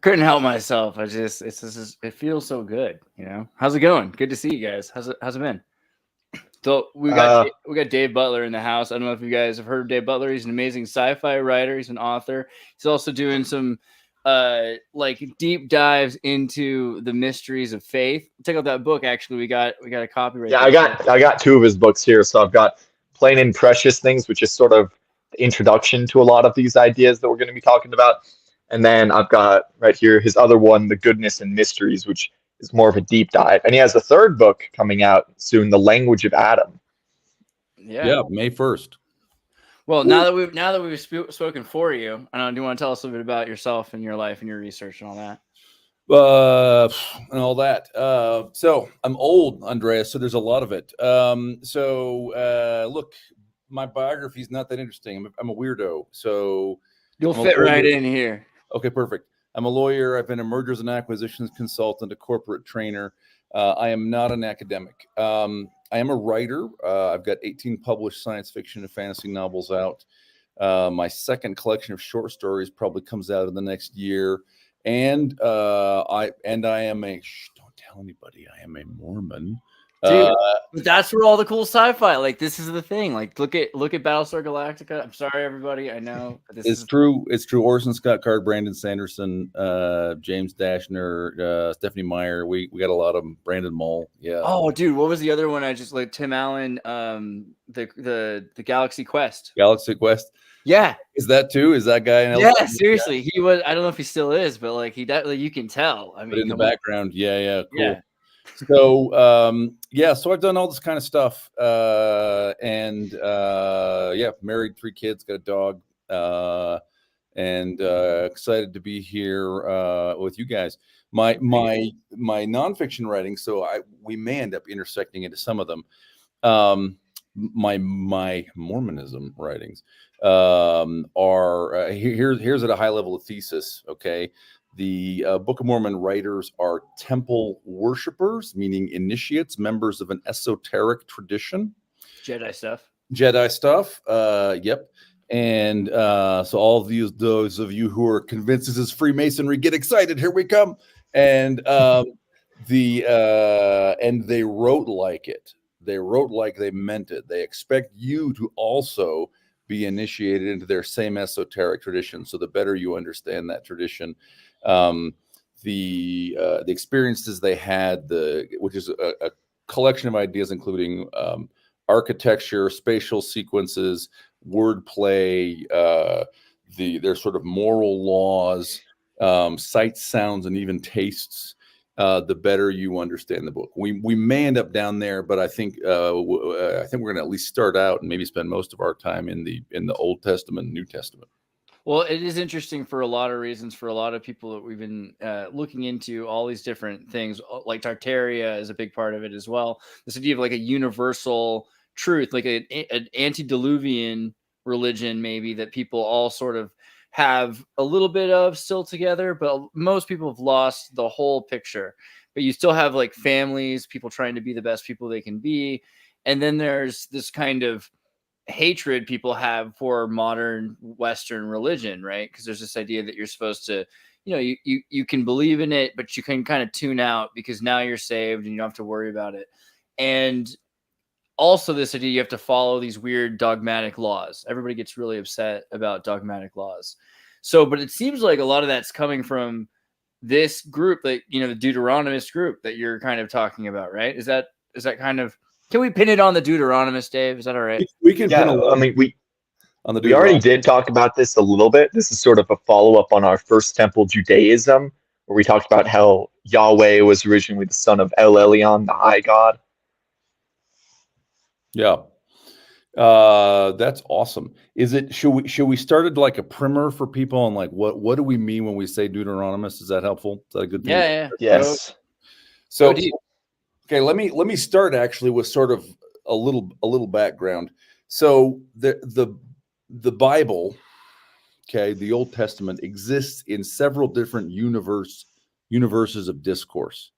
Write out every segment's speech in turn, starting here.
Couldn't help myself. It feels so good. How's it going? Good to see you guys. How's it been? So we got Dave Butler in the house. I don't know if you guys have heard of Dave Butler. He's an amazing sci-fi writer. He's an author. He's also doing some deep dives into the mysteries of faith. Check out that book. Actually, we got a copy right there. I got two of his books here. So I've got Plain and Precious Things, which is sort of the introduction to a lot of these ideas that we're going to be talking about. And then I've got right here his other one, The Goodness and Mysteries, which is more of a deep dive. And he has a third book coming out soon, The Language of Adam. Yeah, May 1st. Well, now that we've spoken for you, I don't. Do you want to tell us a little bit about yourself and your life and your research and all that? So I'm old, Andreas, so there's a lot of it. Look, my biography is not that interesting. I'm a weirdo, so you'll fit right in here. Okay, perfect. I'm a lawyer. I've been a mergers and acquisitions consultant, a corporate trainer. I am not an academic. I am a writer. I've got 18 published science fiction and fantasy novels out. My second collection of short stories probably comes out in the next year. And I am don't tell anybody, I am a Mormon. Dude, that's where all the cool sci-fi. Like, this is the thing. Like, look at Battlestar Galactica. I'm sorry, everybody. I know. But it's true. It's true. Orson Scott Card, Brandon Sanderson, James Dashner, Stephanie Meyer. We got a lot of them. Brandon Mull. Yeah. Oh, dude, what was the other one? I just like Tim Allen. The Galaxy Quest. Galaxy Quest. Yeah. Is that too? Is that guy? Yeah, seriously. He was. I don't know if he still is, but like he definitely, you can tell. I mean, but in the background, yeah, cool. Yeah. So so I've done all this kind of stuff, married, 3 kids, got a dog, and excited to be here with you guys. My nonfiction writing, so we may end up intersecting into some of them. My Mormonism writings are here's at a high level of thesis. Okay. The Book of Mormon writers are temple worshipers, meaning initiates, members of an esoteric tradition. Jedi stuff. Yep. And so all of those of you who are convinced this is Freemasonry, get excited. Here we come. And they wrote like it. They wrote like they meant it. They expect you to also be initiated into their same esoteric tradition. So the better you understand that tradition, the experiences they had, which is a collection of ideas, including architecture, spatial sequences, wordplay, their sort of moral laws, sights, sounds, and even tastes. The better you understand the book. We may end up down there, but I think we're going to at least start out and maybe spend most of our time in the Old Testament, New Testament. Well, it is interesting for a lot of reasons. For a lot of people that we've been looking into all these different things, like Tartaria is a big part of it as well. This idea of like a universal truth, like an antediluvian religion, maybe that people all sort of have a little bit of still together, but most people have lost the whole picture. But you still have like families, people trying to be the best people they can be. And then there's this kind of hatred people have for modern Western religion, right? Because there's this idea that you're supposed to, you can believe in it, but you can kind of tune out because now you're saved and you don't have to worry about it. And also this idea you have to follow these weird dogmatic laws. Everybody gets really upset about dogmatic laws. So, but it seems like a lot of that's coming from this group, that, the Deuteronomist group that you're kind of talking about, right? Is that kind of, can we pin it on the Deuteronomist, Dave? Is that all right? We can. Yeah, we already did talk about this a little bit. This is sort of a follow-up on our First Temple Judaism, where we talked about how Yahweh was originally the son of El Elyon, the high god. Yeah. That's awesome. Should we start it like a primer for people on like what do we mean when we say Deuteronomist? Is that helpful? Is that a good thing? Yeah. Yes. So okay, let me start actually with sort of a little background. So the Bible, okay, the Old Testament exists in several different universes of discourse.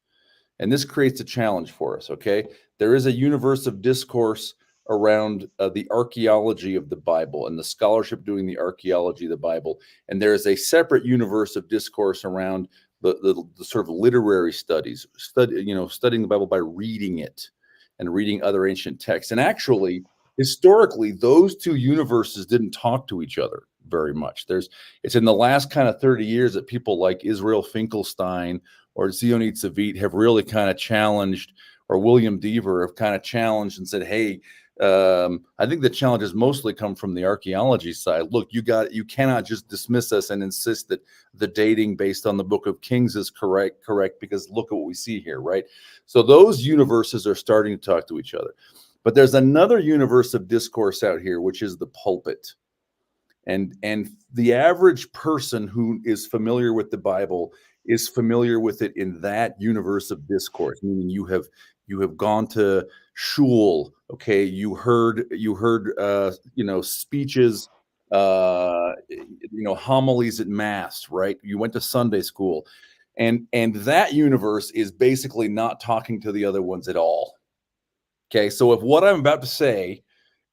And this creates a challenge for us, okay? There is a universe of discourse around the archaeology of the Bible and the scholarship doing the archaeology of the Bible. And there is a separate universe of discourse around the sort of literary studies, studying the Bible by reading it and reading other ancient texts. And actually, historically, those two universes didn't talk to each other very much. It's in the last kind of 30 years that people like Israel Finkelstein or Zionid Savit have really kind of challenged, or William Deaver have kind of challenged and said, hey, I think the challenges mostly come from the archaeology side. Look, you cannot just dismiss us and insist that the dating based on the Book of Kings is correct, because look at what we see here, right? So those universes are starting to talk to each other. But there's another universe of discourse out here, which is the pulpit. And the average person who is familiar with the Bible is familiar with it in that universe of discourse, meaning you have gone to shul, okay, you heard speeches, homilies at mass, right? You went to Sunday school, and that universe is basically not talking to the other ones at all. Okay, so if what I'm about to say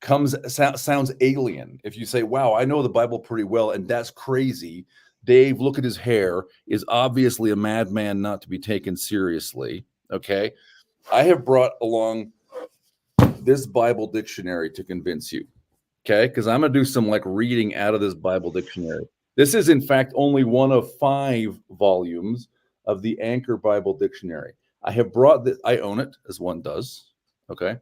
sounds alien, if you say, wow, I know the Bible pretty well, and that's crazy, Dave, look at his hair, is obviously a madman not to be taken seriously, okay? I have brought along this Bible dictionary to convince you, okay? Because I'm going to do some reading out of this Bible dictionary. This is, in fact, only one of 5 volumes of the Anchor Bible Dictionary. I have brought this, I own it, as one does, okay?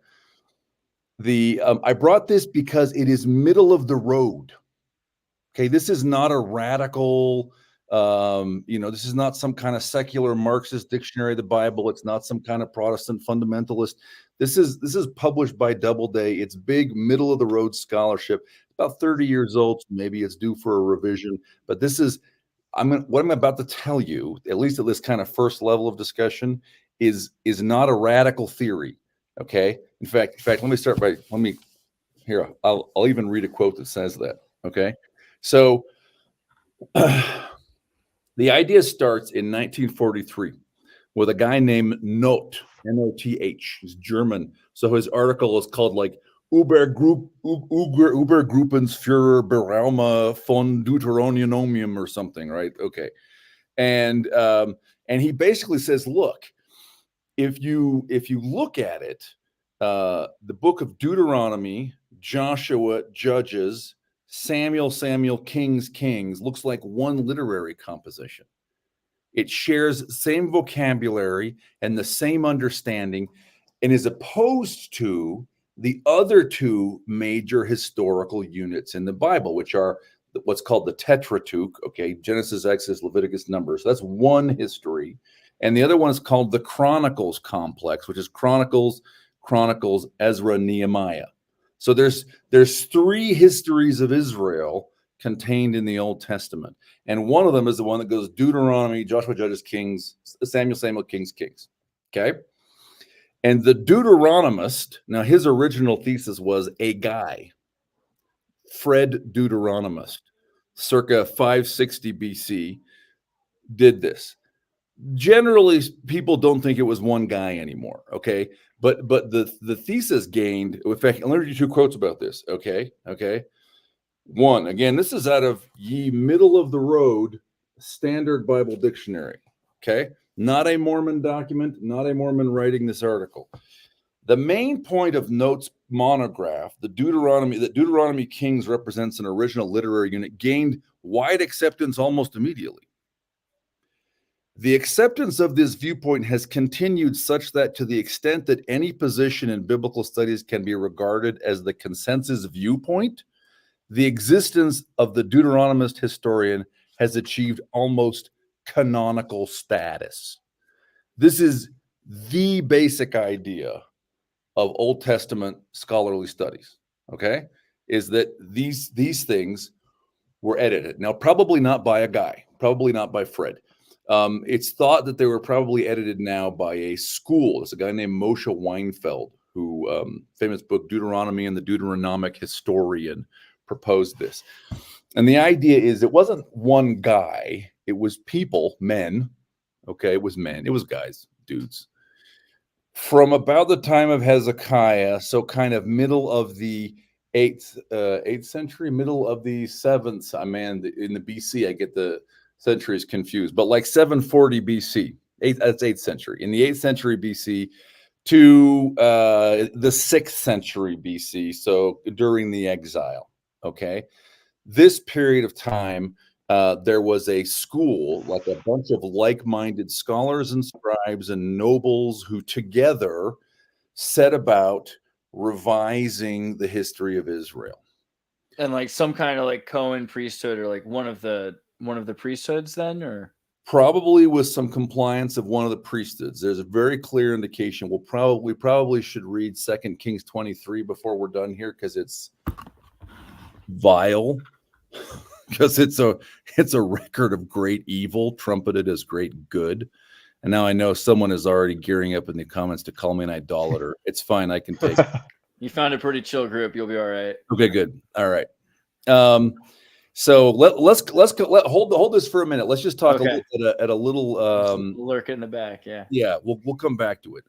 I brought this because it is middle of the road. Okay, this is not a radical, this is not some kind of secular Marxist dictionary of the Bible. It's not some kind of Protestant fundamentalist. This is published by Doubleday. It's big, middle of the road scholarship. About 30 years old. Maybe it's due for a revision. But this is, what I'm about to tell you, at least at this kind of first level of discussion, is not a radical theory. Okay. In fact, let me start by, I'll even read a quote that says that. Okay. So the idea starts in 1943 with a guy named Noth, N-O-T-H. He's German. So his article is called Übergruppensführer Beraumer von Deuteronomium or something, right? Okay. And he basically says, look, if you look at it, the book of Deuteronomy, Joshua, Judges, Samuel, Kings looks like one literary composition. It shares the same vocabulary and the same understanding, and is opposed to the other 2 major historical units in the Bible, which are what's called the Tetratuch, okay, Genesis, Exodus, Leviticus, Numbers. So that's one history. And the other one is called the Chronicles complex, which is Chronicles, Ezra, Nehemiah. So there's 3 histories of Israel contained in the Old Testament. And one of them is the one that goes Deuteronomy, Joshua, Judges, Kings, Samuel, Kings. Okay? And the Deuteronomist, now his original thesis was a guy, Fred Deuteronomist, circa 560 BC, did this. Generally, people don't think it was one guy anymore, okay? But the thesis gained, in fact, I'll read you 2 quotes about this, okay? One, again, this is out of Ye Middle of the Road Standard Bible Dictionary, okay? Not a Mormon document, not a Mormon writing this article. The main point of Noth's monograph, that Deuteronomy Kings represents an original literary unit, gained wide acceptance almost immediately. The acceptance of this viewpoint has continued such that, to the extent that any position in biblical studies can be regarded as the consensus viewpoint, the existence of the Deuteronomist historian has achieved almost canonical status. This is the basic idea of Old Testament scholarly studies, okay? Is that these things were edited. Now, probably not by a guy, probably not by Fred. It's thought that they were probably edited now by a school. There's a guy named Moshe Weinfeld, who, famous book, Deuteronomy and the Deuteronomic Historian, proposed this. And the idea is it wasn't one guy, it was people, men, okay? It was men, it was guys, dudes, from about the time of Hezekiah, so kind of middle of the eighth century, middle of the seventh. In the BC, I get the centuries confused, but like 740 BC, that's 8th century. In the 8th century BC to the 6th century BC, so during the exile. Okay, this period of time, there was a school, like a bunch of like-minded scholars and scribes and nobles who together set about revising the history of Israel. And like some kind of like Cohen priesthood, or like one of the priesthoods then, or probably with some compliance of one of the priesthoods. There's a very clear indication. We probably should read 2 Kings 23 before we're done here, because it's vile. Because it's a record of great evil trumpeted as great good. And now I know someone is already gearing up in the comments to call me an idolater. It's fine, I can take it. You found a pretty chill group. You'll be all right. Okay, good. All right. So let's hold this for a minute. Let's just talk a little bit at a little lurk in the back. Yeah. Yeah, we'll come back to it.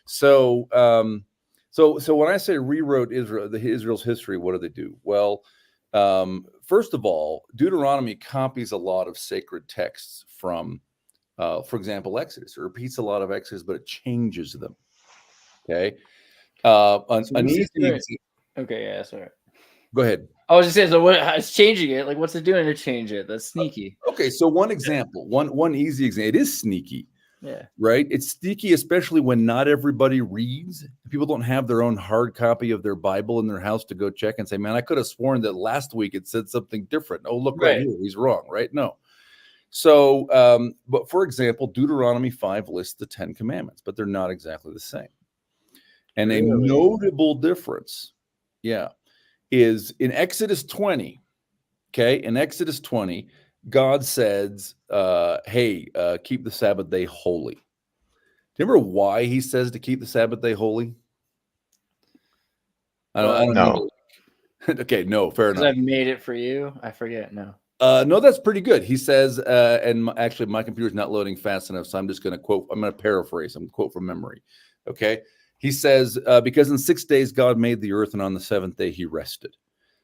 So when I say rewrote Israel's history, what do they do? Well, first of all, Deuteronomy copies a lot of sacred texts from, for example, Exodus. It repeats a lot of Exodus, but it changes them. Okay. Okay, yeah, sorry. Go ahead. I was just saying, so it's changing it? Like, what's it doing to change it? That's sneaky. Okay, so one example, one easy example. It is sneaky. Yeah. Right? It's sneaky, especially when not everybody reads. People don't have their own hard copy of their Bible in their house to go check and say, man, I could have sworn that last week it said something different. Oh, look right here. He's wrong, right? No. So, but for example, Deuteronomy 5 lists the 10 commandments, but they're not exactly the same. And a notable difference, is in Exodus 20. Okay, in Exodus 20, God says, keep the Sabbath day holy. Do you remember why he says to keep the Sabbath day holy? I don't know. Okay, no, fair enough. I've made it for you. I forget. No. No, that's pretty good. He says, actually, my computer's not loading fast enough, so I'm just going to quote. I'm going to paraphrase. I'm going to quote from memory. Okay. He says, because in 6 days God made the earth, and on the 7th day he rested.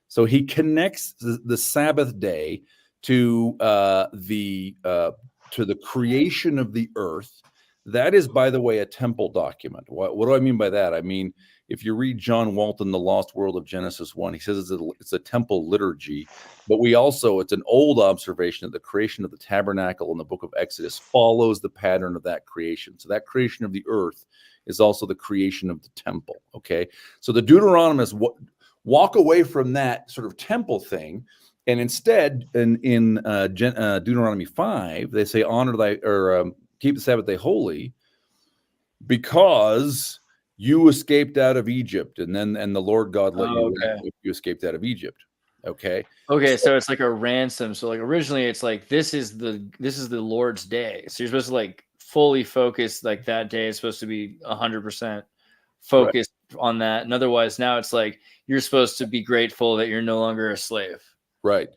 So he connects the Sabbath day to the creation of the earth. That is, by the way, a temple document. What do I mean by that? I mean, if you read John Walton, The Lost World of Genesis 1, he says it's a temple liturgy, but it's an old observation that the creation of the tabernacle in the book of Exodus follows the pattern of that creation. So that creation of the earth is also the creation of the temple, okay? So the Deuteronomists walk away from that sort of temple thing, and instead, in Deuteronomy 5, they say, keep the Sabbath day holy, because you escaped out of Egypt, and the Lord God let you escaped out of Egypt. Okay. So it's like a ransom. So like originally it's like this is the Lord's day. So you're supposed to like fully focus, like that day is supposed to be 100% focused on that. And otherwise now it's like you're supposed to be grateful that you're no longer a slave. Right.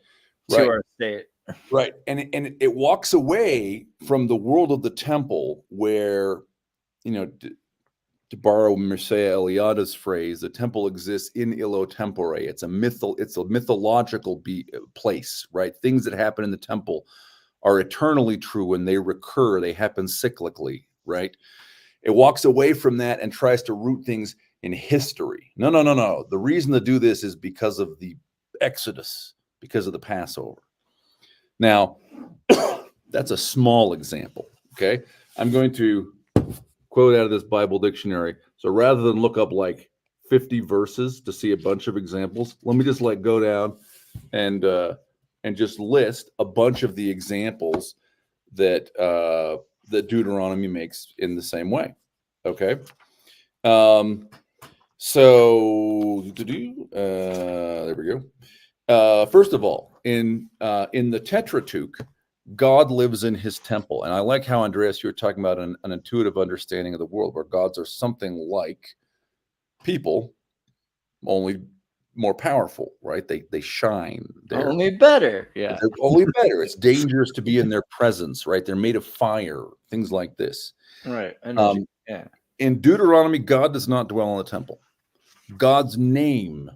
To our state. Right. And it walks away from the world of the temple where, to borrow Mircea Eliada's phrase, the temple exists in illo tempore. It's a mythological place, right? Things that happen in the temple are eternally true, and they recur. They happen cyclically, right? It walks away from that and tries to root things in history. No. The reason to do this is because of the Exodus, because of the Passover. Now, that's a small example, okay? I'm going to quote out of this Bible dictionary. So rather than look up like 50 verses to see a bunch of examples, let me just go down and just list a bunch of the examples that Deuteronomy makes in the same way. Okay. So there we go. First of all, in the Tetratuch, God lives in his temple. And I like how, Andreas, you were talking about an intuitive understanding of the world where gods are something like people, only more powerful, right? They shine. They're only better. Yeah. They're only better. It's dangerous to be in their presence, right? They're made of fire, things like this. Right. Yeah. In Deuteronomy, God does not dwell in the temple. God's name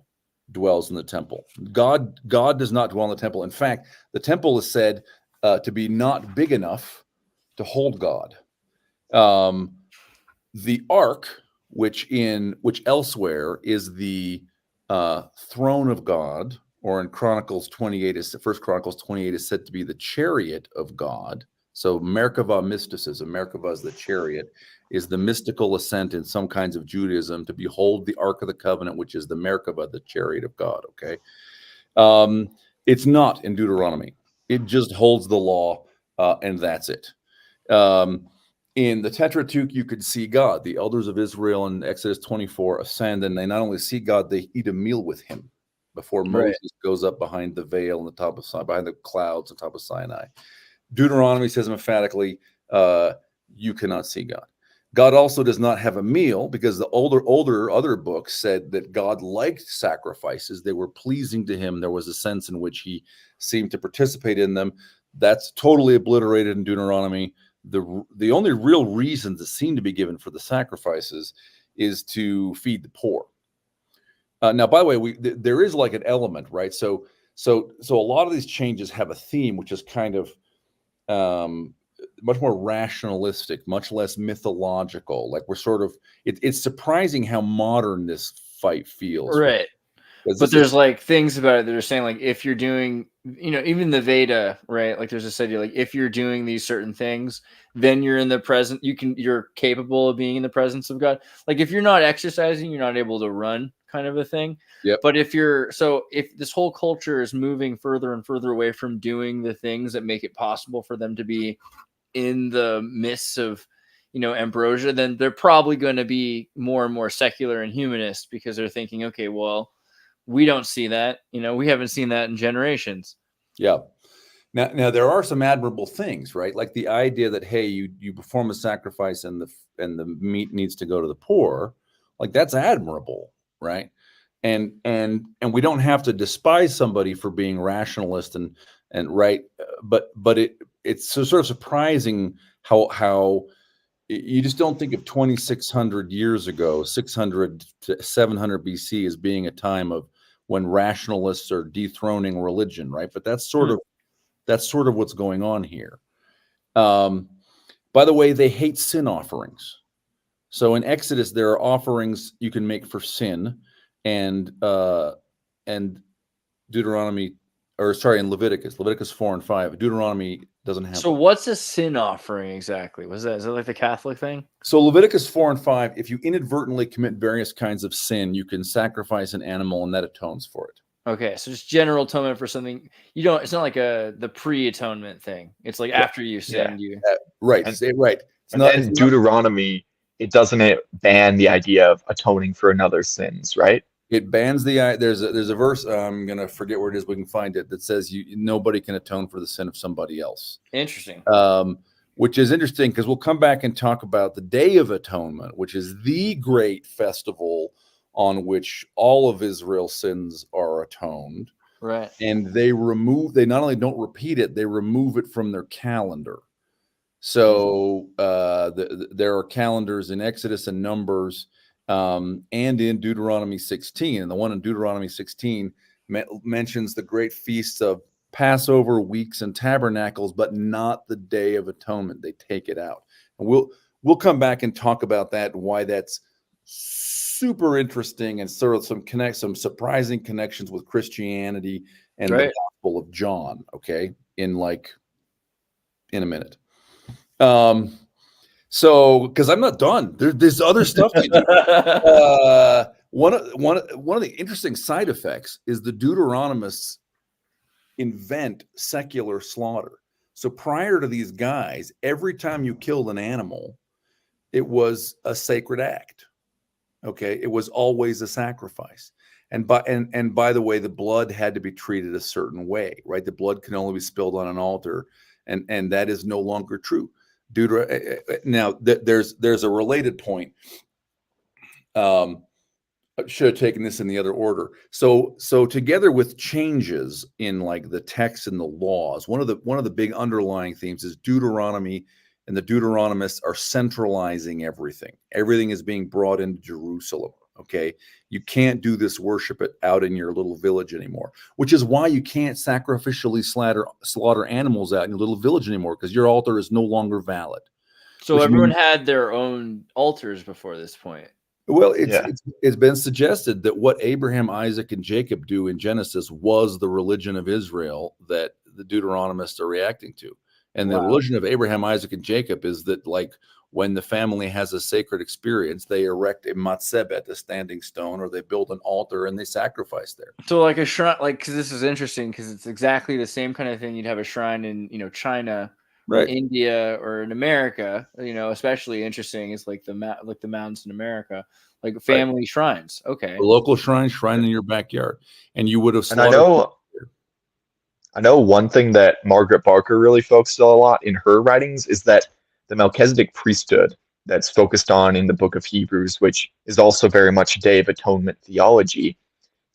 dwells in the temple. God does not dwell in the temple. In fact, the temple is said to be not big enough to hold God. The ark, which elsewhere is the throne of God, or in Chronicles 28, First Chronicles 28 is said to be the chariot of God. So Merkava mysticism, Merkava is the chariot, is the mystical ascent in some kinds of Judaism to behold the Ark of the Covenant, which is the Merkava, the chariot of God. Okay, it's not in Deuteronomy. It just holds the law, and that's it. In the Pentateuch, you could see God. The elders of Israel in Exodus 24 ascend, and they not only see God, they eat a meal with him before Moses goes up behind the veil on the top of Sinai, behind the clouds on top of Sinai. Deuteronomy says emphatically, you cannot see God. God also does not have a meal, because the older other books said that God liked sacrifices. They were pleasing to him. There was a sense in which he seemed to participate in them. That's totally obliterated in Deuteronomy. The only real reasons that seem to be given for the sacrifices is to feed the poor. Now, by the way, there is like an element, right? So a lot of these changes have a theme, which is kind of much more rationalistic, much less mythological. Like we're sort of, it's surprising how modern this fight feels. Right. But there's like things about it that are saying, like, if you're doing, even the Veda, right? Like there's this idea, like if you're doing these certain things, then you're in the present, you're capable of being in the presence of God. Like if you're not exercising, you're not able to run, kind of a thing. Yep. But if this whole culture is moving further and further away from doing the things that make it possible for them to be in the midst of, ambrosia, then they're probably going to be more and more secular and humanist, because they're thinking, okay, well, we don't see that. We haven't seen that in generations. Yeah. Now there are some admirable things, right? Like the idea that, hey, you perform a sacrifice and the meat needs to go to the poor. Like that's admirable, right? And we don't have to despise somebody for being rationalist and right, but it's sort of surprising how you just don't think of 2,600 years ago, 600 to 700 BC as being a time of when rationalists are dethroning religion, right? But that's sort of what's going on here. By the way, they hate sin offerings. So in Exodus, there are offerings you can make for sin, and Deuteronomy, in Leviticus 4 and 5. Deuteronomy doesn't have. So what's a sin offering exactly? Is that like the Catholic thing? So Leviticus 4 and 5, if you inadvertently commit various kinds of sin, you can sacrifice an animal and that atones for it. Okay, so just general atonement for something it's not like the pre-atonement thing. It's like after you sinned, right. Right. It's Deuteronomy, it doesn't ban the idea of atoning for another's sins, right? It bans there's a verse, I'm gonna forget where it is, we can find it, that says nobody can atone for the sin of somebody else. Interesting. Which is interesting, because we'll come back and talk about the Day of Atonement, which is the great festival on which all of Israel's sins are atoned. Right. And they not only don't repeat it, they remove it from their calendar. So there are calendars in Exodus and Numbers, and in Deuteronomy 16. And the one in Deuteronomy 16 mentions the great feasts of Passover, weeks, and tabernacles, but not the Day of Atonement. They take it out. And we'll come back and talk about that and why that's super interesting, and sort of some surprising connections with Christianity and the Gospel of John. Okay, in a minute. So because I'm not done, there's other stuff to do. One of the interesting side effects is the Deuteronomists invent secular slaughter. So prior to these guys, every time you killed an animal, it was a sacred act. Okay, it was always a sacrifice. And by the way, the blood had to be treated a certain way, right? The blood can only be spilled on an altar, and that is no longer true. Now, there's a related point. I should have taken this in the other order. So together with changes in like the text and the laws, one of the big underlying themes is Deuteronomy and the Deuteronomists are centralizing everything. Everything is being brought into Jerusalem. Okay, you can't do this worship it out in your little village anymore, which is why you can't sacrificially slaughter animals out in your little village anymore, because your altar is no longer valid. So everyone had their own altars before this point. Well, it's been suggested that what Abraham, Isaac, and Jacob do in Genesis was the religion of Israel that the Deuteronomists are reacting to. And the religion of Abraham, Isaac, and Jacob is that, like, when the family has a sacred experience, they erect a matzebet, a standing stone, or they build an altar and they sacrifice there. So like a shrine, like, because this is interesting because it's exactly the same kind of thing. You'd have a shrine in, China, right, in India, or in America. Especially interesting is like the mountains in America, like family shrines. Okay, a local shrine in your backyard, and you would have. And I know one thing that Margaret Barker really focused on a lot in her writings is that the Melchizedek priesthood that's focused on in the book of Hebrews, which is also very much Day of Atonement theology,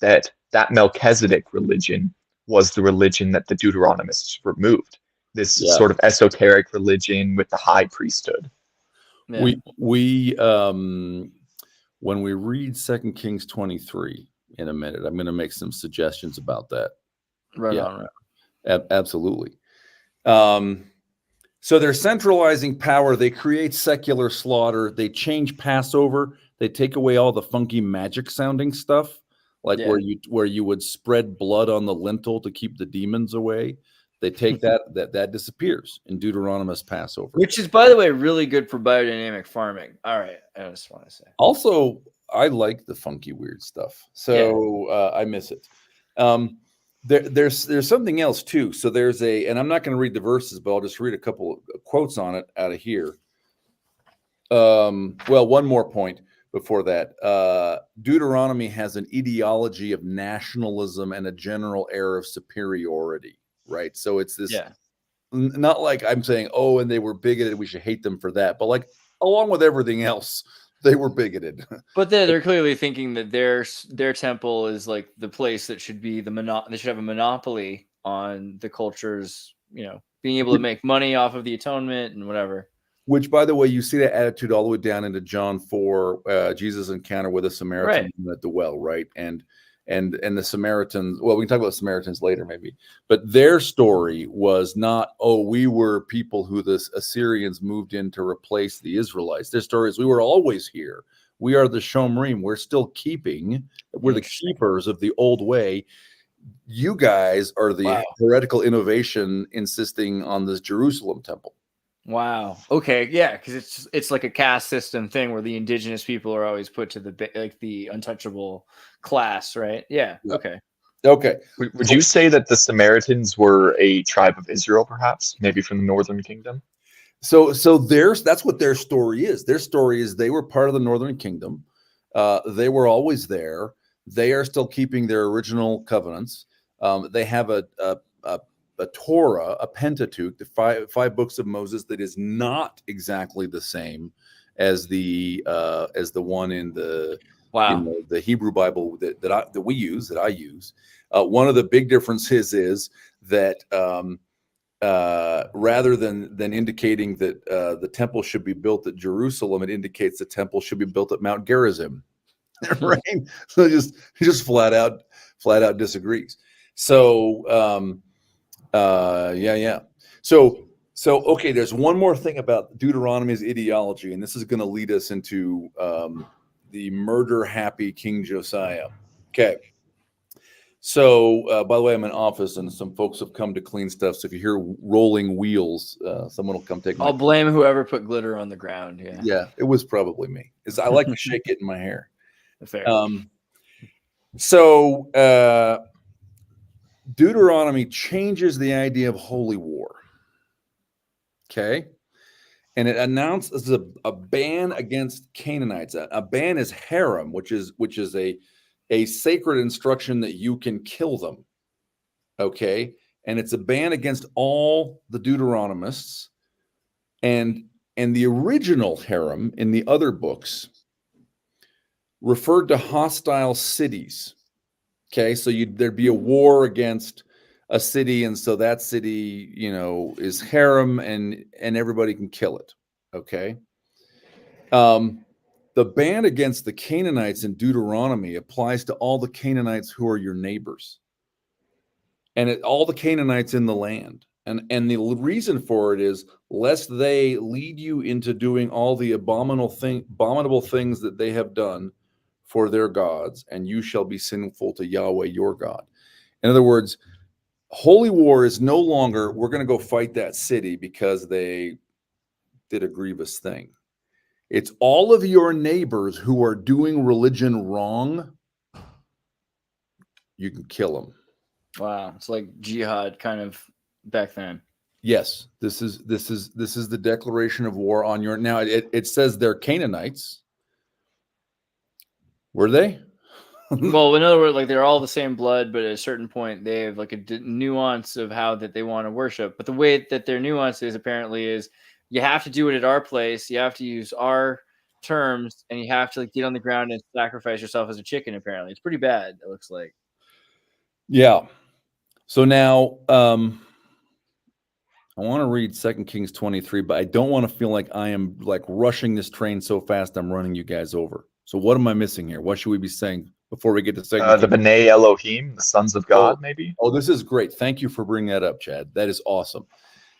that Melchizedek religion was the religion that the Deuteronomists removed. This sort of esoteric religion with the high priesthood. Yeah. We when we read 2 Kings 23 in a minute, I'm going to make some suggestions about that. Right. Absolutely. So they're centralizing power. They create secular slaughter. They change Passover. They take away all the funky magic sounding stuff, like where you would spread blood on the lintel to keep the demons away. They take that disappears in Deuteronomist Passover, which is, by the way, really good for biodynamic farming. All right, I just want to say. Also, I like the funky weird stuff, so I miss it. There's something else too. So there's and I'm not going to read the verses, but I'll just read a couple of quotes on it out of here. Well, one more point before that. Deuteronomy has an ideology of nationalism and a general air of superiority, right? So it's this, not like I'm saying, oh, and they were bigoted, we should hate them for that, but like along with everything else, they were bigoted. But they're clearly thinking that their temple is like the place that should be they should have a monopoly on the culture's, being able to make money off of the atonement and whatever. Which, by the way, you see that attitude all the way down into John 4, Jesus' encounter with a Samaritan at the well, right? And the Samaritans, well, we can talk about the Samaritans later maybe, but their story was not, oh, we were people who the Assyrians moved in to replace the Israelites. Their story is, we were always here. We are the Shomrim. We're still keeping. We're the keepers of the old way. You guys are the heretical innovation insisting on this Jerusalem temple. Wow. Okay. Yeah, because it's like a caste system thing where the indigenous people are always put to the untouchable class, right? Yeah. Okay. Would you say that the Samaritans were a tribe of Israel, perhaps, maybe from the Northern Kingdom? So that's what their story is. Their story is they were part of the Northern Kingdom. They were always there. They are still keeping their original covenants. They have a Torah, a Pentateuch, the five books of Moses, that is not exactly the same as the one in the the Hebrew Bible that I use. One of the big differences is that rather than indicating that the temple should be built at Jerusalem, it indicates the temple should be built at Mount Gerizim. Right? So just flat out disagrees. So So okay, there's one more thing about Deuteronomy's ideology, and this is going to lead us into the murder-happy King Josiah. Okay. So, by the way, I'm in office, and some folks have come to clean stuff. So if you hear rolling wheels, someone will come take my... I'll blame whoever put glitter on the ground. Yeah, it was probably me. I like to shake it in my hair. Fair. Deuteronomy changes the idea of holy war. Okay. And it announces a ban against Canaanites. A ban is harem, which is a sacred instruction that you can kill them. Okay. And it's a ban against all the Deuteronomists. And the original harem in the other books referred to hostile cities. Okay, so there'd be a war against a city, and so that city, you know, is harem, and everybody can kill it. Okay. The ban against the Canaanites in Deuteronomy applies to all the Canaanites who are your neighbors, and all the Canaanites in the land. And the reason for it is lest they lead you into doing all the abominable things that they have done for their gods, and you shall be sinful to Yahweh your God. In other words, holy war is no longer, we're going to go fight that city because they did a grievous thing. It's all of your neighbors who are doing religion wrong. You can kill them. Wow, it's like jihad kind of back then. Yes, this is the declaration of war on your. Now it says they're Canaanites. Were they? Well, in other words, like they're all the same blood, but at a certain point they have like a nuance of how that they want to worship. But the way that their nuance is apparently is you have to do it at our place. You have to use our terms, and you have to like get on the ground and sacrifice yourself as a chicken. Apparently, it's pretty bad. It looks like. Yeah. So now, I want to read 2 Kings 23, but I don't want to feel like I am like rushing this train so fast I'm running you guys over. So what am I missing here? What should we be saying before we get to 2 The B'nai Elohim, the sons of God, maybe? Oh, this is great. Thank you for bringing that up, Chad. That is awesome.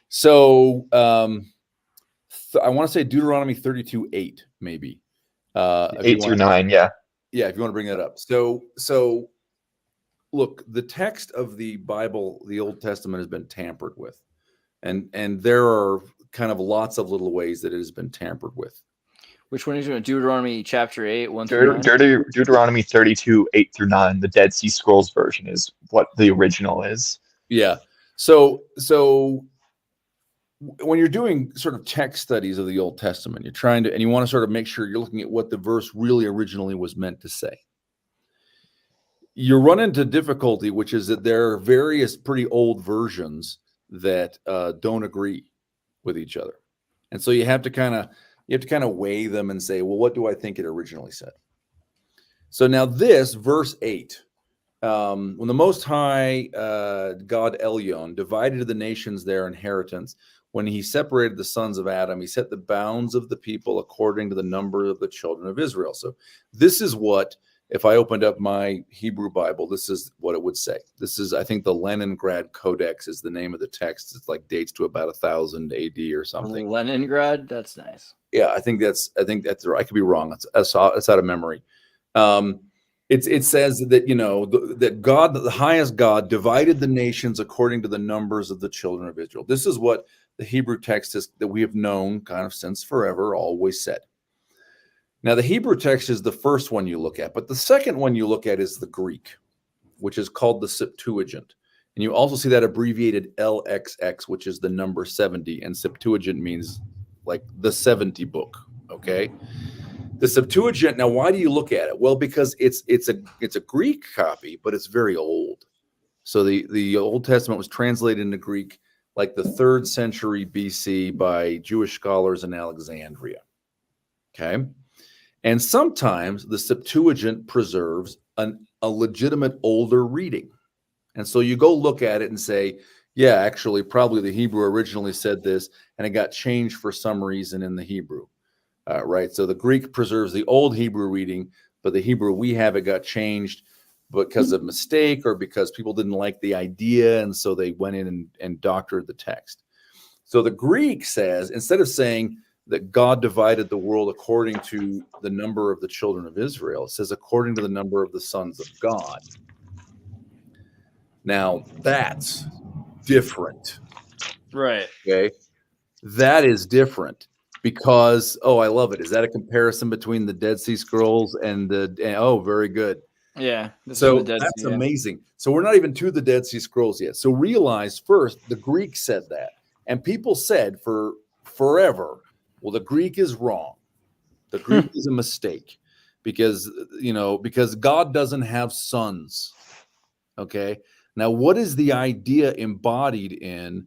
So I want to say Deuteronomy 32:8, maybe. 8 through 9, yeah. Yeah, if you want to bring that up. So look, the text of the Bible, the Old Testament, has been tampered with. And there are kind of lots of little ways that it has been tampered with. Which one is it? Deuteronomy chapter 8, 1 through 9? Deuteronomy 32, 8 through 9. The Dead Sea Scrolls version is what the original is. Yeah. So when you're doing sort of text studies of the Old Testament, you're trying to, and you want to sort of make sure you're looking at what the verse really originally was meant to say. You run into difficulty, which is that there are various pretty old versions that don't agree with each other. And so you have to kind of weigh them and say, well, what do I think it originally said? So now this verse 8, when the Most High God Elyon divided the nations their inheritance, when he separated the sons of Adam, he set the bounds of the people according to the number of the children of Israel. So this is what, if I opened up my Hebrew Bible, this is what it would say. This is, I think, the Leningrad Codex is the name of the text. It's like dates to about 1000 AD or something. Leningrad, that's nice. Yeah, I think that's right. I could be wrong. It's out of memory. It says that, you know, that God, the highest God, divided the nations according to the numbers of the children of Israel. This is what the Hebrew text is that we have known kind of since forever, always said. Now, the Hebrew text is the first one you look at, but the second one you look at is the Greek, which is called the Septuagint. And you also see that abbreviated LXX, which is the number 70, and Septuagint means like the 70 book, okay? The Septuagint, now why do you look at it? Well, because it's a Greek copy, but it's very old. So the Old Testament was translated into Greek like the 3rd century BC by Jewish scholars in Alexandria, okay? And sometimes the Septuagint preserves a legitimate older reading. And so you go look at it and say, yeah, actually, probably the Hebrew originally said this, and it got changed for some reason in the Hebrew, right? So the Greek preserves the old Hebrew reading, but the Hebrew we have, it got changed because of mistake or because people didn't like the idea, and so they went in and doctored the text. So the Greek says, instead of saying that God divided the world according to the number of the children of Israel, it says according to the number of the sons of God. Now, that's different. Right. Okay. That is different because, I love it. Is that a comparison between the Dead Sea Scrolls and very good. Yeah. So that's amazing. So we're not even to the Dead Sea Scrolls yet. So realize first, the Greek said that. And people said for forever, well, the Greek is wrong. The Greek is a mistake because God doesn't have sons. Okay. Now, what is the idea embodied in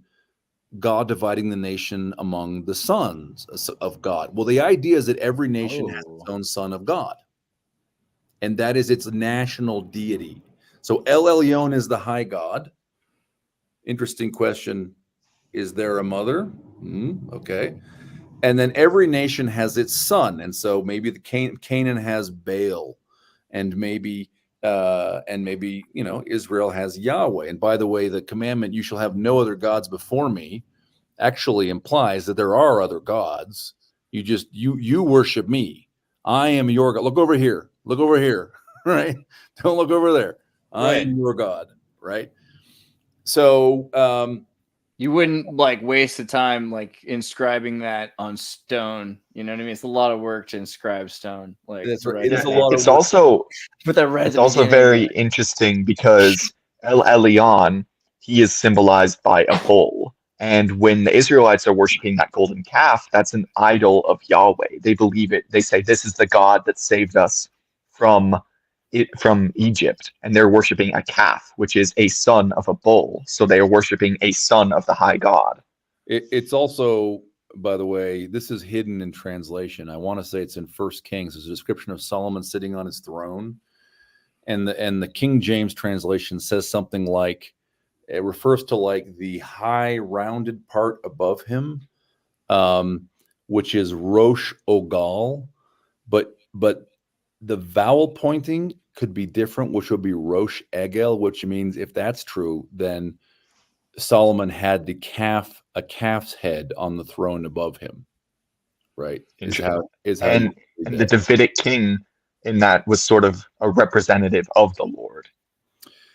God dividing the nation among the sons of God? Well, the idea is that every nation has its own son of God, and that is its national deity. So El Elyon is the high God, Interesting question. Is there a mother? Okay. And then every nation has its son. And so maybe the Canaan has Baal, and maybe Israel has Yahweh. And by the way, the commandment, you shall have no other gods before me, actually implies that there are other gods. You worship me. I am your God. Look over here. Look over here. Right? Don't look over there. I am your God. Right? So you wouldn't like waste the time like inscribing that on stone. You know what I mean? It's a lot of work to inscribe stone. Like that's right. Right. It is a lot It's of work. also Put that right. it's also very interesting because El Elyon, he is symbolized by a bull. And when the Israelites are worshiping that golden calf, that's an idol of Yahweh. They believe it. They say this is the God that saved us from from Egypt, and they're worshiping a calf, which is a son of a bull. So they are worshiping a son of the high God. It's also, by the way, this is hidden in translation. I want to say it's in First Kings. There's a description of Solomon sitting on his throne, and the King James translation says something like, it refers to like the high rounded part above him, which is Rosh Ogal, but the vowel pointing could be different, which would be Rosh Egel, which means if that's true, then Solomon had a calf's head on the throne above him, right? And the Davidic king in that was sort of a representative of the Lord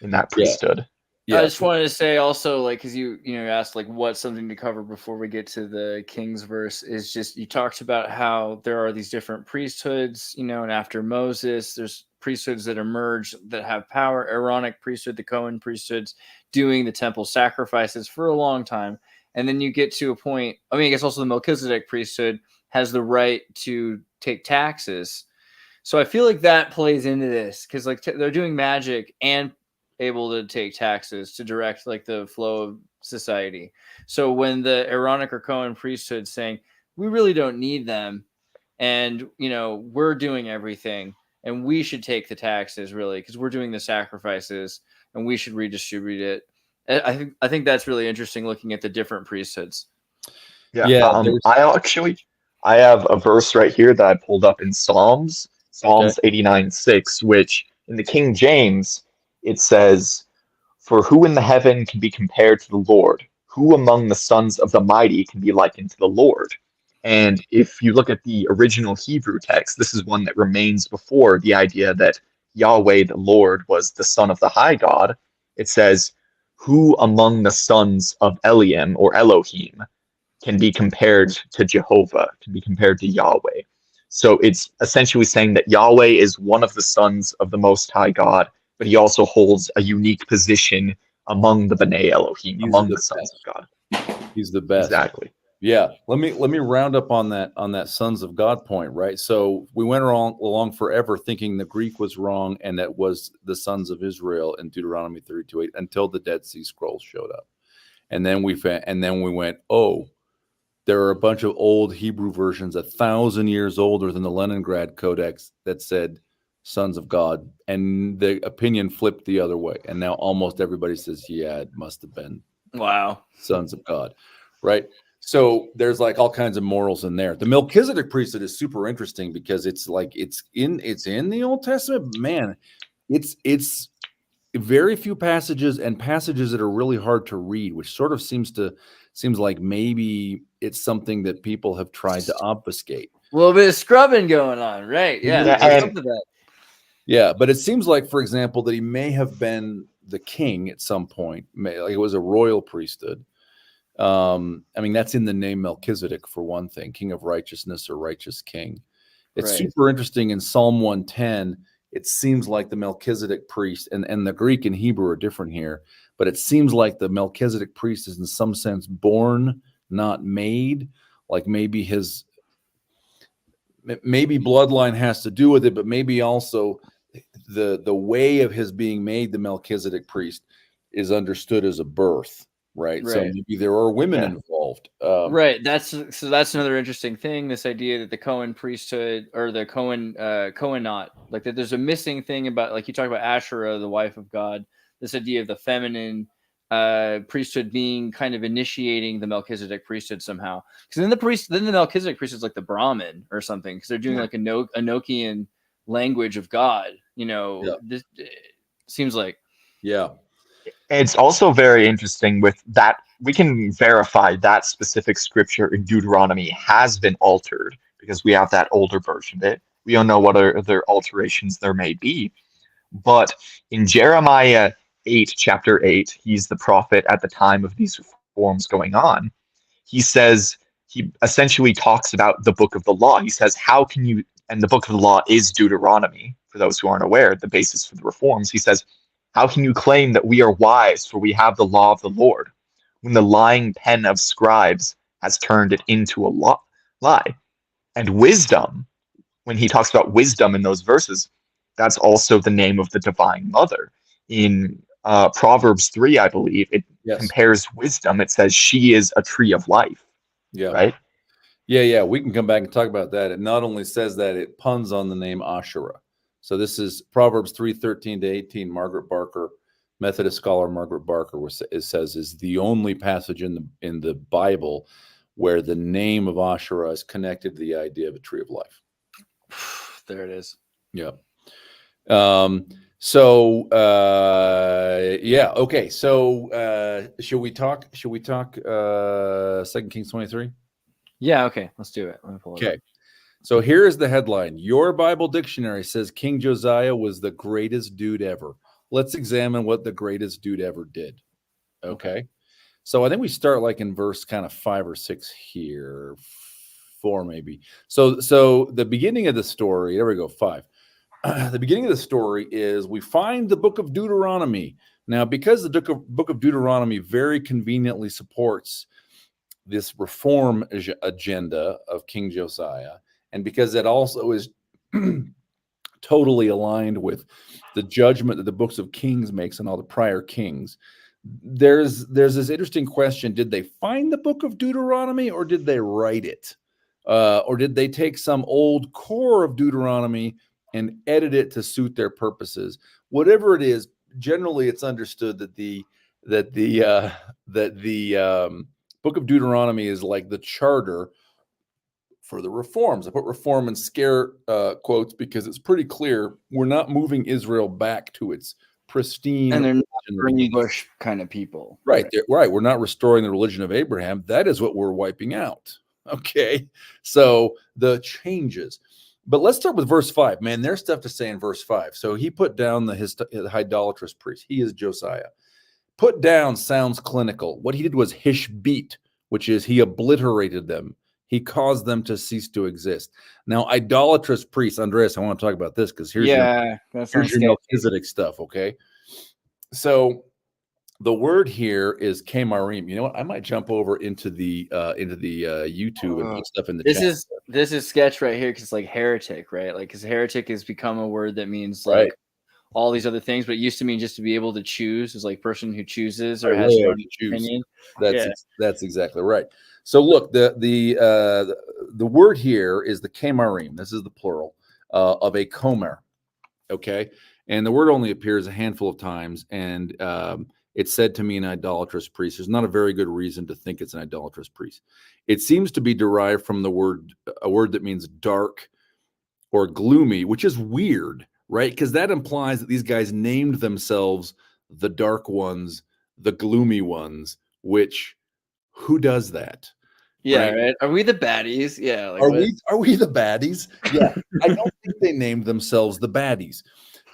in that priesthood. I just wanted to say also, like, because you asked like what's something to cover before we get to the King's verse, is just you talked about how there are these different priesthoods, and after Moses, there's priesthoods that emerge that have power. Aaronic priesthood, the Cohen priesthoods, doing the temple sacrifices for a long time, and then you get to a point. I mean, I guess also the Melchizedek priesthood has the right to take taxes. So I feel like that plays into this because like they're doing magic and able to take taxes to direct like the flow of society. So when the Aaronic or Cohen priesthood saying we really don't need them, and we're doing everything, and we should take the taxes really because we're doing the sacrifices, and we should redistribute it. I think that's really interesting looking at the different priesthoods. I have a verse right here that I pulled up in Psalms 89:6, which in the King James it says, "For who in the heaven can be compared to the Lord? Who among the sons of the mighty can be likened to the Lord?" And if you look at the original Hebrew text, this is one that remains before the idea that Yahweh the Lord was the son of the high God. It says, "Who among the sons of Eliam or Elohim can be compared to Jehovah, can be compared to Yahweh?" So it's essentially saying that Yahweh is one of the sons of the Most High God, but he also holds a unique position among the B'nai Elohim, among the sons of God. He's the best. Exactly. Yeah. Let me round up on that sons of God point, right? So we went along forever thinking the Greek was wrong and that was the sons of Israel in Deuteronomy 32:8 until the Dead Sea Scrolls showed up. And then we went, oh, there are a bunch of old Hebrew versions 1,000 years older than the Leningrad Codex that said sons of God, and the opinion flipped the other way. And now almost everybody says, yeah, it must have been sons of God, right? So there's like all kinds of morals in there. The Melchizedek priesthood is super interesting because it's in the Old Testament. Man, it's very few passages and passages that are really hard to read, which sort of seems like maybe it's something that people have tried to obfuscate. A little bit of scrubbing going on, right? Yeah. Yeah, but it seems like, for example, that he may have been the king at some point. Like it was a royal priesthood. I mean, that's in the name Melchizedek for one thing, king of righteousness or righteous king. It's super interesting in Psalm 110. It seems like the Melchizedek priest, and the Greek and Hebrew are different here, but it seems like the Melchizedek priest is in some sense born, not made. Like maybe bloodline has to do with it, but maybe also the way of his being made the Melchizedek priest is understood as a birth, right? So maybe there are women involved. Right. That's another interesting thing. This idea that the Cohen priesthood or the Cohenot, like that there's a missing thing about, like you talk about Asherah, the wife of God, this idea of the feminine priesthood being kind of initiating the Melchizedek priesthood somehow. Because then the Melchizedek priesthood's like the Brahmin or something, because they're doing like a Enochian language of God. This seems like. Yeah. It's also very interesting with that. We can verify that specific scripture in Deuteronomy has been altered because we have that older version of it. We don't know what other alterations there may be. But in Jeremiah 8, chapter 8, he's the prophet at the time of these reforms going on. He essentially talks about the book of the law. He says, how can you, and the book of the law is Deuteronomy, for those who aren't aware, the basis for the reforms. He says, how can you claim that we are wise, for we have the law of the Lord, when the lying pen of scribes has turned it into a lie? And wisdom, when he talks about wisdom in those verses, that's also the name of the divine mother. In Proverbs 3, I believe, it compares wisdom. It says she is a tree of life. Yeah. Right? Yeah. We can come back and talk about that. It not only says that, it puns on the name Asherah. So this is Proverbs 3:13-18. Margaret Barker, Methodist scholar Margaret Barker, says is the only passage in the Bible where the name of Asherah is connected to the idea of a tree of life. There it is. Yeah. Okay. So should we talk 2 Kings 23? Yeah, okay. Let's do it. Let me pull it up. So here is the headline. Your Bible dictionary says King Josiah was the greatest dude ever. Let's examine what the greatest dude ever did. Okay. So I think we start like in verse kind of 5 or 6 here. 4 maybe. So the beginning of the story, there we go, 5. The beginning of the story is we find the book of Deuteronomy. Now, because the book of Deuteronomy very conveniently supports this reform agenda of King Josiah, and because it also is totally aligned with the judgment that the books of Kings makes on all the prior kings, there's this interesting question. Did they find the book of Deuteronomy, or did they write it? Or did they take some old core of Deuteronomy and edit it to suit their purposes? Whatever it is, generally it's understood that the book of Deuteronomy is like the charter for the reforms. I put reform in scare quotes because it's pretty clear we're not moving Israel back to its pristine, and they're not Bernie Bush kind of people. Right. We're not restoring the religion of Abraham. That is what we're wiping out. Okay. So the changes. But let's start with verse 5. Man, there's stuff to say in verse 5. So he put down the idolatrous priest. He is Josiah. Put down sounds clinical. What he did was hishbeat, which is he obliterated them. He caused them to cease to exist. Now, idolatrous priests, Andreas, I want to talk about this because here's your Melchizedek stuff, okay? So the word here is kemarim. You know what? I might jump over into the YouTube and put stuff in the chat. This is sketch right here because it's like heretic, right? Like, because heretic has become a word that means like right. all these other things, but it used to mean just to be able to choose, is like person who chooses or has their own opinion. That's exactly right. So look, the word here is the kemarim. This is the plural of a comer. Okay, and the word only appears a handful of times, and it's said to mean idolatrous priest. There's not a very good reason to think it's an idolatrous priest. It seems to be derived from a word that means dark or gloomy, which is weird, right? Because that implies that these guys named themselves the dark ones, the gloomy ones, which who does that? Yeah, right. Are we the baddies? Yeah. Like, are we the baddies? Yeah. I don't think they named themselves the baddies.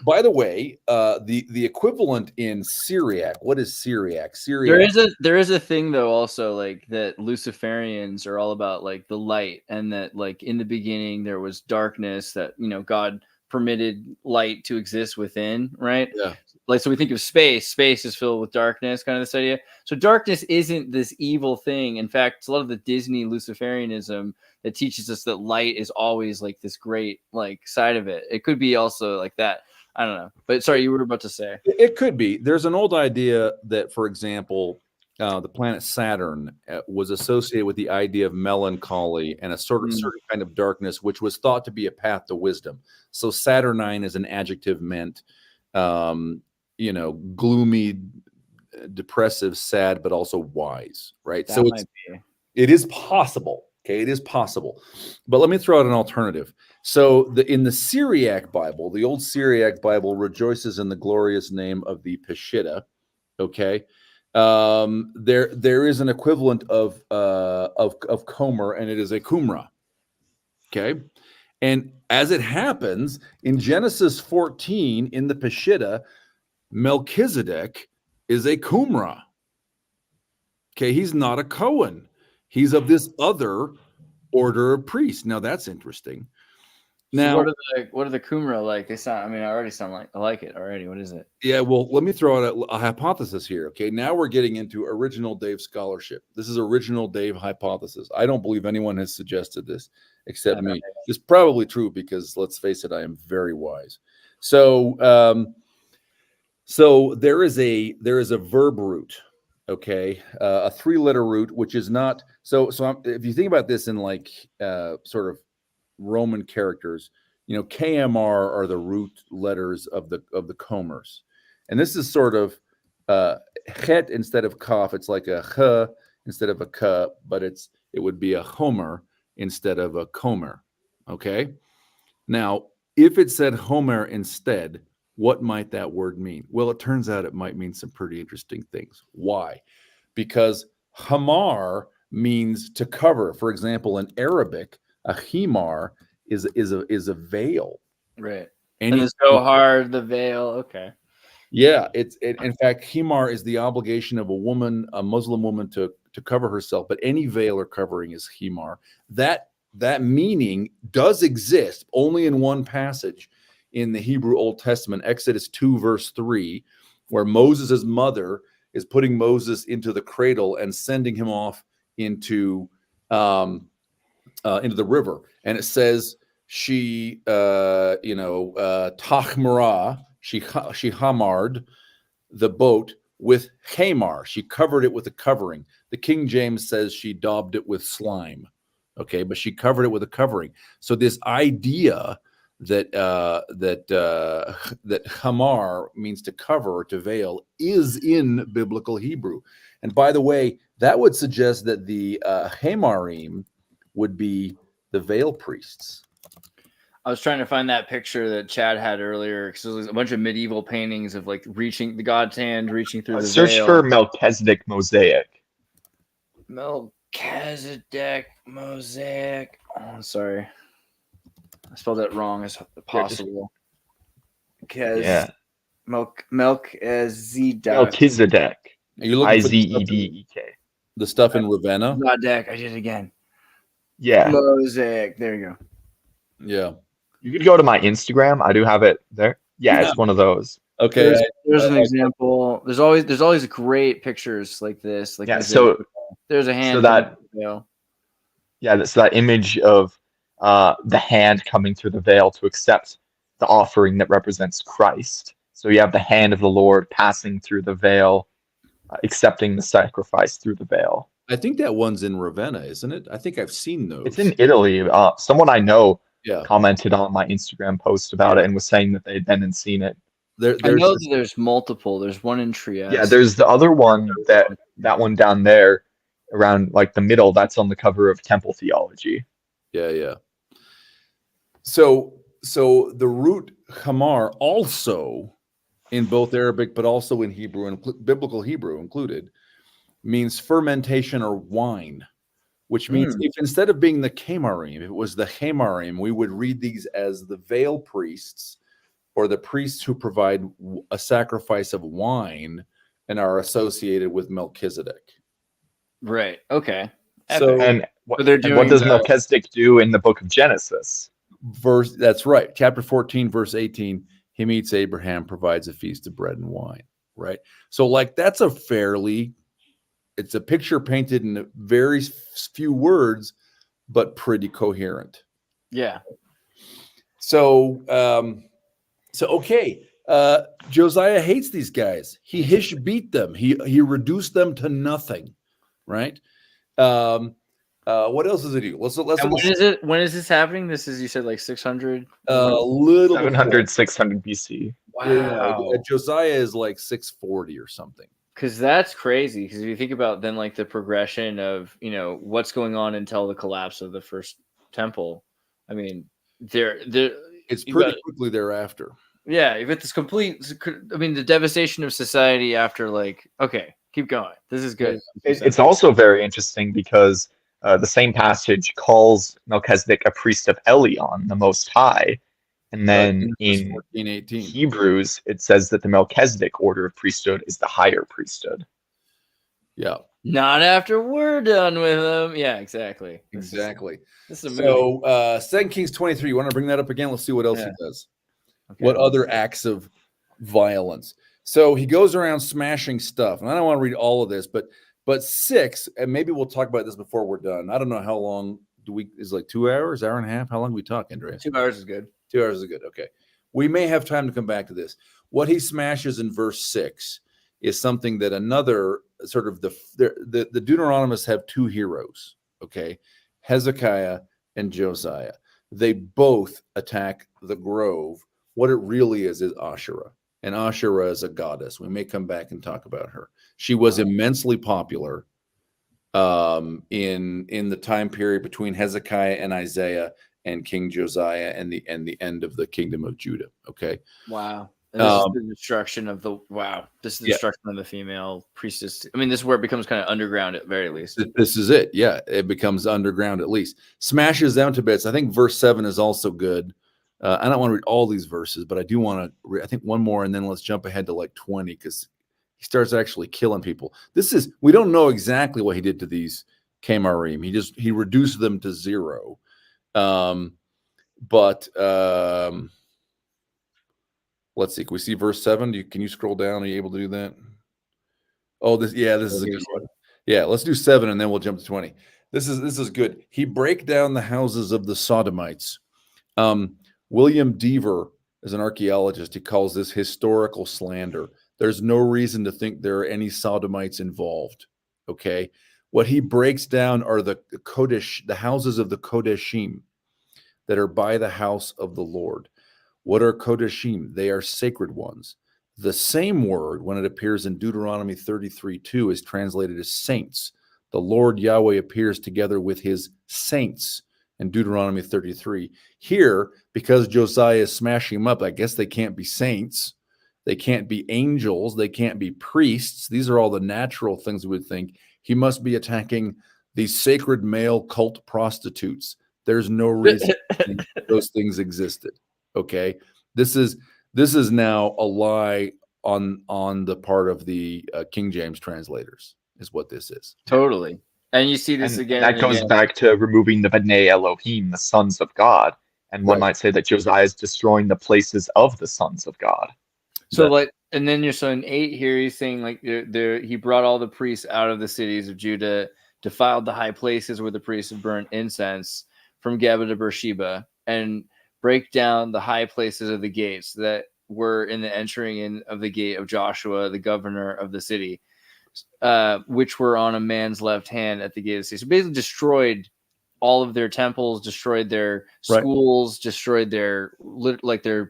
By the way, the equivalent in Syriac, what is Syriac? There is a thing though also like that Luciferians are all about like the light, and that like in the beginning there was darkness, that God permitted light to exist within, right? Yeah. Like, so we think of space is filled with darkness, kind of this idea. So darkness isn't this evil thing. In fact, it's a lot of the Disney Luciferianism that teaches us that light is always like this great like side of it. It could be also like that. I don't know. But sorry, you were about to say. It could be. There's an old idea that, for example, the planet Saturn was associated with the idea of melancholy and a certain kind of darkness, which was thought to be a path to wisdom. So Saturnine as an adjective meant gloomy, depressive, sad, but also wise, right? That So might be. it is possible. Okay, it is possible. But let me throw out an alternative. So in the Syriac Bible, the old Syriac Bible rejoices in the glorious name of the Peshitta. Okay. There is an equivalent of Comer, and it is a Qumran. Okay. And as it happens, in Genesis 14, in the Peshitta, Melchizedek is a Qumran. Okay, he's not a Cohen. He's of this other order of priests. Now that's interesting. Now, so what are the Qumran like? They sound. I mean, I already sound like I like it already. What is it? Yeah, well, let me throw out a hypothesis here. Okay, now we're getting into original Dave scholarship. This is original Dave hypothesis. I don't believe anyone has suggested this except me. It's probably true because let's face it, I am very wise. So, so there is a verb root. Okay, a 3-letter root, which is not so. If you think about this in like sort of Roman characters, you know, KMR are the root letters of the Comers, and this is sort of het instead of kaf. It's like a ch instead of a k, but it would be a Homer instead of a Comer. Okay, now if it said Homer instead, what might that word mean? Well, it turns out it might mean some pretty interesting things. Why? Because hamar means to cover. For example, in Arabic, a himar is a veil. Right. And it's so hard, the veil. Okay. Yeah, in fact, himar is the obligation of a woman, a Muslim woman, to cover herself. But any veil or covering is himar. That meaning does exist only in one passage in the Hebrew Old Testament, Exodus 2, verse 3, where Moses' mother is putting Moses into the cradle and sending him off into the river. And it says she, tachmara, she hamard the boat with hamar. She covered it with a covering. The King James says she daubed it with slime. Okay, but she covered it with a covering. So this idea that hamar means to cover or to veil is in biblical Hebrew. And by the way, that would suggest that the hamarim would be the veil priests. I was trying to find that picture that Chad had earlier because there's a bunch of medieval paintings of like reaching the God's hand, reaching through the search veil. for Melchizedek mosaic. Melchizedek mosaic. Oh, sorry. I spelled that wrong as possible. Yeah. Melchizedek. Melchizedek. Are you looking Izedek. the stuff in Ravenna? Zedek. I did it again. Yeah. Mosaic. There you go. Yeah. You could go to my Instagram. I do have it there. Yeah, it's one of those. Okay. There's an example. There's always great pictures like this. Like so there's a hand. So that so that image of the hand coming through the veil to accept the offering that represents Christ. So you have the hand of the Lord passing through the veil, accepting the sacrifice through the veil. I think that one's in Ravenna, isn't it? I think I've seen those. It's in Italy. Someone I know yeah. commented on my Instagram post about it and was saying that they'd been and seen it. I know that there's multiple. There's one in Trieste. Yeah, there's the other one that one down there around like the middle. That's on the cover of Temple Theology. Yeah, yeah. So the root hamar also in both Arabic, but also in Hebrew and biblical Hebrew included, means fermentation or wine, which means if instead of being the Kemarim, if it was the Hemarim, we would read these as the veil priests or the priests who provide a sacrifice of wine and are associated with Melchizedek. Right. Okay. So, and what does Melchizedek do in the book of Genesis? That's right. Chapter 14, verse 18, he meets Abraham, provides a feast of bread and wine. Right. So like that's it's a picture painted in very few words, but pretty coherent. Yeah. So okay. Josiah hates these guys. He beat them. He reduced them to nothing. Right. What else does it do? Let's when is this happening? This is, you said like 600? Little 700, 600 BC. Wow. Josiah is like 640 or something. Because that's crazy. Because if you think about then like the progression of, you know, what's going on until the collapse of the first temple, I mean, there, It's you pretty got, quickly thereafter. yeah, you've got this complete, I mean, the devastation of society after like, okay, keep going. This is good. It's also very interesting because the same passage calls Melchizedek a priest of Elion, the Most High, and then Genesis in 14:18. Hebrews it says that the Melchizedek order of priesthood is the higher priesthood. Yeah, Not after we're done with them. Yeah, exactly. exactly. This is a movie. So 2 Kings 23. You want to bring that up again? Let's see what else he does. Okay. What other acts of violence? So he goes around smashing stuff, and I don't want to read all of this, but 6, and maybe we'll talk about this before we're done. I don't know how long is like 2 hours, hour and a half. How long do we talk, Andreas? 2 hours is good. 2 hours is good. Okay, we may have time to come back to this. What he smashes in verse 6 is something that another sort of the Deuteronomists have 2 heroes. Okay, Hezekiah and Josiah. They both attack the grove. What it really is Asherah. And Asherah is a goddess. We may come back and talk about her. She was immensely popular in the time period between Hezekiah and Isaiah and King Josiah and the end of the kingdom of Judah. Okay. Wow. And this is the destruction of the This is the destruction of the female priestess. I mean, this is where it becomes kind of underground at very least. This is it. Yeah, it becomes underground at least. Smashes them to bits. I think verse 7 is also good. I don't want to read all these verses, but I do want to. I think one more, and then let's jump ahead to like 20 because he starts actually killing people. We don't know exactly what he did to these Kamarim. He reduced them to 0. But let's see. Can we see verse 7? Can you scroll down? Are you able to do that? Oh, this is a good one. Yeah, let's do 7 and then we'll jump to 20. This is good. He break down the houses of the Sodomites. William Deaver is an archaeologist. He calls this historical slander. There's no reason to think there are any Sodomites involved. Okay. What he breaks down are the Kodesh, the houses of the Kodeshim that are by the house of the Lord. What are Kodeshim? They are sacred ones. The same word, when it appears in Deuteronomy 33:2, is translated as saints. The Lord Yahweh appears together with his saints in Deuteronomy 33. Here, because Josiah is smashing them up, I guess they can't be saints. They can't be angels. They can't be priests. These are all the natural things we would think. He must be attacking these sacred male cult prostitutes. There's no reason those things existed. Okay, this is now a lie on the part of the King James translators. Is what this is. Totally. And you see this again. That goes back to removing the B'nai Elohim, the sons of God. And one might say that Josiah is destroying the places of the sons of God. So and then you're in 8 here, he's saying like he brought all the priests out of the cities of Judah, defiled the high places where the priests had burnt incense from Geba to Beersheba, and break down the high places of the gates that were in the entering in of the gate of Joshua, the governor of the city, which were on a man's left hand at the gate of the city. So basically destroyed all of their temples, destroyed their schools, destroyed their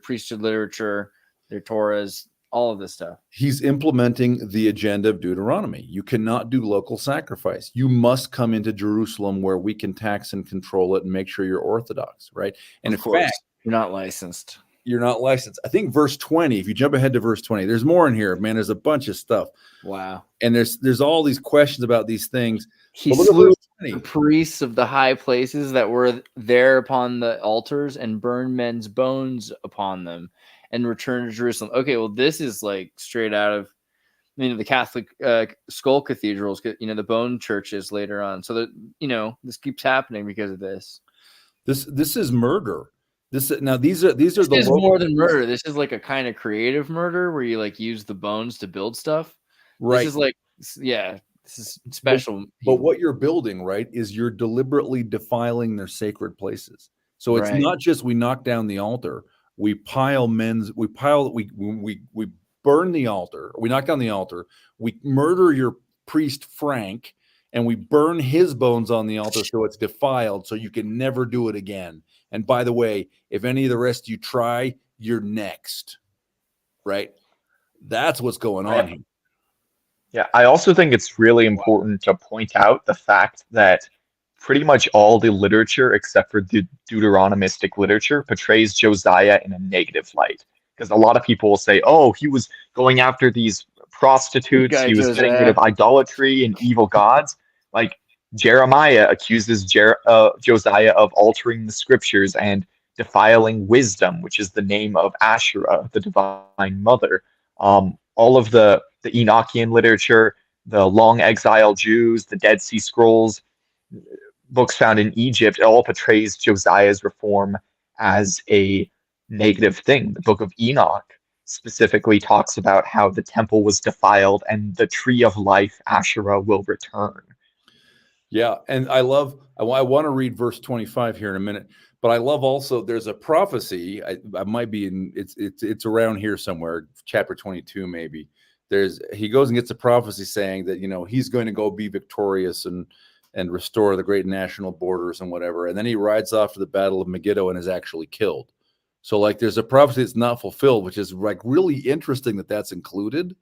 priesthood literature, their Torahs, all of this stuff. He's implementing the agenda of Deuteronomy. You cannot do local sacrifice. You must come into Jerusalem where we can tax and control it and make sure you're Orthodox, right? And in fact, you're not licensed. You're not licensed. I think verse 20, if you jump ahead to verse 20, there's more in here, man. There's a bunch of stuff. Wow. And there's all these questions about these things. He slew the priests of the high places that were there upon the altars and burned men's bones upon them and returned to Jerusalem. Okay, well, this is like straight out of the Catholic skull cathedrals, the bone churches later on. So that this keeps happening because of this. This is murder. These are more than murder. This is like a kind of creative murder where you like use the bones to build stuff. Right. This is special. But what you're building, right, is you're deliberately defiling their sacred places. So it's not just we knock down the altar, we burn the altar, we knock down the altar, we murder your priest Frank, and we burn his bones on the altar so it's defiled, so you can never do it again. And by the way, if any of the rest of you try, you're next. Right? That's what's going on here. Yeah, I also think it's really important to point out the fact that pretty much all the literature, except for the Deuteronomistic literature, portrays Josiah in a negative light. Because a lot of people will say, oh, he was going after these Good prostitutes, guy, he was getting rid Josiah. of idolatry and evil gods. Like Jeremiah accuses Josiah of altering the scriptures and defiling wisdom, which is the name of Asherah, the divine mother. All of the Enochian literature, the long exile Jews, the Dead Sea Scrolls, books found in Egypt, it all portrays Josiah's reform as a negative thing. The Book of Enoch specifically talks about how the temple was defiled and the tree of life, Asherah, will return. Yeah, and I want to read verse 25 here in a minute, but I love also there's a prophecy. I might be in it's around here somewhere, chapter 22 maybe. He goes and gets a prophecy saying that he's going to go be victorious and restore the great national borders and whatever, and then he rides off to the Battle of Megiddo and is actually killed. So like there's a prophecy that's not fulfilled, which is like really interesting that that's included.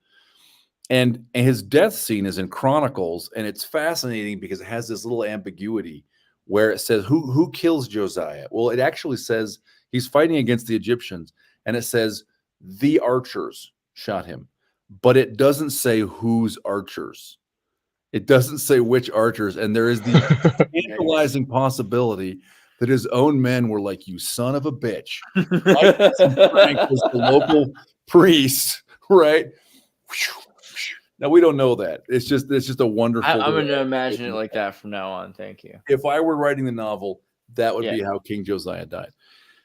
And his death scene is in Chronicles, and it's fascinating because it has this little ambiguity where it says who kills Josiah. Well, it actually says he's fighting against the Egyptians, and it says the archers shot him, but it doesn't say whose archers. It doesn't say which archers, and there is the tantalizing possibility that his own men were like, "You son of a bitch!" Frank was the local priest, right? Now we don't know that. It's just a wonderful. I'm going to imagine it like that from now on. Thank you. If I were writing the novel, that would be how King Josiah died.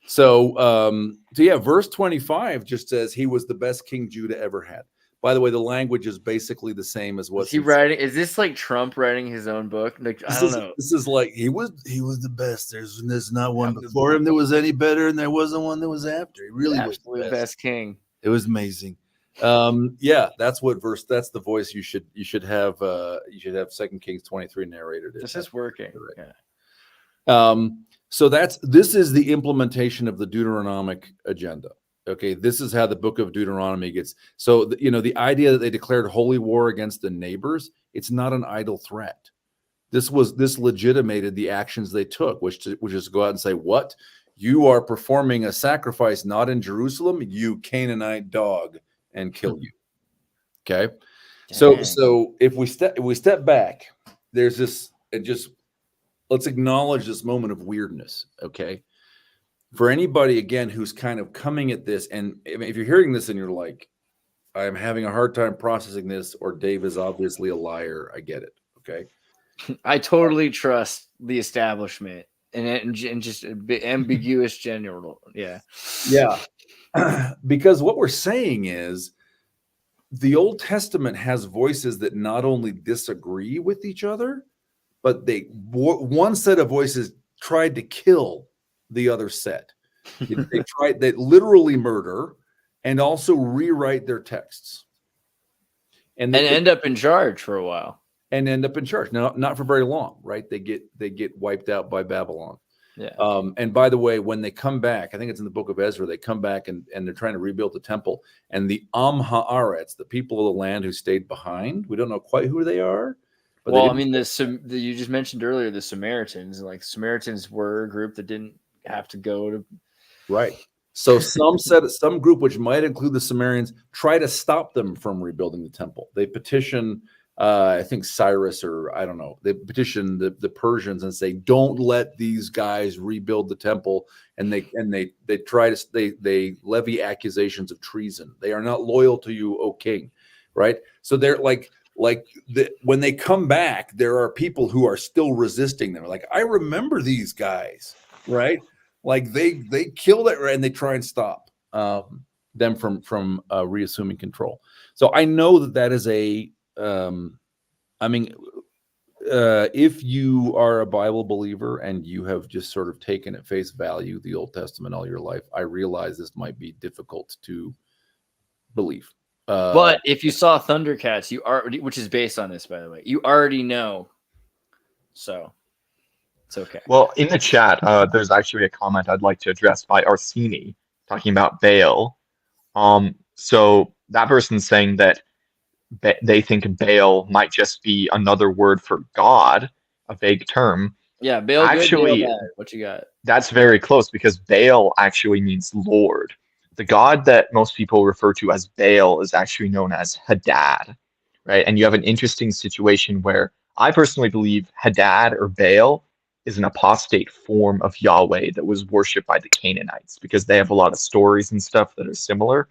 So yeah, verse 25 just says he was the best King Judah ever had. By the way, the language is basically the same as what is he writing. Is this like Trump writing his own book? Like, I don't know. This is like he was the best. There's not one before him that was any better, and there wasn't one that was after. He really was the best king. It was amazing. Yeah, that's the voice you should have 2 Kings 23 narrated. This is working. Right. Yeah. So this is the implementation of the Deuteronomic agenda. Okay, this is how the book of Deuteronomy gets. So the idea that they declared holy war against the neighbors, it's not an idle threat. This legitimated the actions they took, which is to go out and say, what? You are performing a sacrifice not in Jerusalem, you Canaanite dog, and kill you. Okay. Dang. So if we step back, there's this, and just let's acknowledge this moment of weirdness. Okay. For anybody again who's kind of coming at this, and if you're hearing this and you're like, I'm having a hard time processing this, or Dave is obviously a liar, I get it. Okay. I totally trust the establishment and just a bit ambiguous general. Yeah. Yeah. Because what we're saying is the Old Testament has voices that not only disagree with each other, but one set of voices tried to kill the other set. They literally murder and also rewrite their texts. And end up in charge for a while. And end up in charge. Now, not for very long, right? They get wiped out by Babylon. Yeah. And by the way, when they come back, I think it's in the book of Ezra, they come back and they're trying to rebuild the temple. And the Haaretz, the people of the land who stayed behind, we don't know quite who they are. But well, I mean, you just mentioned earlier the Samaritans. Like Samaritans were a group that didn't have to go to. Right. So some group, which might include the Samaritans, try to stop them from rebuilding the temple. They petition, I think Cyrus, or I don't know, they petition the Persians and say, don't let these guys rebuild the temple. And they levy accusations of treason. They are not loyal to you, O king. Right. So they're when they come back, there are people who are still resisting them. Like, I remember these guys, right? Like they kill it, and they try and stop them from reassuming control. So I know that is if you are a Bible believer and you have just sort of taken at face value the Old Testament all your life, I realize this might be difficult to believe. But if you saw Thundercats, which is based on this, by the way, you already know. So it's okay. Well, in the chat, there's actually a comment I'd like to address by Arsini talking about Baal. So that person's saying that they think Baal might just be another word for God, a vague term. Yeah, Baal good, Baal Actually, bad. What you got? that's very close because Baal actually means Lord. The god that most people refer to as Baal is actually known as Hadad, right? And you have an interesting situation where I personally believe Hadad or Baal is an apostate form of Yahweh that was worshipped by the Canaanites because they have a lot of stories and stuff that are similar.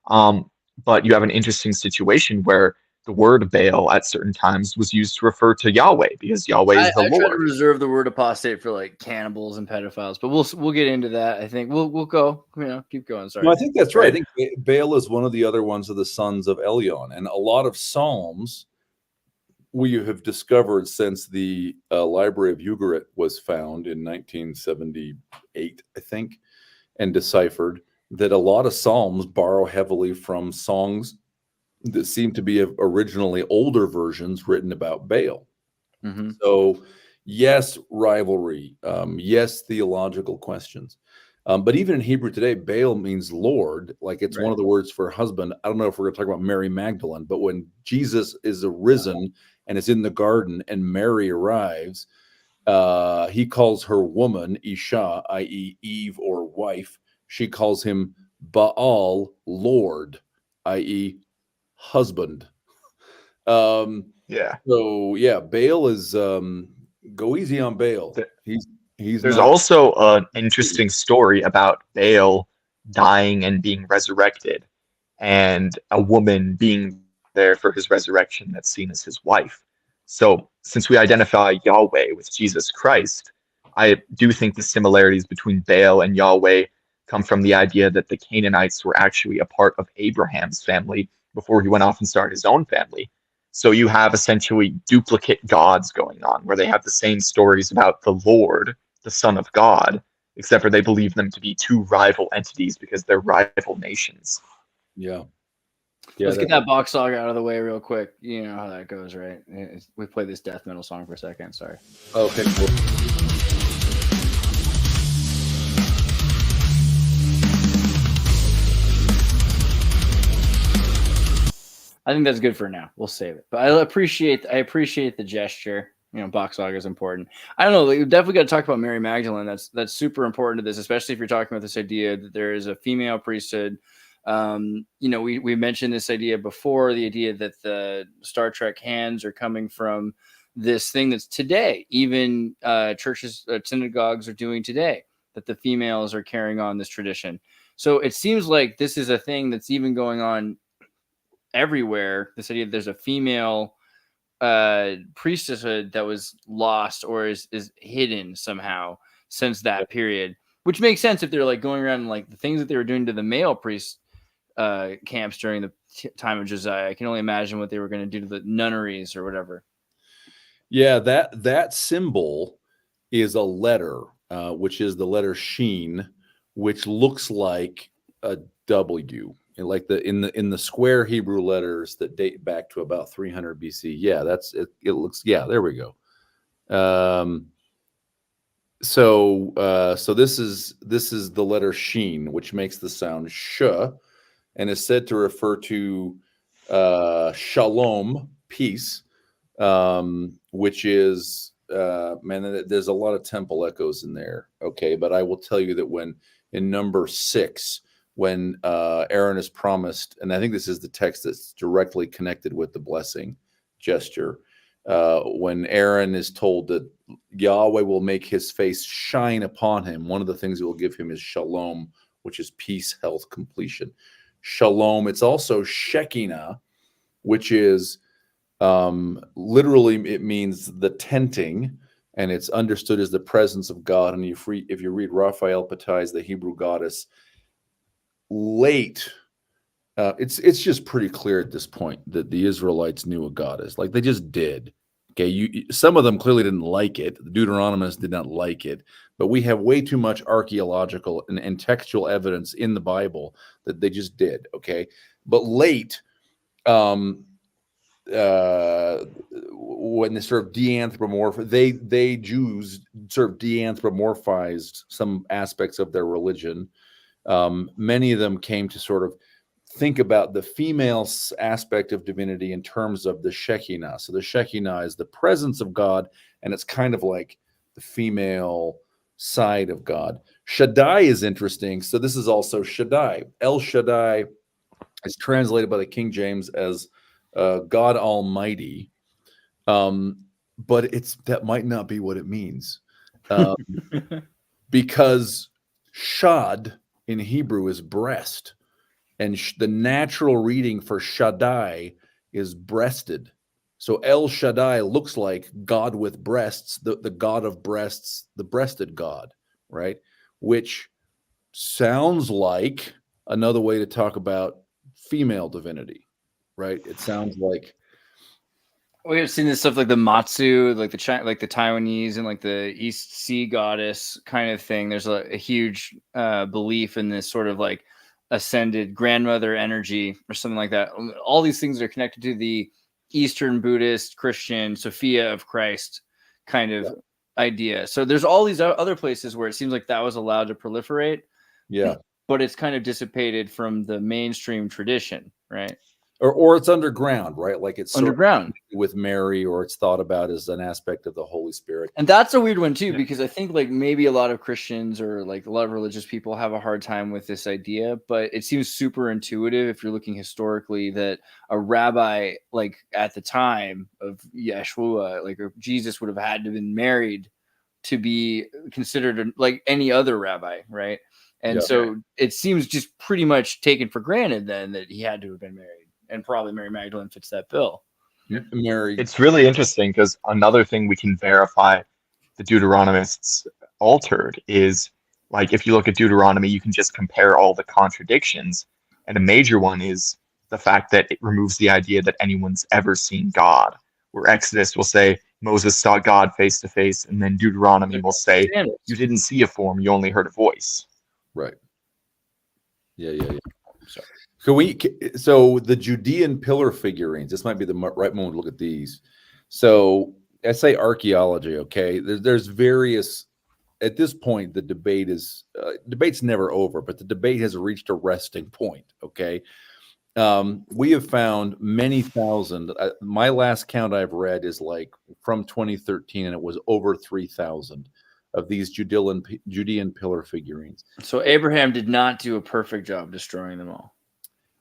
Um, but you have an interesting situation where the word Baal at certain times was used to refer to Yahweh because Yahweh I is the try to Lord. reserve the word apostate for like cannibals and pedophiles, but we'll get into that. I think we'll go. Keep going. Sorry. No, I think that's right. Right. I think Baal is one of the other ones of the sons of Elyon, and a lot of Psalms we have discovered since the Library of Ugarit was found in 1978, I think, and deciphered, that a lot of Psalms borrow heavily from songs that seem to be originally older versions written about Baal. Mm-hmm. So, yes, rivalry. Yes, theological questions. But even in Hebrew today, Baal means Lord. Like it's one of the words for husband. I don't know if we're going to talk about Mary Magdalene, but when Jesus is arisen and is in the garden and Mary arrives, he calls her woman, Isha, i.e. Eve or wife. She calls him Baal, Lord, i.e. husband. Yeah. So yeah, Baal is go easy on Baal. He's There's not. also an interesting story about Baal dying and being resurrected, and a woman being there for his resurrection that's seen as his wife. So, since we identify Yahweh with Jesus Christ, I do think the similarities between Baal and Yahweh come from the idea that the Canaanites were actually a part of Abraham's family before he went off and started his own family. So you have essentially duplicate gods going on, where they have the same stories about the Lord, the Son of God, except for they believe them to be two rival entities because they're rival nations. Yeah. Let's get that box song out of the way real quick. You know how that goes, right? We play this death metal song for a second. Sorry. Okay. Cool. I think that's good for now. We'll save it. But I appreciate the gesture. Box saga is important. I don't know. We definitely got to talk about Mary Magdalene. That's super important to this, especially if you're talking about this idea that there is a female priesthood. We mentioned this idea before, the idea that the Star Trek hands are coming from this thing that's today, even churches, synagogues are doing today, that the females are carrying on this tradition. So it seems like this is a thing that's even going on everywhere. This idea that there's a female priesthood that was lost or is hidden somehow since that period, which makes sense if they're like going around and like the things that they were doing to the male priest camps during the time of Josiah. I can only imagine what they were going to do to the nunneries or whatever. Yeah, that symbol is a letter, which is the letter Sheen, which looks like a W, like in the square Hebrew letters that date back to about 300 BC. Yeah, that's it. It looks. Yeah, there we go. So this is the letter Sheen, which makes the sound sh, and is said to refer to shalom, peace, which is man, there's a lot of temple echoes in there. Okay, but I will tell you that when in number 6, when Aaron is promised, and I think this is the text that's directly connected with the blessing gesture, when Aaron is told that Yahweh will make his face shine upon him, one of the things it will give him is shalom, which is peace, health, completion. Shalom. It's also Shekinah, which is literally it means the tenting, and it's understood as the presence of God. And if you read Raphael Patai, the Hebrew goddess, late, it's just pretty clear at this point that the Israelites knew a goddess, like they just did. Okay, some of them clearly didn't like it. The Deuteronomists did not like it, but we have way too much archaeological and textual evidence in the Bible that they just did. Okay, but late, when they sort of they Jews sort of de-anthropomorphized some aspects of their religion. Many of them came to sort of think about the female aspect of divinity in terms of the Shekinah. So the Shekinah is the presence of God, and it's kind of like the female side of God. Shaddai is interesting. So this is also Shaddai. El Shaddai is translated by the King James as God Almighty, but that might not be what it means, because Shad in Hebrew is breast, and the natural reading for Shaddai is breasted. So El Shaddai looks like God with breasts, the God of breasts, the breasted God, right? Which sounds like another way to talk about female divinity, right? It sounds like we have seen this stuff like the Matsu, like the Taiwanese, and like the East Sea goddess kind of thing. There's a huge belief in this sort of like ascended grandmother energy or something like that. All these things are connected to the Eastern Buddhist, Christian, Sophia of Christ kind of idea. So there's all these other places where it seems like that was allowed to proliferate. Yeah. But it's kind of dissipated from the mainstream tradition, right? Or it's underground, right? Like it's underground with Mary, or it's thought about as an aspect of the Holy Spirit. And that's a weird one too, because I think like maybe a lot of Christians or like a lot of religious people have a hard time with this idea, but it seems super intuitive if you're looking historically that a rabbi like at the time of Yeshua, like Jesus, would have had to have been married to be considered like any other rabbi, right? And so it seems just pretty much taken for granted then that he had to have been married. And probably Mary Magdalene fits that bill. Mary. It's really interesting because another thing we can verify the Deuteronomists altered is, like, if you look at Deuteronomy, you can just compare all the contradictions. And a major one is the fact that it removes the idea that anyone's ever seen God. Where Exodus will say Moses saw God face to face, and then Deuteronomy will say you didn't see a form, you only heard a voice. Right. Yeah. So the Judean pillar figurines, this might be the right moment to look at these. So I say archaeology, okay? There's various, at this point, the debate's never over, but the debate has reached a resting point, okay? We have found many thousand. My last count I've read is like from 2013, and it was over 3,000 of these Judean pillar figurines. So Abraham did not do a perfect job destroying them all.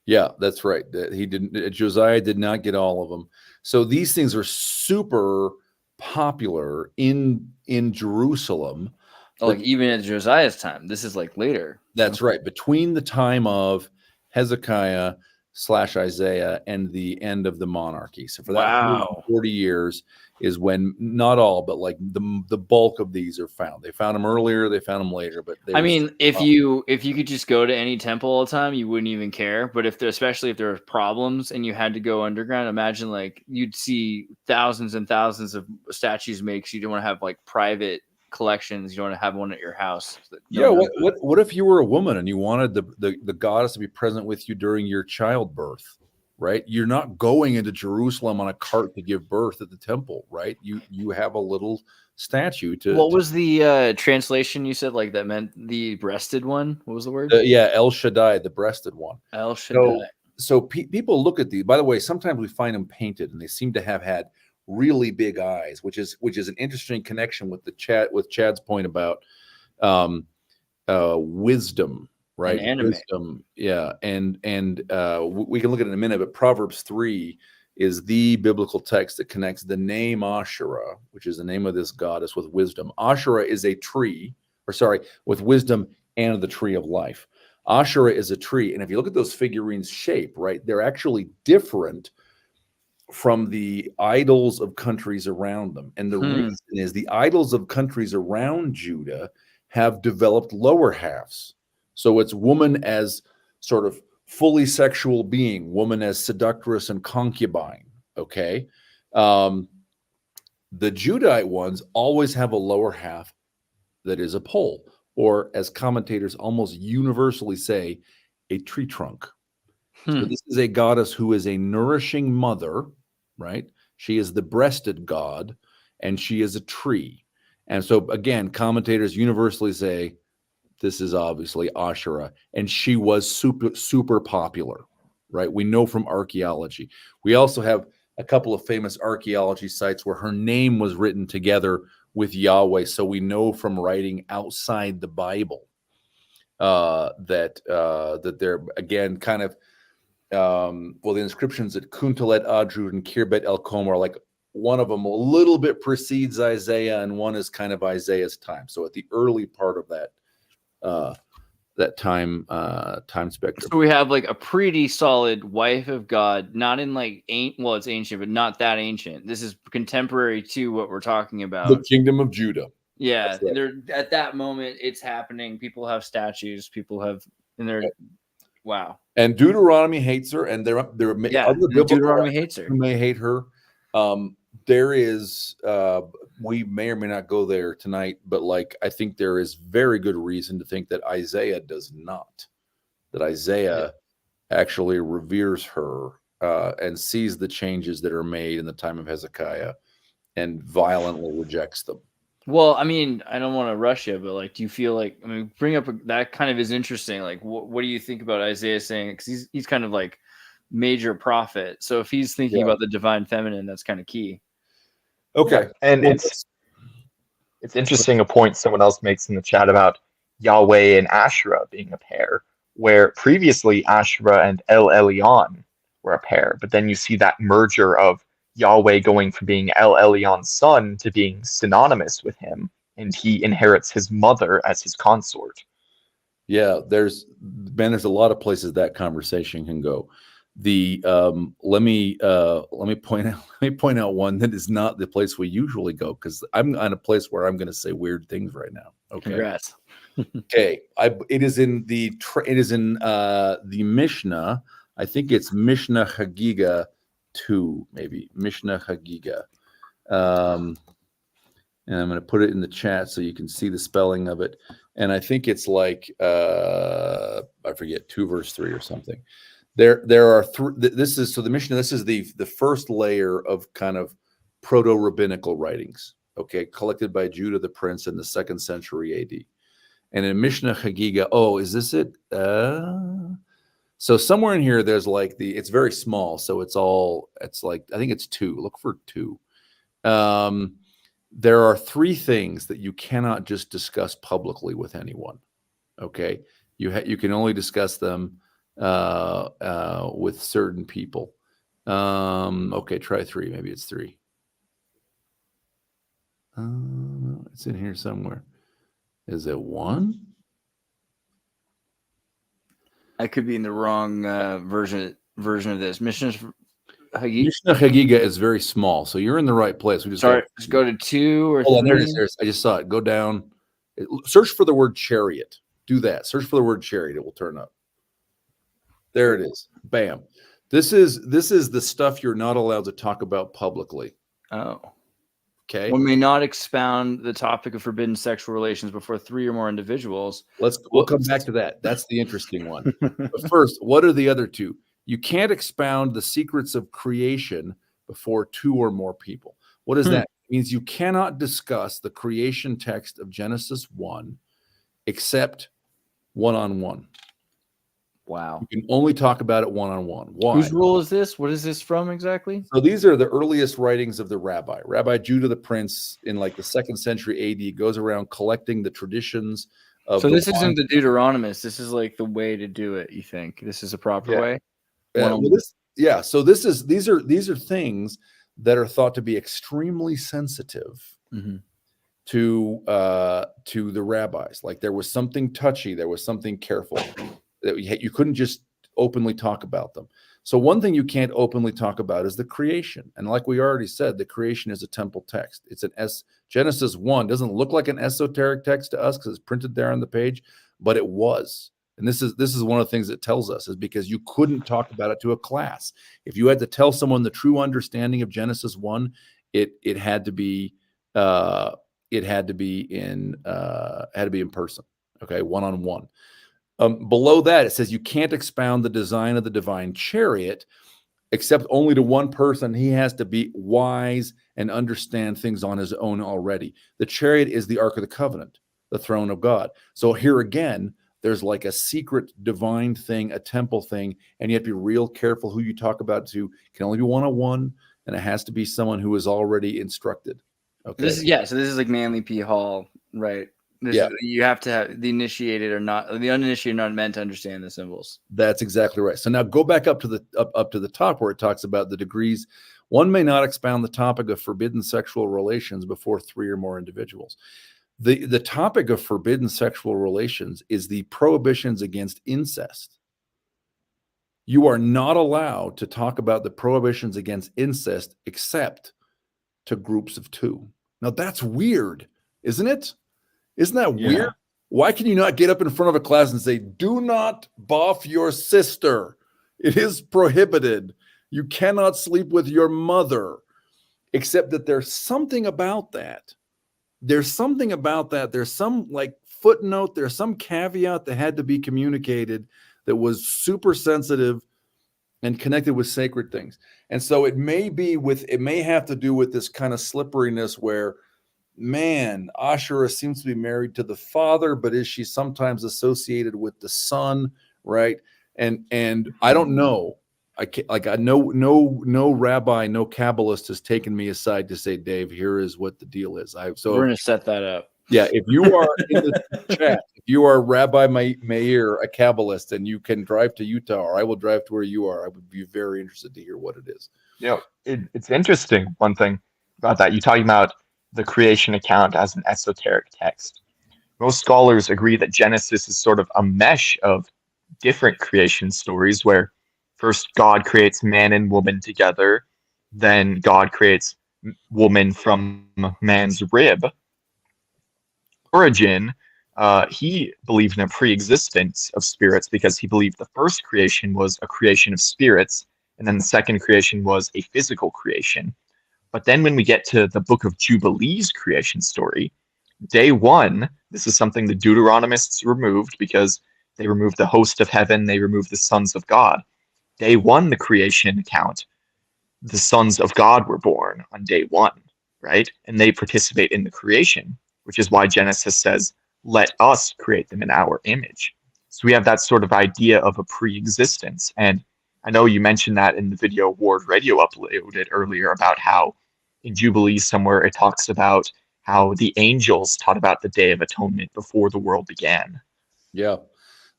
Yeah, that's right. He didn't. Josiah did not get all of them. So these things are super popular in Jerusalem. Like even at Josiah's time. This is like later. That's right. Between the time of Hezekiah / Isaiah and the end of the monarchy. So for that 40 years is when not all, but like the bulk of these are found. They found them earlier, they found them later. But I mean, if you could just go to any temple all the time, you wouldn't even care. But especially if there were problems and you had to go underground, imagine like you'd see thousands and thousands of statues made because you don't want to have like private collections. You don't want to have one at your house. What if you were a woman and you wanted the goddess to be present with you during your childbirth? Right, you're not going into Jerusalem on a cart to give birth at the temple, right? You have a little statue to. What was the translation you said? Like that meant the breasted one. What was the word? El Shaddai, the breasted one. El Shaddai. So people look at these. By the way, sometimes we find them painted, and they seem to have had really big eyes, which is an interesting connection with Chad's point about wisdom. Right, wisdom, yeah, and we can look at it in a minute. But Proverbs 3 is the biblical text that connects the name Asherah, which is the name of this goddess, with wisdom. Asherah is a tree, with wisdom and the tree of life. Asherah is a tree, and if you look at those figurines' shape, right, they're actually different from the idols of countries around them, and the reason is the idols of countries around Judah have developed lower halves. So it's woman as sort of fully sexual being, woman as seductress and concubine, okay? The Judite ones always have a lower half that is a pole, or as commentators almost universally say, a tree trunk. So this is a goddess who is a nourishing mother, right? She is the breasted god, and she is a tree. And so, again, commentators universally say, this is obviously Asherah, and she was super, super popular. right? We know from archaeology. We also have a couple of famous archaeology sites where her name was written together with Yahweh. So we know from writing outside the Bible that they're, again, kind of, well, the inscriptions at Kuntalet Adrud and Kirbet El Kom are like, one of them a little bit precedes Isaiah and one is kind of Isaiah's time. So at the early part of that time spectrum. So we have like a pretty solid wife of God, not in like well, it's ancient, but not that ancient. This is contemporary to what we're talking about. The kingdom of Judah. Yeah, right. they're at that moment. It's happening. People have statues. People have, and they're wow. And Deuteronomy hates her, and there are other biblical Deuteronomy hates her. who may hate her. There is, we may or may not go there tonight, but like I think there is very good reason to think that Isaiah does not. That Isaiah actually reveres her and sees the changes that are made in the time of Hezekiah and violently rejects them. Well, I mean, I don't want to rush you, but like, do you feel like, I mean, bring up that kind of is interesting. Like, what do you think about Isaiah saying? Because he's kind of like major prophet. So if he's thinking about the divine feminine, that's kind of key. Okay. And it's interesting a point someone else makes in the chat about Yahweh and Asherah being a pair, where previously Asherah and El Elyon were a pair, but then you see that merger of Yahweh going from being El Elyon's son to being synonymous with him, and he inherits his mother as his consort. Yeah, there's a lot of places that conversation can go. Let me point out one that is not the place we usually go, because I'm on a place where I'm going to say weird things right now. Okay. Congrats. Okay. It is in the Mishnah. I think it's Mishnah Hagiga 2, maybe Mishnah Hagiga. And I'm going to put it in the chat so you can see the spelling of it. And I think it's like I forget, 2 verse 3 or something. There are this is the Mishnah. This is the first layer of kind of proto-rabbinical writings, okay, collected by Judah the Prince in the 2nd century AD. And in Mishnah Hagiga, is this it? So somewhere in here, there's like it's very small, so it's like, I think it's 2. Look for 2. There are 3 things that you cannot just discuss publicly with anyone. Okay, you can only discuss them with certain people. Okay, try 3. Maybe it's 3. It's in here somewhere. Is it 1? I could be in the wrong version of this. Mishnah Hagiga is very small, so you're in the right place. We just go to 2 or 3. Oh, there it is. I just saw it. Go down. Search for the word chariot. Do that. Search for the word chariot. It will turn up. There it is. Bam. This is the stuff you're not allowed to talk about publicly. Oh. Okay. One may not expound the topic of forbidden sexual relations before 3 or more individuals. We'll come back to that. That's the interesting one. But first, what are the other 2? You can't expound the secrets of creation before 2 or more people. What does that mean? It means you cannot discuss the creation text of Genesis 1 except one-on-one. Wow. You can only talk about it one-on-one. Why? Whose rule is this? What is this from exactly? So these are the earliest writings of the rabbi. Rabbi Judah the Prince in like the 2nd century AD goes around collecting the traditions of. So this isn't the Deuteronomists. This is like the way to do it. You think this is a proper way? So these are things that are thought to be extremely sensitive to the rabbis. Like there was something touchy, there was something careful that you couldn't just openly talk about them. So one thing you can't openly talk about is the creation. And like we already said, the creation is a temple text. It's Genesis 1 doesn't look like an esoteric text to us because it's printed there on the page, but it was. And this is one of the things it tells us, is because you couldn't talk about it to a class. If you had to tell someone the true understanding of Genesis 1, it had to be in person. Okay, one-on-one. Below that, it says you can't expound the design of the divine chariot except only to one person. He has to be wise and understand things on his own already. The chariot is the Ark of the Covenant, the throne of God. So here again, there's like a secret divine thing, a temple thing, and you have to be real careful who you talk about to. It can only be one-on-one, and it has to be someone who is already instructed. Okay. So this is like Manly P. Hall, right? You have to have the initiated or not, the uninitiated are not meant to understand the symbols. That's exactly right. So now go back up to the top where it talks about the degrees. One may not expound the topic of forbidden sexual relations before 3 or more individuals. The topic of forbidden sexual relations is the prohibitions against incest. You are not allowed to talk about the prohibitions against incest except to groups of 2. Now that's weird, isn't it? Isn't that weird? Why can you not get up in front of a class and say, do not boff your sister? It is prohibited. You cannot sleep with your mother. Except that there's something about that. There's something about that. There's some like footnote. There's some caveat that had to be communicated that was super sensitive and connected with sacred things. And so it may have to do with this kind of slipperiness where, man, Asherah seems to be married to the father, but is she sometimes associated with the son, right? And I don't know. No rabbi, no Kabbalist has taken me aside to say, Dave, here is what the deal is. We're going to set that up. Yeah, if you are in the chat, if you are Rabbi Meir, a Kabbalist, and you can drive to Utah, or I will drive to where you are, I would be very interested to hear what it is. Yeah, it's interesting. One thing about that, you're talking about the creation account as an esoteric text. Most scholars agree that Genesis is sort of a mesh of different creation stories where first God creates man and woman together, then God creates woman from man's rib. Origin, he believed in a pre-existence of spirits because he believed the first creation was a creation of spirits, and then the second creation was a physical creation. But then when we get to the Book of Jubilees creation story, day 1, this is something the Deuteronomists removed because they removed the host of heaven, they removed the sons of God. Day 1, the creation account, the sons of God were born on day 1, right? And they participate in the creation, which is why Genesis says, let us create them in our image. So we have that sort of idea of a pre-existence. And I know you mentioned that in the video Ward Radio uploaded earlier about how in Jubilees somewhere it talks about how the angels taught about the Day of Atonement before the world began. Yeah.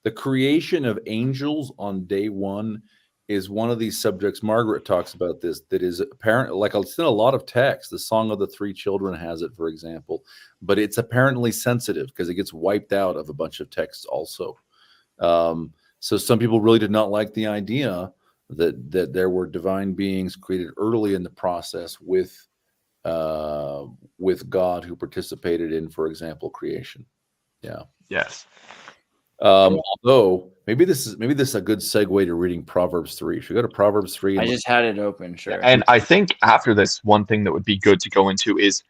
The creation of angels on day 1 is one of these subjects. Margaret talks about this that is apparent, like it's in a lot of text. The Song of the Three Children has it, for example, but it's apparently sensitive because it gets wiped out of a bunch of texts also. So some people really did not like the idea that there were divine beings created early in the process with God who participated in, for example, creation. Yeah. Yes. Although maybe this is a good segue to reading Proverbs 3. Should we go to Proverbs 3? I just had it open. Sure. And I think after this, one thing that would be good to go into is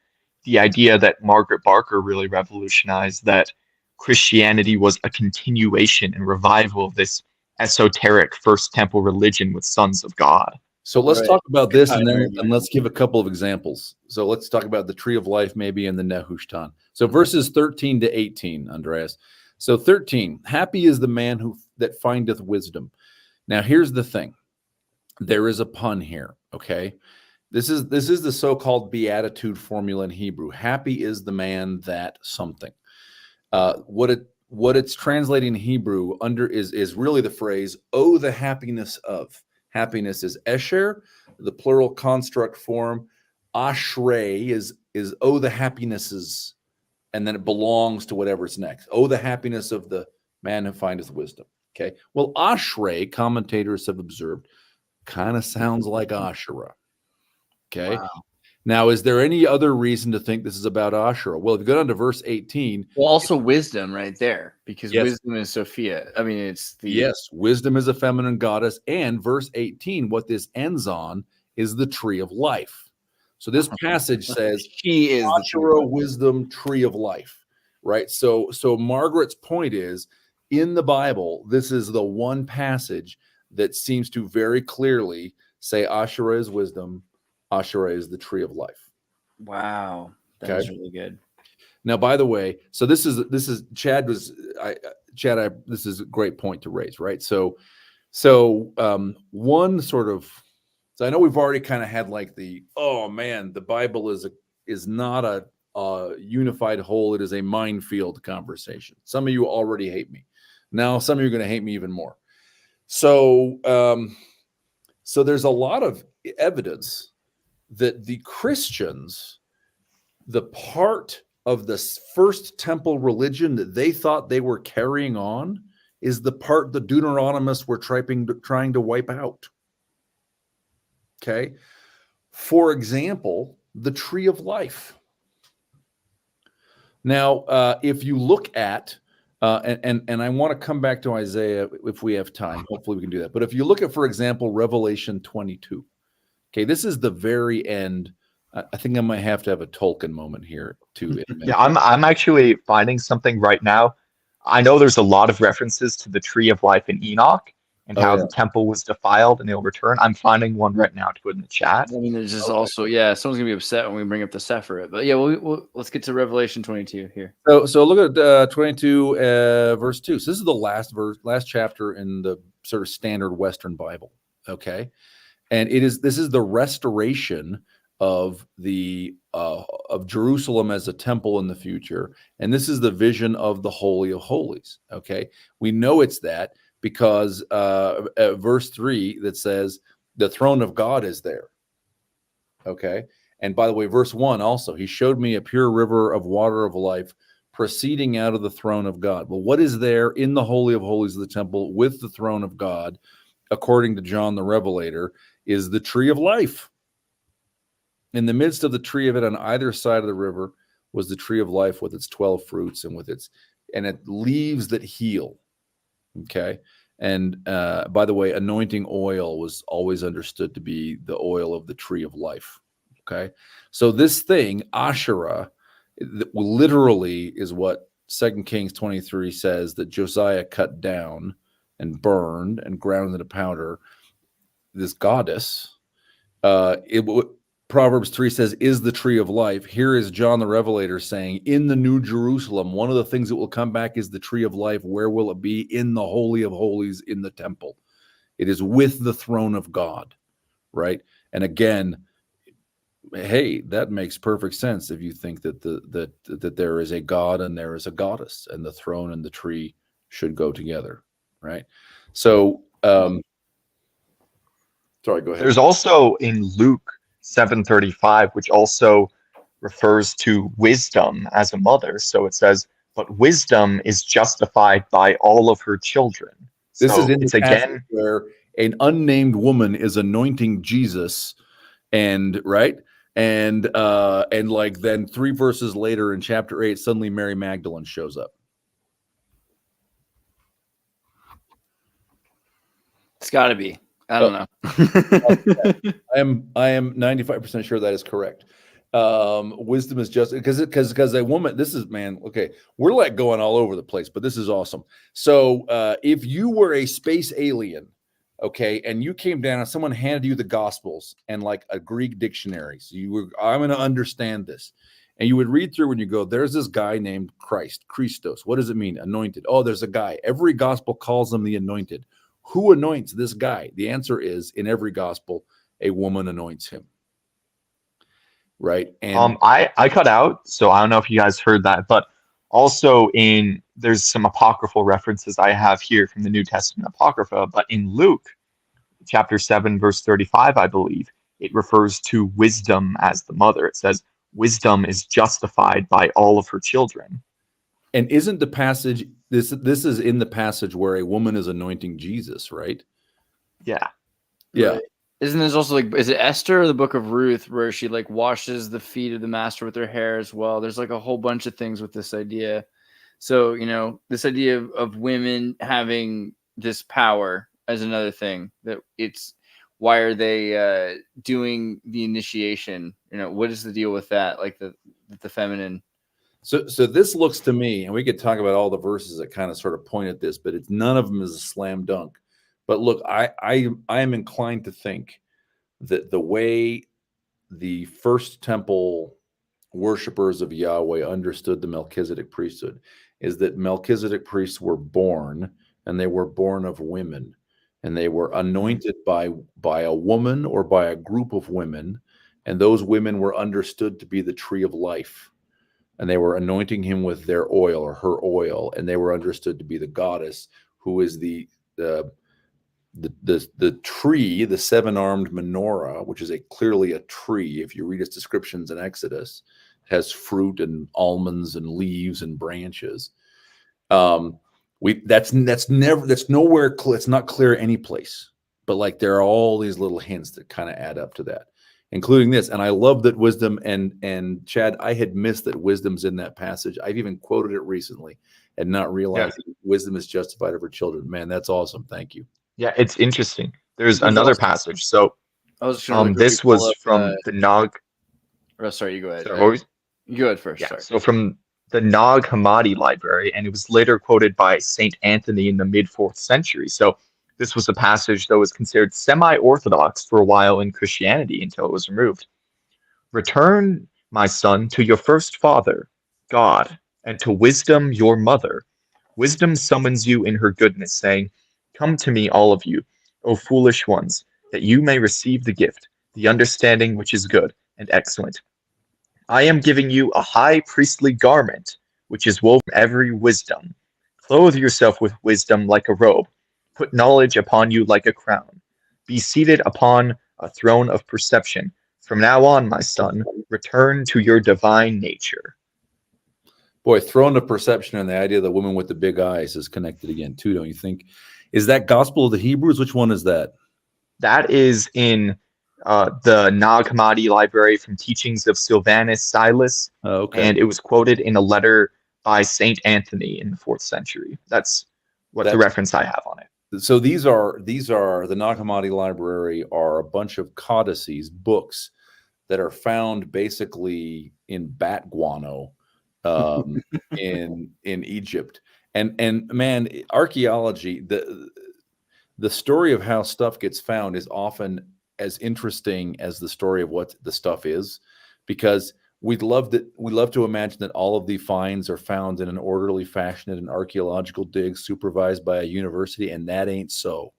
the idea that Margaret Barker really revolutionized, that Christianity was a continuation and revival of this esoteric First Temple religion with sons of God. So let's talk about this and let's give a couple of examples. So let's talk about the tree of life maybe and the Nehushtan. So verses 13 to 18, Andreas. So 13, happy is the man that findeth wisdom. Now here's the thing. There is a pun here, okay? This is the so-called beatitude formula in Hebrew. Happy is the man that something. What it's translating in Hebrew under is really the phrase, oh, the happiness of. Happiness is esher, the plural construct form. Ashrei is oh, the happinesses, and then it belongs to whatever's next. Oh, the happiness of the man who findeth wisdom. Okay. Well, Ashrei, commentators have observed, kind of sounds like Asherah. Okay. Wow. Now, is there any other reason to think this is about Asherah? Well, if you go down to verse 18. Well, also wisdom right there, because wisdom is Sophia. I mean, it's the... Yes, wisdom is a feminine goddess. And verse 18, what this ends on is the tree of life. So this passage says, she is Asherah, wisdom, tree of life, right? So Margaret's point is, in the Bible, this is the one passage that seems to very clearly say Asherah is wisdom, Asherah is the tree of life. Wow. That is really good. Now, by the way, so this is Chad was Chad. This is a great point to raise, right? So one sort of, so I know we've already kind of had like oh man, the Bible is not a unified whole. It is a minefield conversation. Some of you already hate me. Now some of you are going to hate me even more. So so there's a lot of evidence that the Christians, the part of the first temple religion that they thought they were carrying on, is the part the Deuteronomists were trying to wipe out. Okay. For example, the tree of life. Now, if you look at, and I want to come back to Isaiah if we have time. Hopefully we can do that. But if you look at, for example, Revelation 22, okay, this is the very end. I think I might have to have a Tolkien moment here too. Yeah, I'm actually finding something right now. I know there's a lot of references to the tree of life in Enoch and how the temple was defiled and they'll return. I'm finding one right now to put in the chat. I mean, there's just also, someone's gonna be upset when we bring up the Sephirot, but yeah, let's get to Revelation 22 here. So look at 22 verse 2. So this is the last chapter in the sort of standard Western Bible. Okay, and this is the restoration of of Jerusalem as a temple in the future, and this is the vision of the Holy of Holies. Okay, we know it's that because verse 3 that says the throne of God is there. Okay, and by the way, verse 1 also, he showed me a pure river of water of life proceeding out of the throne of God. Well, what is there in the Holy of Holies of the temple with the throne of God, according to John the Revelator, is the tree of life. In the midst of the tree of it, on either side of the river, was the tree of life with its 12 fruits and with its leaves that heal. Okay. And by the way, anointing oil was always understood to be the oil of the tree of life. Okay. So this thing, Asherah, literally is what 2 Kings 23 says that Josiah cut down and burned and ground into powder. This goddess, Proverbs 3 says, is the tree of life. Here is John the Revelator saying, in the New Jerusalem, one of the things that will come back is the tree of life. Where will it be? In the Holy of Holies, in the temple. It is with the throne of God, right? And again, hey, that makes perfect sense if you think that that there is a God and there is a goddess, and the throne and the tree should go together, right? So, sorry, go ahead. There's also in Luke 7:35, which also refers to wisdom as a mother. So it says, but wisdom is justified by all of her children. This is in the passage where an unnamed woman is anointing Jesus, and right, and like then 3 verses later in chapter 8, suddenly Mary Magdalene shows up. It's got to be. I don't know. I am 95% sure that is correct. Wisdom is just because a woman, this is, man, okay, we're like going all over the place, but this is awesome. So if you were a space alien, okay, and you came down and someone handed you the Gospels and like a Greek dictionary, so I'm going to understand this, and you would read through and you go, there's this guy named Christos. What does it mean? Anointed. Oh, there's a guy. Every gospel calls him the anointed. Who anoints this guy? The answer is, in every gospel, a woman anoints him. Right. And I cut out, so I don't know if you guys heard that, but also there's some apocryphal references I have here from the New Testament Apocrypha, but in Luke chapter 7, verse 35, I believe, it refers to wisdom as the mother. It says, wisdom is justified by all of her children. And isn't the passage, this is in the passage where a woman is anointing Jesus, right? Yeah. Yeah. Right. Isn't this also like, is it Esther or the book of Ruth where she like washes the feet of the master with her hair as well? There's like a whole bunch of things with this idea. So, this idea of women having this power as another thing, that it's, why are they doing the initiation? What is the deal with that? Like the feminine. So this looks to me, and we could talk about all the verses that kind of sort of point at this, but none of them is a slam dunk. But look, I am inclined to think that the way the first temple worshipers of Yahweh understood the Melchizedek priesthood is that Melchizedek priests were born, and they were born of women, and they were anointed by a woman or by a group of women, and those women were understood to be the tree of life, and they were anointing him with their oil or her oil, and they were understood to be the goddess who is the tree, the seven-armed menorah, which is clearly a tree. If you read its descriptions in Exodus, it has fruit and almonds and leaves and branches. That's nowhere clear. It's not clear any place, but like there are all these little hints that kind of add up to that, including this. And I love that wisdom and Chad, I had missed that wisdom's in that passage. I've even quoted it recently and not realized wisdom is justified over children. Man, that's awesome. Thank you. Yeah, it's interesting. There's another passage. So I was just really this was from the Nag. Oh, sorry, you go ahead. Sorry, you go ahead first. Yeah, sorry. so from the Nag Hammadi library, and it was later quoted by Saint Anthony in the mid-4th century. So this was a passage that was considered semi-orthodox for a while in Christianity until it was removed. Return, my son, to your first father, God, and to wisdom your mother. Wisdom summons you in her goodness, saying, come to me, all of you, O foolish ones, that you may receive the gift, the understanding which is good and excellent. I am giving you a high priestly garment, which is woven from every wisdom. Clothe yourself with wisdom like a robe. Put knowledge upon you like a crown. Be seated upon a throne of perception. From now on, my son, return to your divine nature. Boy, throne of perception and the idea of the woman with the big eyes is connected again, too, don't you think? Is that Gospel of the Hebrews? Which one is that? That is in the Nag Hammadi library from Teachings of Sylvanus Silas. Oh, okay. And it was quoted in a letter by Saint Anthony in the 4th century. That's the reference I have on it. So these are the Nag Hammadi library are a bunch of codices, books that are found basically in bat guano in Egypt. And man, archaeology, the story of how stuff gets found is often as interesting as the story of what the stuff is, because we love to imagine that all of the finds are found in an orderly fashion at an archaeological dig supervised by a university, and that ain't so.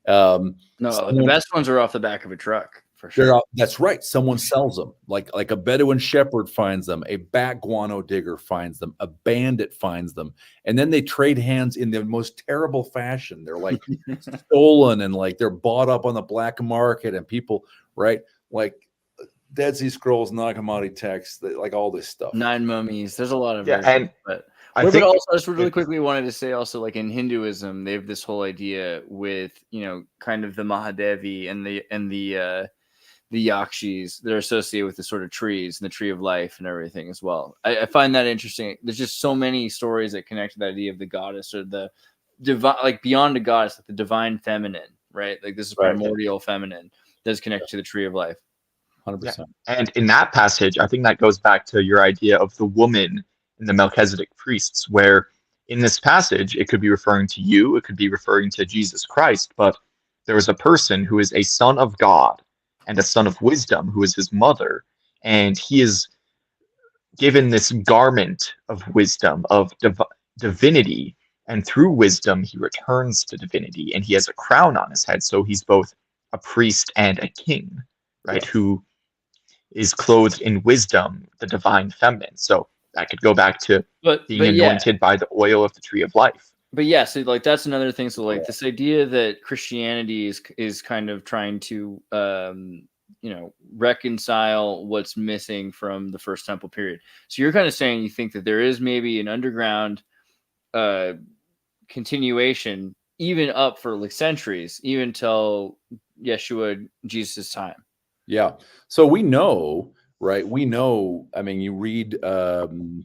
No, the best ones are off the back of a truck. For sure. That's right. Someone sells them, like a Bedouin shepherd finds them, a bat guano digger finds them, a bandit finds them, and then they trade hands in the most terrible fashion. They're like stolen, and like they're bought up on the black market, and people, right, like Dead Sea Scrolls, Nag Hammadi texts, like all this stuff. 9 mummies. There's a lot of and but I think also I just really quickly wanted to say also, like in Hinduism, they have this whole idea with kind of the Mahadevi and the Yakshis that are associated with the sort of trees and the tree of life and everything as well. I find that interesting. There's just so many stories that connect to the idea of the goddess or the divine, like beyond the goddess, like the divine feminine, right? Like this is primordial feminine that's connected to the tree of life. 100%. Yeah. And in that passage, I think that goes back to your idea of the woman in the Melchizedek priests, where in this passage, it could be referring to you, it could be referring to Jesus Christ, but there is a person who is a son of God and a son of wisdom, who is his mother, and he is given this garment of wisdom, of divinity, and through wisdom he returns to divinity, and he has a crown on his head, so he's both a priest and a king, right, who is clothed in wisdom, the divine feminine. So that could go back to being anointed by the oil of the tree of life. But yeah, so like that's another thing. So like this idea that Christianity is kind of trying to reconcile what's missing from the First Temple period. So you're kind of saying you think that there is maybe an underground continuation even up for like centuries, even till Yeshua, Jesus' time. Yeah. So we know, right? We know, I mean, you read the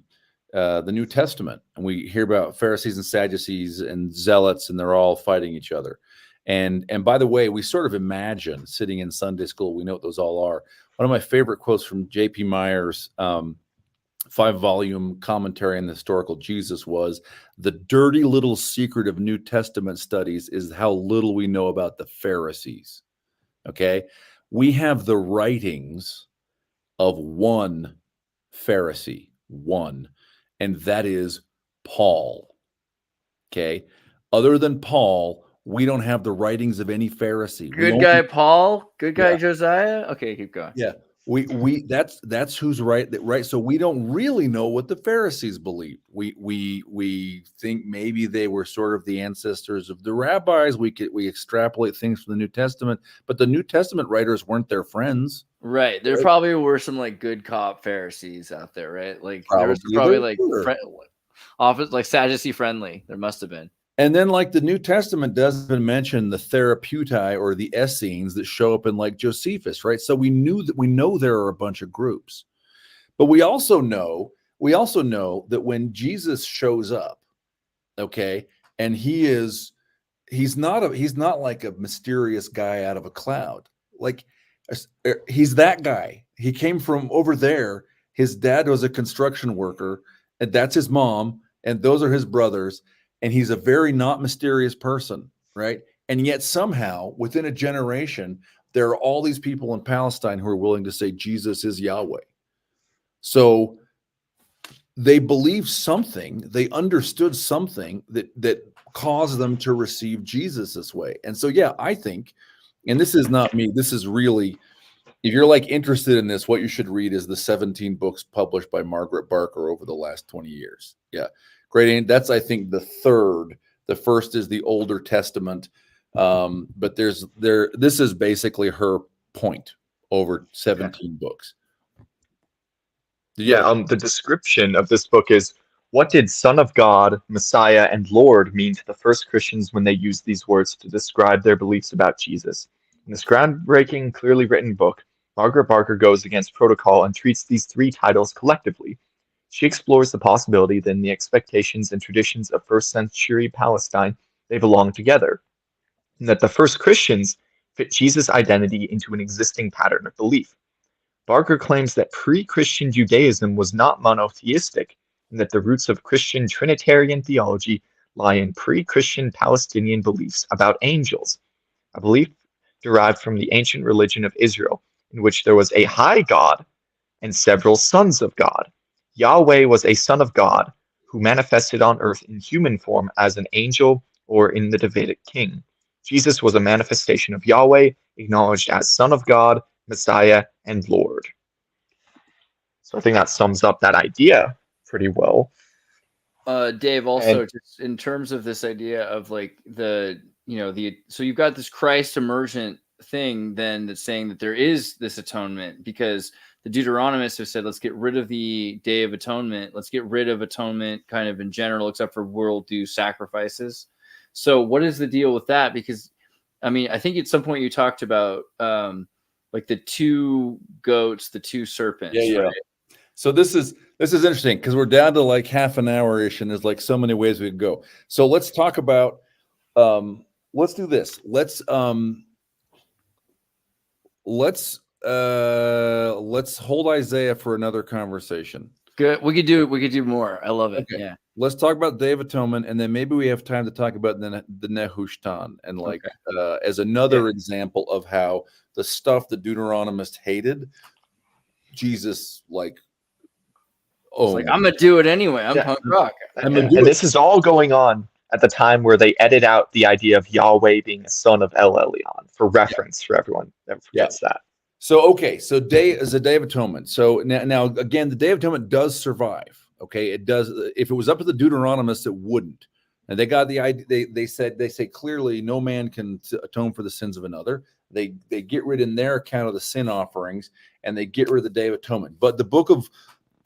New Testament, and we hear about Pharisees and Sadducees and zealots, and they're all fighting each other. And by the way, we sort of imagine sitting in Sunday school, we know what those all are. One of my favorite quotes from J.P. Meyer's 5-volume commentary on the historical Jesus was, the dirty little secret of New Testament studies is how little we know about the Pharisees. Okay. We have the writings of one Pharisee, one, and that is Paul. Okay. Other than Paul, we don't have the writings of any Pharisee. Good guy Paul, good guy Josiah. Okay, keep going. Yeah. That's who's right, right. So we don't really know what the Pharisees believed. We think maybe they were sort of the ancestors of the rabbis. We extrapolate things from the New Testament, but the New Testament writers weren't their friends. Right. There probably were some like good cop Pharisees out there, right? Like there was probably like office like Sadducee friendly. There must have been. And then, like, the New Testament doesn't even mention the therapeutai or the Essenes that show up in like Josephus, right? So we know there are a bunch of groups, but we also know that when Jesus shows up, okay, and he's not like a mysterious guy out of a cloud. Like, he's that guy. He came from over there. His dad was a construction worker, and that's his mom, and those are his brothers. And he's a very not mysterious person, right? And yet somehow within a generation, there are all these people in Palestine who are willing to say Jesus is Yahweh. So they believed something, they understood something that caused them to receive Jesus this way. And so, yeah, I think, and this is not me, this is really, if you're like interested in this, what you should read is the 17 books published by Margaret Barker over the last 20 years. Yeah. Great. That's, I think, the third. The first is the Older Testament, but this is basically her point over 17 books. The description of this book is, what did Son of God, Messiah, and Lord mean to the first Christians when they used these words to describe their beliefs about Jesus? In this groundbreaking, clearly written book, Margaret Barker goes against protocol and treats these three titles collectively. She explores the possibility that in the expectations and traditions of first-century Palestine, they belong together, and that the first Christians fit Jesus' identity into an existing pattern of belief. Barker claims that pre-Christian Judaism was not monotheistic, and that the roots of Christian Trinitarian theology lie in pre-Christian Palestinian beliefs about angels, a belief derived from the ancient religion of Israel, in which there was a high God and several sons of God. Yahweh was a son of God who manifested on earth in human form as an angel or in the Davidic king. Jesus was a manifestation of Yahweh, acknowledged as Son of God, Messiah, and Lord. So I think that sums up that idea pretty well. Dave, also just in terms of this idea of like so you've got this Christ emergent thing then that's saying that there is this atonement, because the Deuteronomists have said, let's get rid of the Day of Atonement. Let's get rid of atonement kind of in general, except for we'll do sacrifices. So what is the deal with that? Because, I mean, I think at some point you talked about like the two goats, the two serpents. Yeah. Right? So this is interesting because we're down to like half an hour-ish, and there's like so many ways we could go. So let's talk about, let's do this. Let's hold Isaiah for another conversation. Good. We could do more. I love it. Okay. Yeah. Let's talk about Day of Atonement, and then maybe we have time to talk about the Nehushtan and like as another example of how the stuff the Deuteronomists hated, Jesus like, I'm gonna do it anyway. I'm punk rock. And this is all going on at the time where they edit out the idea of Yahweh being a son of El Elyon for reference for everyone that forgets that. So Day is a Day of Atonement. So now again, the Day of Atonement does survive. Okay, it does. If it was up to the Deuteronomists, it wouldn't. And they got the idea. They say clearly no man can atone for the sins of another. They get rid in their account of the sin offerings, and they get rid of the Day of Atonement. But the book of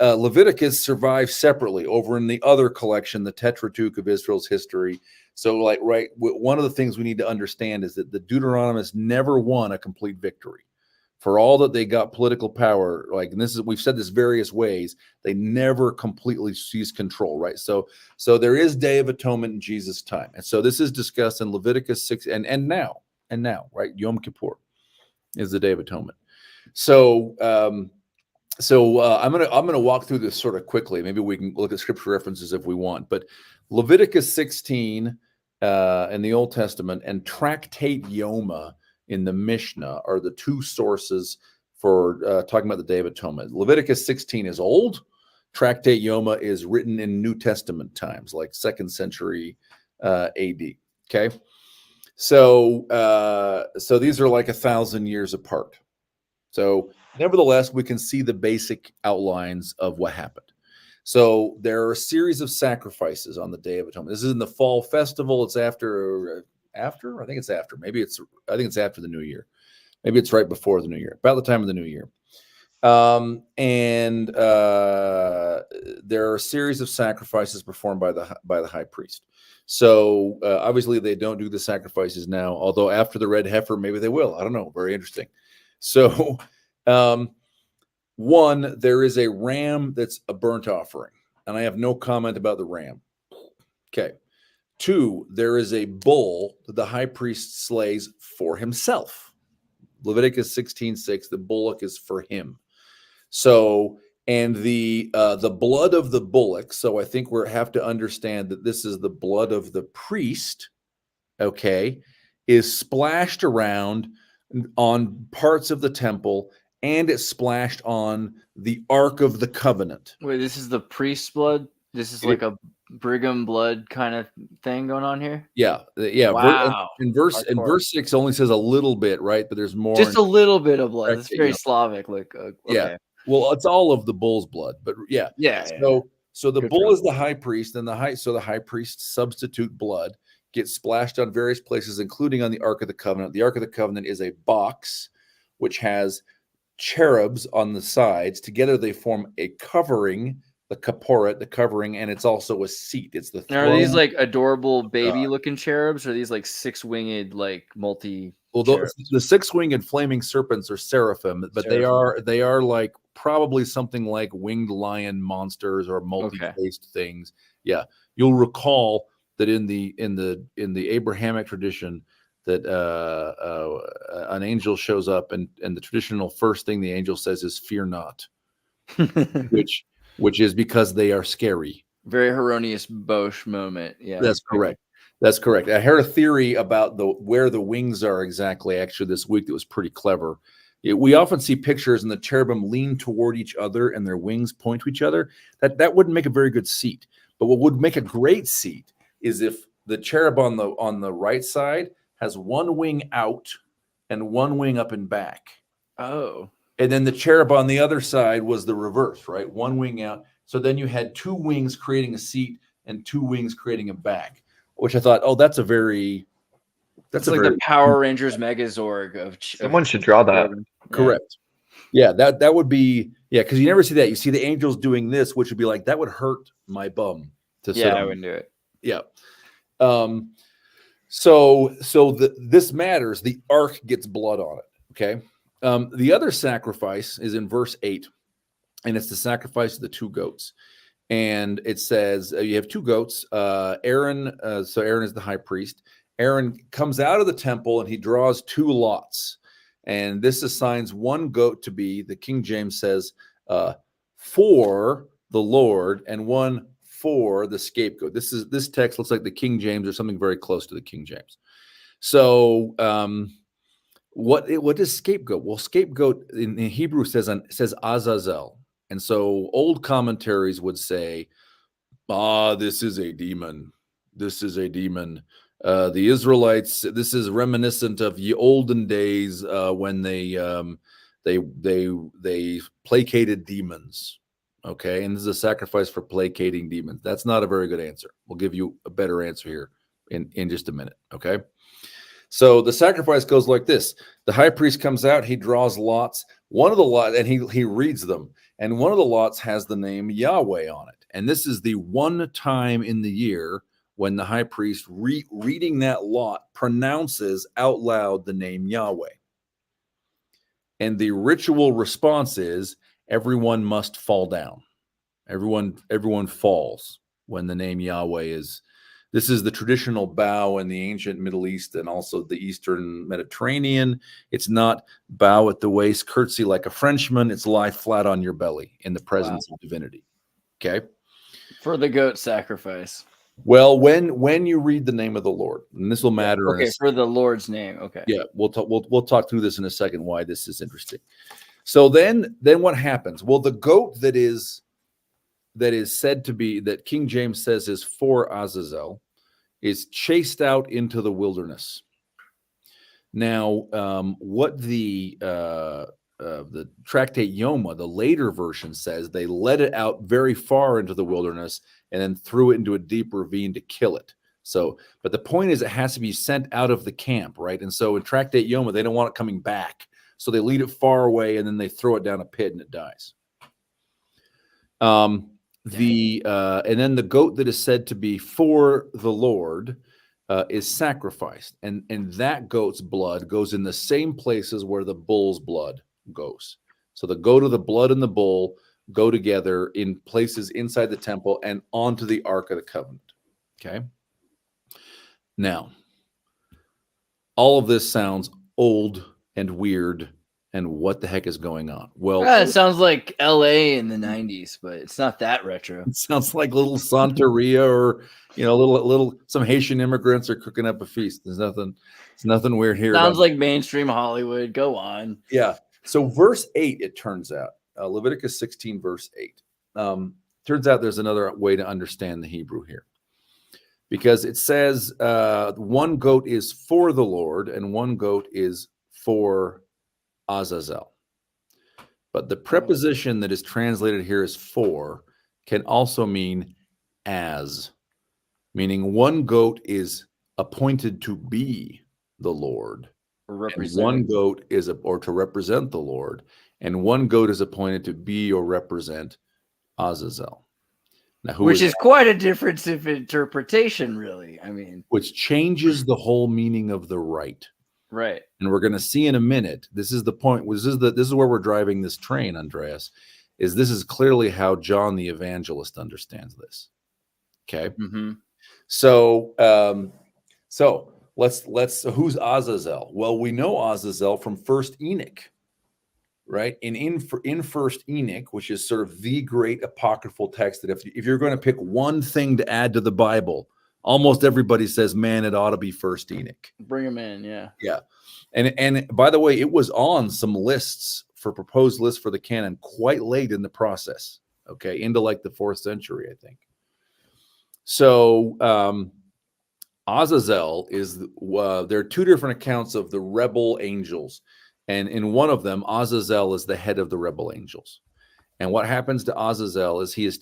Leviticus survives separately over in the other collection, the Tetratuch of Israel's history. So one of the things we need to understand is that the Deuteronomists never won a complete victory. For all that they got political power, we've said this various ways, they never completely seized control, right? So there is Day of Atonement in Jesus' time. And so this is discussed in Leviticus 6 and now, right? Yom Kippur is the Day of Atonement. So I'm gonna walk through this sort of quickly. Maybe we can look at scripture references if we want. But Leviticus 16 in the Old Testament and Tractate Yoma in the Mishnah are the two sources for talking about the Day of Atonement. Leviticus 16 is old. Tractate Yoma is written in New Testament times, like 2nd century AD. Okay, so these are like 1,000 years apart. So nevertheless, we can see the basic outlines of what happened. So there are a series of sacrifices on the Day of Atonement. This is in the fall festival. It's after. I think it's after. I think it's after the New Year. Maybe it's right before the New Year, about the time of the New Year. And there are a series of sacrifices performed by the high priest. So obviously they don't do the sacrifices now, although after the red heifer, maybe they will. I don't know. Very interesting. So one, there is a ram that's a burnt offering, and I have no comment about the ram. Okay. Two, there is a bull that the high priest slays for himself. Leviticus 16:6, the bullock is for him. So, and the blood of the bullock, so I think we have to understand that this is the blood of the priest, okay, is splashed around on parts of the temple, and it's splashed on the Ark of the Covenant. Wait, this is the priest's blood? This is like a Brigham blood kind of thing going on here? Yeah. Wow. In verse 6 only says a little bit, right? But there's more. Just a little bit of blood. It's very Slavic. Like, okay. Yeah. Well, it's all of the bull's blood, but yeah. So the bull is the high priest, and the high priest's substitute blood gets splashed on various places, including on the Ark of the Covenant. The Ark of the Covenant is a box which has cherubs on the sides. Together they form a covering, the kaporet, the covering, and it's also a seat. It's the throne. Now, are these like adorable baby-looking cherubs, or are these like six-winged, like multi? Well, the six-winged flaming serpents are seraphim, but they are like probably something like winged lion monsters or multi-faced things. Yeah, you'll recall that in the Abrahamic tradition that an angel shows up, and the traditional first thing the angel says is "Fear not," which is because they are scary. Very Hieronymus Bosch moment. Yeah, that's correct. That's correct. I heard a theory about where the wings are exactly actually this week that was pretty clever. We often see pictures and the cherubim lean toward each other and their wings point to each other. That wouldn't make a very good seat. But what would make a great seat is if the cherub on the right side has one wing out and one wing up and back. Oh. And then the cherub on the other side was the reverse, right? One wing out. So then you had two wings creating a seat and two wings creating a back, which I thought, that's like the Power Rangers Megazord of someone should draw that. Correct. Yeah, that would be, because you never see that. You see the angels doing this, which would be like, that would hurt my bum to sit on. I wouldn't do it. Yeah. So this matters. The ark gets blood on it. Okay. The other sacrifice is in verse 8, and it's the sacrifice of the two goats. And it says you have two goats. Aaron, so Aaron is the high priest. Aaron comes out of the temple and he draws two lots. And this assigns one goat to be, the King James says, for the Lord, and one for the scapegoat. This text looks like the King James or something very close to the King James. So what is scapegoat? Well, scapegoat in Hebrew says Azazel. And so old commentaries would say, this is a demon. This is a demon. The Israelites, this is reminiscent of the olden days when they placated demons. Okay, and this is a sacrifice for placating demons. That's not a very good answer. We'll give you a better answer here in just a minute. Okay, so the sacrifice goes like this: the high priest comes out, he draws lots. One of the lots, and he reads them, and one of the lots has the name Yahweh on it. And this is the one time in the year when the high priest reading that lot pronounces out loud the name Yahweh. And the ritual response is everyone must fall down. Everyone falls when the name Yahweh is. This is the traditional bow in the ancient Middle East and also the Eastern Mediterranean. It's not bow at the waist, curtsy like a Frenchman. It's lie flat on your belly in the presence of divinity. Okay? For the goat sacrifice. Well, when you read the name of the Lord, and this will matter. Okay, for the Lord's name. Okay. Yeah, we'll talk through this in a second. Why this is interesting. So then what happens? Well, the goat that is said to be, that King James says is for Azazel, is chased out into the wilderness. Now, what the Tractate Yoma, the later version, says, they led it out very far into the wilderness and then threw it into a deep ravine to kill it. So, but the point is, it has to be sent out of the camp, right? And so in Tractate Yoma, they don't want it coming back. So they lead it far away and then they throw it down a pit and it dies. And then the goat that is said to be for the Lord is sacrificed, and that goat's blood goes in the same places where the bull's blood goes. So the goat of the blood and the bull go together in places inside the temple and onto the Ark of the Covenant. Okay. Now, all of this sounds old and weird, and what the heck is going on? Well, it sounds like LA in the 90s, but it's not that retro. It sounds like little Santeria, or little some Haitian immigrants are cooking up a feast. There's nothing weird here. Sounds like mainstream Hollywood. Go on. Yeah. So verse 8, it turns out, Leviticus 16, verse 8. Turns out there's another way to understand the Hebrew here, because it says one goat is for the Lord and one goat is for Azazel. But the preposition that is translated here as for can also mean as, meaning one goat is appointed to be the Lord, and one goat is or to represent the Lord, and one goat is appointed to be or represent Azazel. Now, which is quite a difference of interpretation, really. I mean, which changes the whole meaning of the rite. Right. And we're going to see in a minute. This is the point. This is where we're driving this train, Andreas. This is clearly how John the Evangelist understands this. Okay. Mm-hmm. So let's who's Azazel? Well, we know Azazel from First Enoch, right? In First Enoch, which is sort of the great apocryphal text that if you're going to pick one thing to add to the Bible, almost everybody says, man, it ought to be First Enoch. Bring him in, yeah. Yeah. And by the way, it was on some proposed lists for the canon quite late in the process, okay, into like the 4th century, I think. So Azazel is, there are two different accounts of the rebel angels. And in one of them, Azazel is the head of the rebel angels. And what happens to Azazel is he is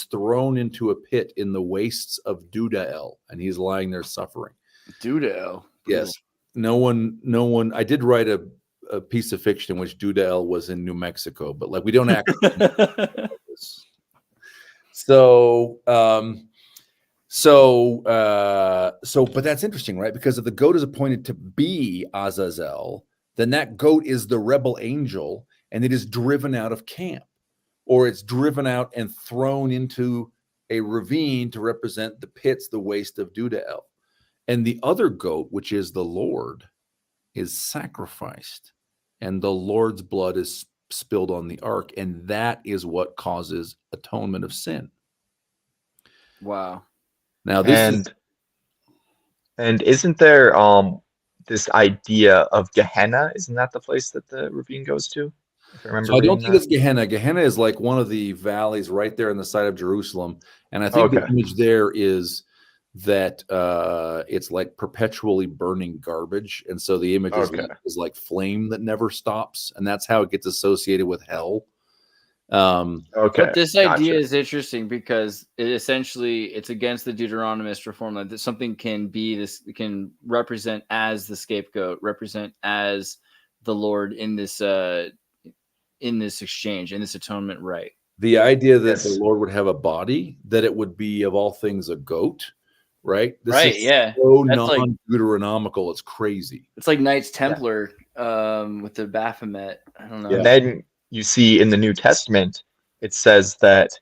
thrown into a pit in the wastes of Dudael, and he's lying there suffering. Dudael? Yes. No one, I did write a piece of fiction in which Dudael was in New Mexico, but like we don't actually know this. So, but that's interesting, right? Because if the goat is appointed to be Azazel, then that goat is the rebel angel, and it is driven out of camp, or it's driven out and thrown into a ravine to represent the pits, the waste of Dudael. And the other goat, which is the Lord, is sacrificed, and the Lord's blood is spilled on the ark, and that is what causes atonement of sin. Wow. Now and isn't there this idea of Gehenna? Isn't that the place that the ravine goes to? If I remember. So I don't think it's Gehenna. Gehenna is like one of the valleys right there in the side of Jerusalem, and I think the image there is that it's like perpetually burning garbage, and so the image is like flame that never stops, and that's how it gets associated with hell. But this idea is interesting because it's against the Deuteronomist reform that something can represent as the scapegoat, represent as the Lord in this exchange, in this atonement rite. The idea that the Lord would have a body, that it would be of all things a goat, right? This is so non-Deuteronomical, it's crazy. It's like Knights Templar with the Baphomet. I don't know. And then you see in the New Testament, it says that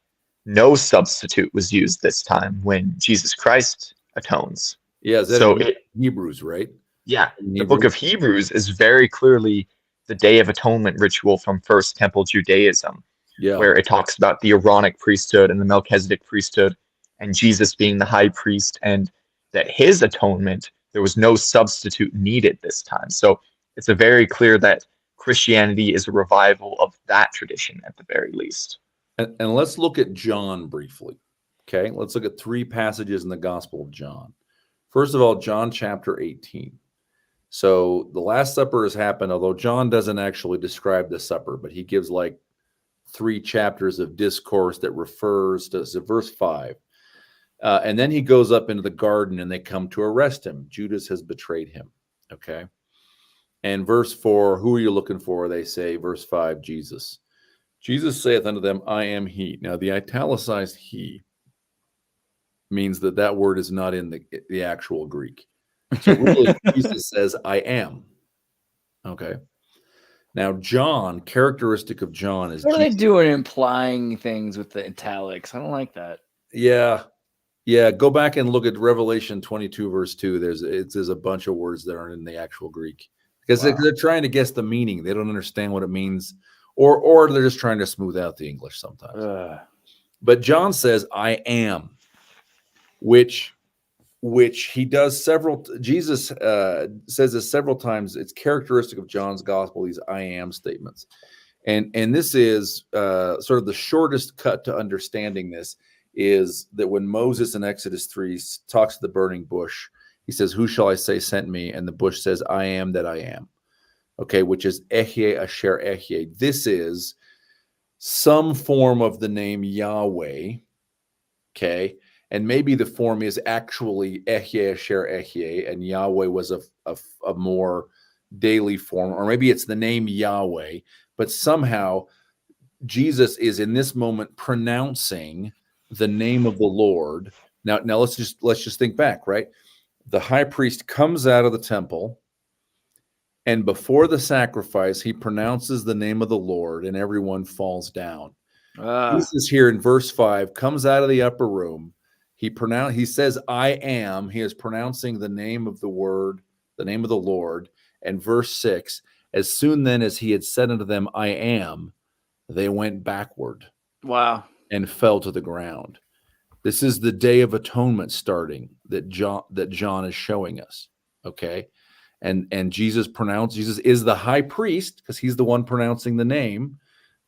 no substitute was used this time when Jesus Christ atones. Yeah, so Hebrews, right? Yeah, the book of Hebrews is very clearly the Day of Atonement ritual from First Temple Judaism, where it talks about the Aaronic priesthood and the Melchizedek priesthood, and Jesus being the high priest, and that his atonement, there was no substitute needed this time. So it's a very clear that Christianity is a revival of that tradition at the very least. And let's look at John briefly. Okay, let's look at 3 passages in the Gospel of John. First of all, John chapter 18. So the Last Supper has happened, although John doesn't actually describe the supper, but he gives like 3 chapters of discourse that refers to verse 5. And then he goes up into the garden and they come to arrest him. Judas has betrayed him. Okay. And verse 4, who are you looking for? They say, verse 5, Jesus. Jesus saith unto them, I am he. Now the italicized he means that word is not in the actual Greek. So really, Jesus says, I am. Okay. Now, John, characteristic of John is... What are they doing implying things with the italics? I don't like that. Yeah. Yeah. Go back and look at Revelation 22, verse 2. There's a bunch of words that aren't in the actual Greek. Because they're trying to guess the meaning. They don't understand what it means. Or they're just trying to smooth out the English sometimes. But John says, I am. Which he does several, Jesus says this several times. It's characteristic of John's gospel, these I am statements. And this is sort of the shortest cut to understanding this, is that when Moses in Exodus 3 talks to the burning bush, he says, who shall I say sent me? And the bush says, I am that I am. Okay, which is Ehyeh Asher Ehyeh. This is some form of the name Yahweh. Okay. And maybe the form is actually Ehyeh Asher Ehyeh, and Yahweh was a more daily form, or maybe it's the name Yahweh, but somehow Jesus is in this moment pronouncing the name of the Lord. Now let's just think back, right? The high priest comes out of the temple, and before the sacrifice, he pronounces the name of the Lord, and everyone falls down. Jesus here in verse 5 comes out of the upper room. He says, I am. He is pronouncing the name of the word, the name of the Lord. And verse 6, as soon then as he had said unto them, I am, they went backward. Wow. And fell to the ground. This is the Day of Atonement starting that John is showing us. Okay. And Jesus is the high priest because he's the one pronouncing the name,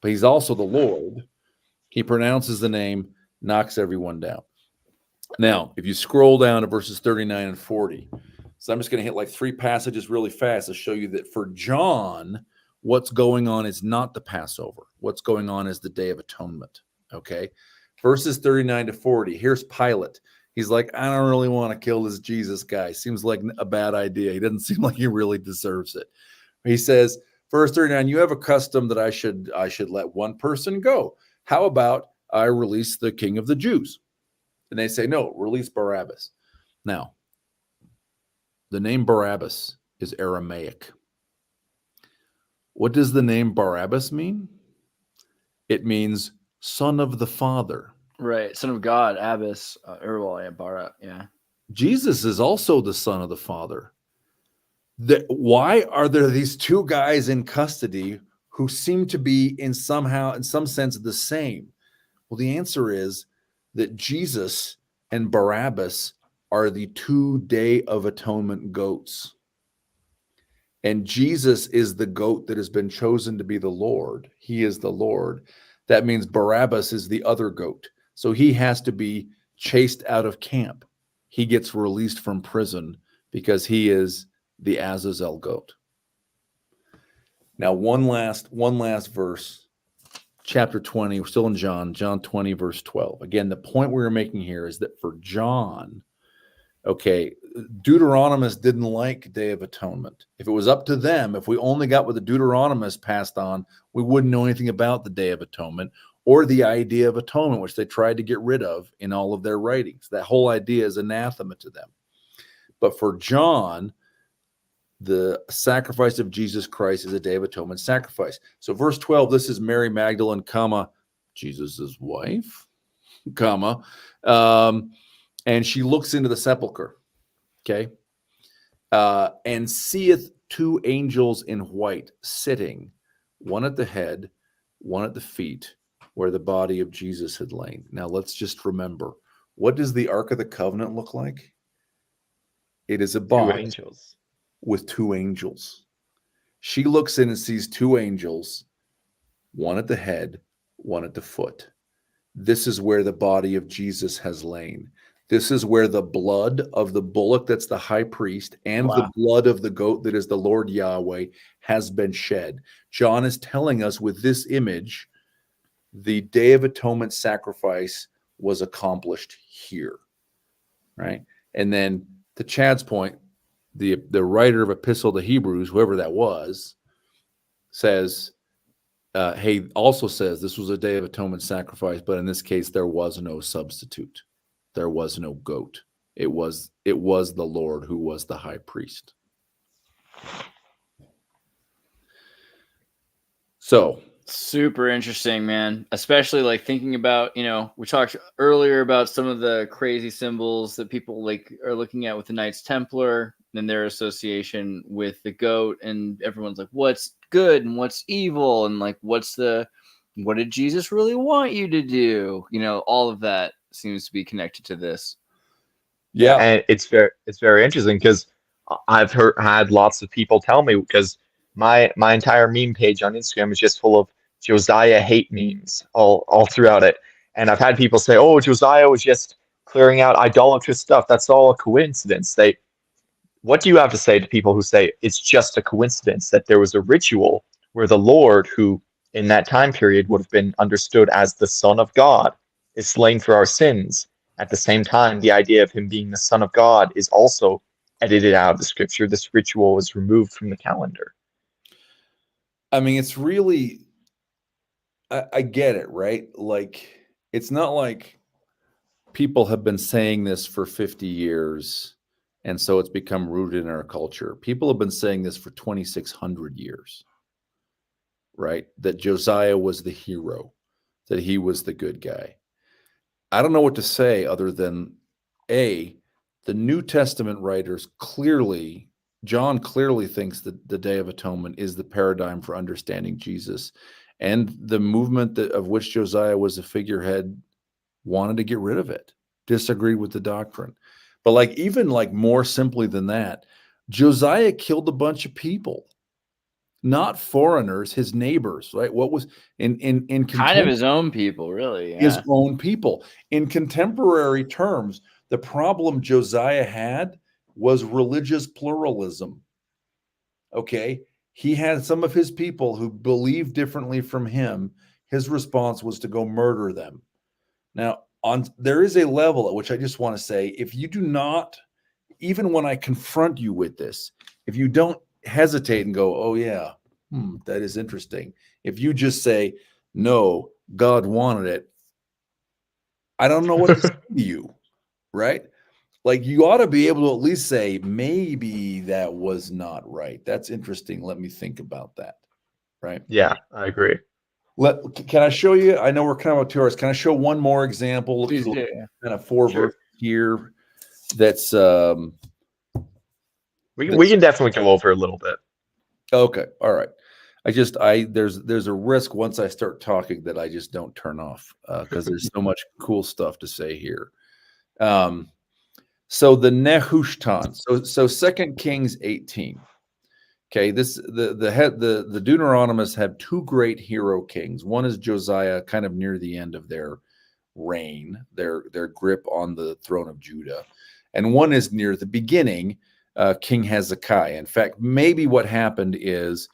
but he's also the Lord. He pronounces the name, knocks everyone down. Now, if you scroll down to verses 39 and 40, so I'm just going to hit like 3 passages really fast to show you that for John, what's going on is not the Passover. What's going on is the Day of Atonement. Okay. Verses 39 to 40. Here's Pilate. He's like, I don't really want to kill this Jesus guy. Seems like a bad idea. He doesn't seem like he really deserves it. He says, verse 39, you have a custom that I should let one person go. How about I release the king of the Jews? And they say, no, release Barabbas. Now, the name Barabbas is Aramaic. What does the name Barabbas mean? It means son of the Father. Right. Son of God, Abbas, Bara. Yeah. Jesus is also the son of the Father. Why are there these 2 guys in custody who seem to be in some sense the same? Well, the answer is that Jesus and Barabbas are the 2 Day of Atonement goats. And Jesus is the goat that has been chosen to be the Lord. He is the Lord. That means Barabbas is the other goat. So he has to be chased out of camp. He gets released from prison because he is the Azazel goat. Now, one last verse, chapter 20. We're still in John 20, verse 12. Again, the point we were making here is that for John, okay, Deuteronomists didn't like Day of Atonement. If it was up to them, if we only got what the Deuteronomists passed on, we wouldn't know anything about the Day of Atonement or the idea of atonement, which they tried to get rid of in all of their writings. That whole idea is anathema to them. But for John, the sacrifice of Jesus Christ is a Day of Atonement sacrifice. So verse 12, this is Mary Magdalene, Jesus' wife, and she looks into the sepulcher, okay, and seeth 2 angels in white sitting, one at the head, one at the feet, where the body of Jesus had lain. Now let's just remember, what does the Ark of the Covenant look like? It is a box 2 angels. with 2 angels. She looks in and sees two angels, one at the head, one at the foot. This is where the body of Jesus has lain. This is where the blood of the bullock that's the high priest and the blood of the goat that is the Lord Yahweh has been shed. John is telling us with this image, the Day of Atonement sacrifice was accomplished here, right? And then to Chad's point, the writer of Epistle to Hebrews, whoever that was, says, also says this was a Day of Atonement sacrifice, but in this case, there was no substitute. There was no goat. It was the Lord who was the high priest. So super interesting, man. Especially like thinking about, we talked earlier about some of the crazy symbols that people like are looking at with the Knights Templar and their association with the goat, and everyone's like, what's good and what's evil, and like what did Jesus really want you to do? All of that seems to be connected to this. Yeah, and it's very interesting because I've had lots of people tell me, because my entire meme page on Instagram is just full of Josiah hate memes all throughout it. And I've had people say, oh, Josiah was just clearing out idolatrous stuff. That's all a coincidence. What do you have to say to people who say it's just a coincidence that there was a ritual where the Lord, who in that time period would have been understood as the Son of God, is slain for our sins? At the same time, the idea of him being the Son of God is also edited out of the scripture. This ritual is removed from the calendar. I mean, it's really, I get it, right? Like, it's not like people have been saying this for 50 years, and so it's become rooted in our culture. People have been saying this for 2,600 years, right? That Josiah was the hero, that he was the good guy. I don't know what to say other than, the New Testament writers John clearly thinks that the Day of Atonement is the paradigm for understanding Jesus. And the movement of which Josiah was a figurehead wanted to get rid of it, disagreed with the doctrine. But even more simply than that, Josiah killed a bunch of people, not foreigners, his neighbors, right? What was in kind of his own people, really. Yeah. His own people. In contemporary terms, the problem Josiah had was religious pluralism. Okay? He had some of his people who believed differently from him. His response was to go murder them. Now, there is a level at which I just want to say, if you do not, even when I confront you with this, if you don't hesitate and go, oh yeah, that is interesting. If you just say, no, God wanted it, I don't know what to say to you, right? Like, you ought to be able to at least say, maybe that was not right. That's interesting. Let me think about that, right? Yeah, I agree. Can I show you? I know we're kind of 2 hours. Can I show one more example? Please do. Kind of 4 verses here. That's we can definitely go over a little bit. Okay, all right. There's a risk once I start talking that I just don't turn off because there's so much cool stuff to say here. So the Nehushtan. So 2 Kings 18. Okay, the Deuteronomists have 2 great hero kings. One is Josiah, kind of near the end of their reign, their grip on the throne of Judah, and one is near the beginning, King Hezekiah. In fact, maybe what happened is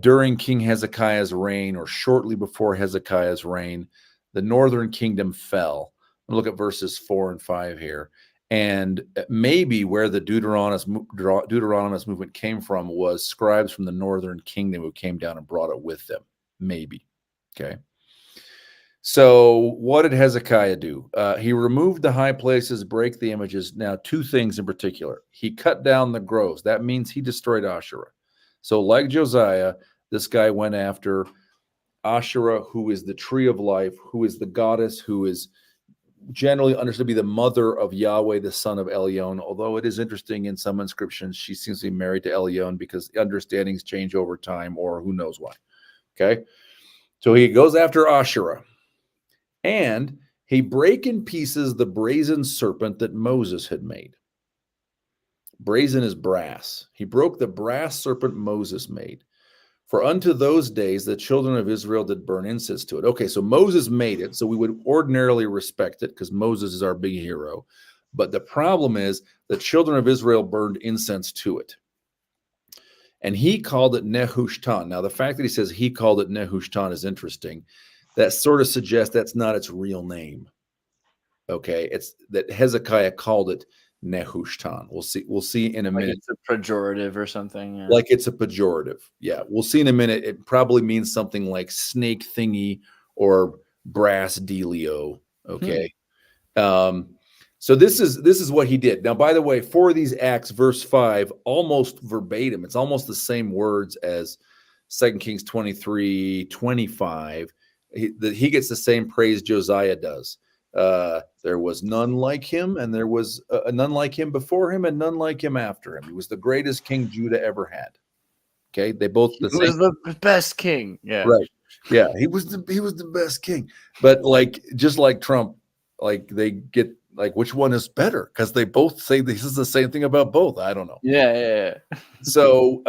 during King Hezekiah's reign, or shortly before Hezekiah's reign, the northern kingdom fell. Look at verses 4 and 5 here. And maybe where the Deuteronomist movement came from was scribes from the northern kingdom who came down and brought it with them. Maybe. Okay. So what did Hezekiah do? He removed the high places, break the images. Now, 2 things in particular. He cut down the groves. That means he destroyed Asherah. So like Josiah, this guy went after Asherah, who is the tree of life, who is the goddess, who is generally understood to be the mother of Yahweh, the son of Elyon. Although it is interesting, in some inscriptions, she seems to be married to Elyon because understandings change over time, or who knows why. Okay. So he goes after Asherah, and he break in pieces the brazen serpent that Moses had made. Brazen is brass. He broke the brass serpent Moses made. For unto those days the children of Israel did burn incense to it. Okay, so Moses made it, so we would ordinarily respect it because Moses is our big hero. But the problem is the children of Israel burned incense to it. And he called it Nehushtan. Now, the fact that he says he called it Nehushtan is interesting. That sort of suggests that's not its real name. Okay, it's that Hezekiah called it Nehushtan. We'll see in a minute. It's a pejorative or something. Yeah. Like it's a pejorative. Yeah, we'll see in a minute. It probably means something like snake thingy or brass dealio. Okay. So this is what he did. Now, by the way, for these acts, verse 5, almost verbatim, it's almost the same words as 2 Kings 23:25. He gets the same praise Josiah does. There was none like him, and there was none like him before him, and none like him after him. He was the greatest king Judah ever had. Okay, they both He was the best king. Yeah, right. Yeah, he was the best king. But like just like Trump, like they get like which one is better because they both say this is the same thing about both. I don't know. Yeah. So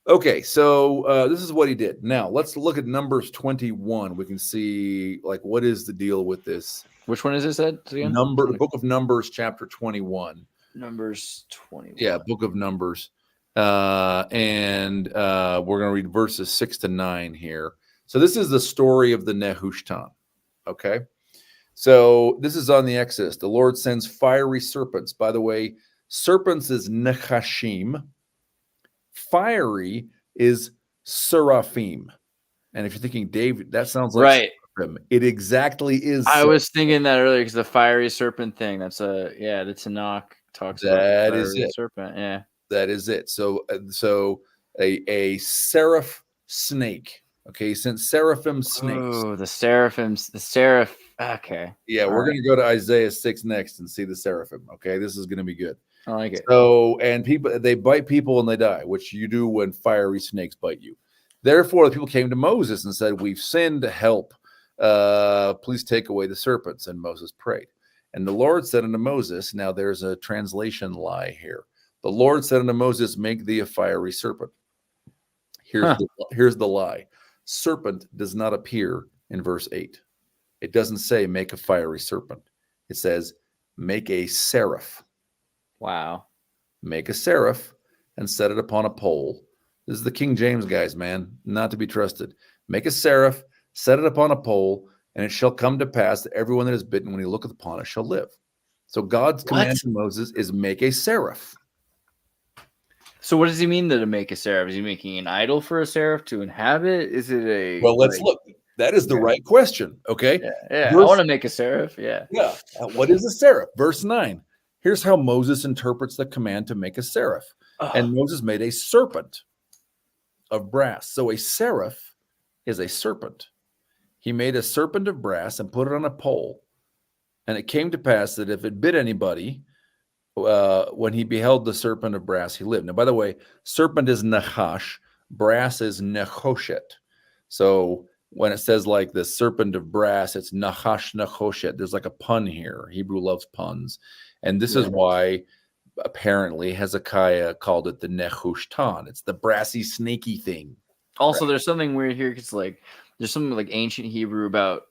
okay, so this is what he did. Now let's look at Numbers 21. We can see like what is the deal with this. Which one is this at again? Book of Numbers, chapter 21. Numbers 21. Yeah, Book of Numbers. And we're going to read verses 6 to 9 here. So this is the story of the Nehushtan. Okay. So this is on the Exodus. The Lord sends fiery serpents. By the way, serpents is Nechashim. Fiery is Seraphim. And if you're thinking, David, that sounds like right. Seraphim. It exactly is. I was thinking that earlier because the fiery serpent thing. That's the Tanakh talks about that the is it. Serpent. Yeah. That is it. So a seraph snake. Okay, he sent seraphim snakes. Oh, the seraphims, the seraph. Okay. Yeah, we're going to go to Isaiah 6 next and see the seraphim. Okay, this is going to be good. I like it. So, and they bite people and they die, which you do when fiery snakes bite you. Therefore, the people came to Moses and said, "We've sinned. Help! Please take away the serpents." And Moses prayed. And the Lord said unto Moses, now there's a translation lie here. The Lord said unto Moses, "Make thee a fiery serpent." Here's the lie. Serpent does not appear in verse 8. It doesn't say make a fiery serpent. It says make a seraph. Wow. Make a seraph and set it upon a pole. This is the King James guys, man, not to be trusted. Make a seraph, set it upon a pole, and it shall come to pass that everyone that is bitten when he looketh upon it shall live. So God's command to Moses is make a seraph. So what does he mean to make a seraph? Is he making an idol for a seraph to inhabit? Is it a... Well, let's look. That is the right question, okay? Yeah. I want to make a seraph, yeah. Yeah. What is a seraph? Verse 9. Here's how Moses interprets the command to make a seraph. And Moses made a serpent of brass. So a seraph is a serpent. He made a serpent of brass and put it on a pole. And it came to pass that if it bit anybody, when he beheld the serpent of brass, he lived. Now, by the way, serpent is Nahash, brass is Nechoshet. So when it says like the serpent of brass, it's Nahash Nechoshet. There's like a pun here. Hebrew loves puns. And this is why apparently Hezekiah called it the Nehushtan. It's the brassy, snaky thing. Also, there's something weird here because like there's something like ancient Hebrew about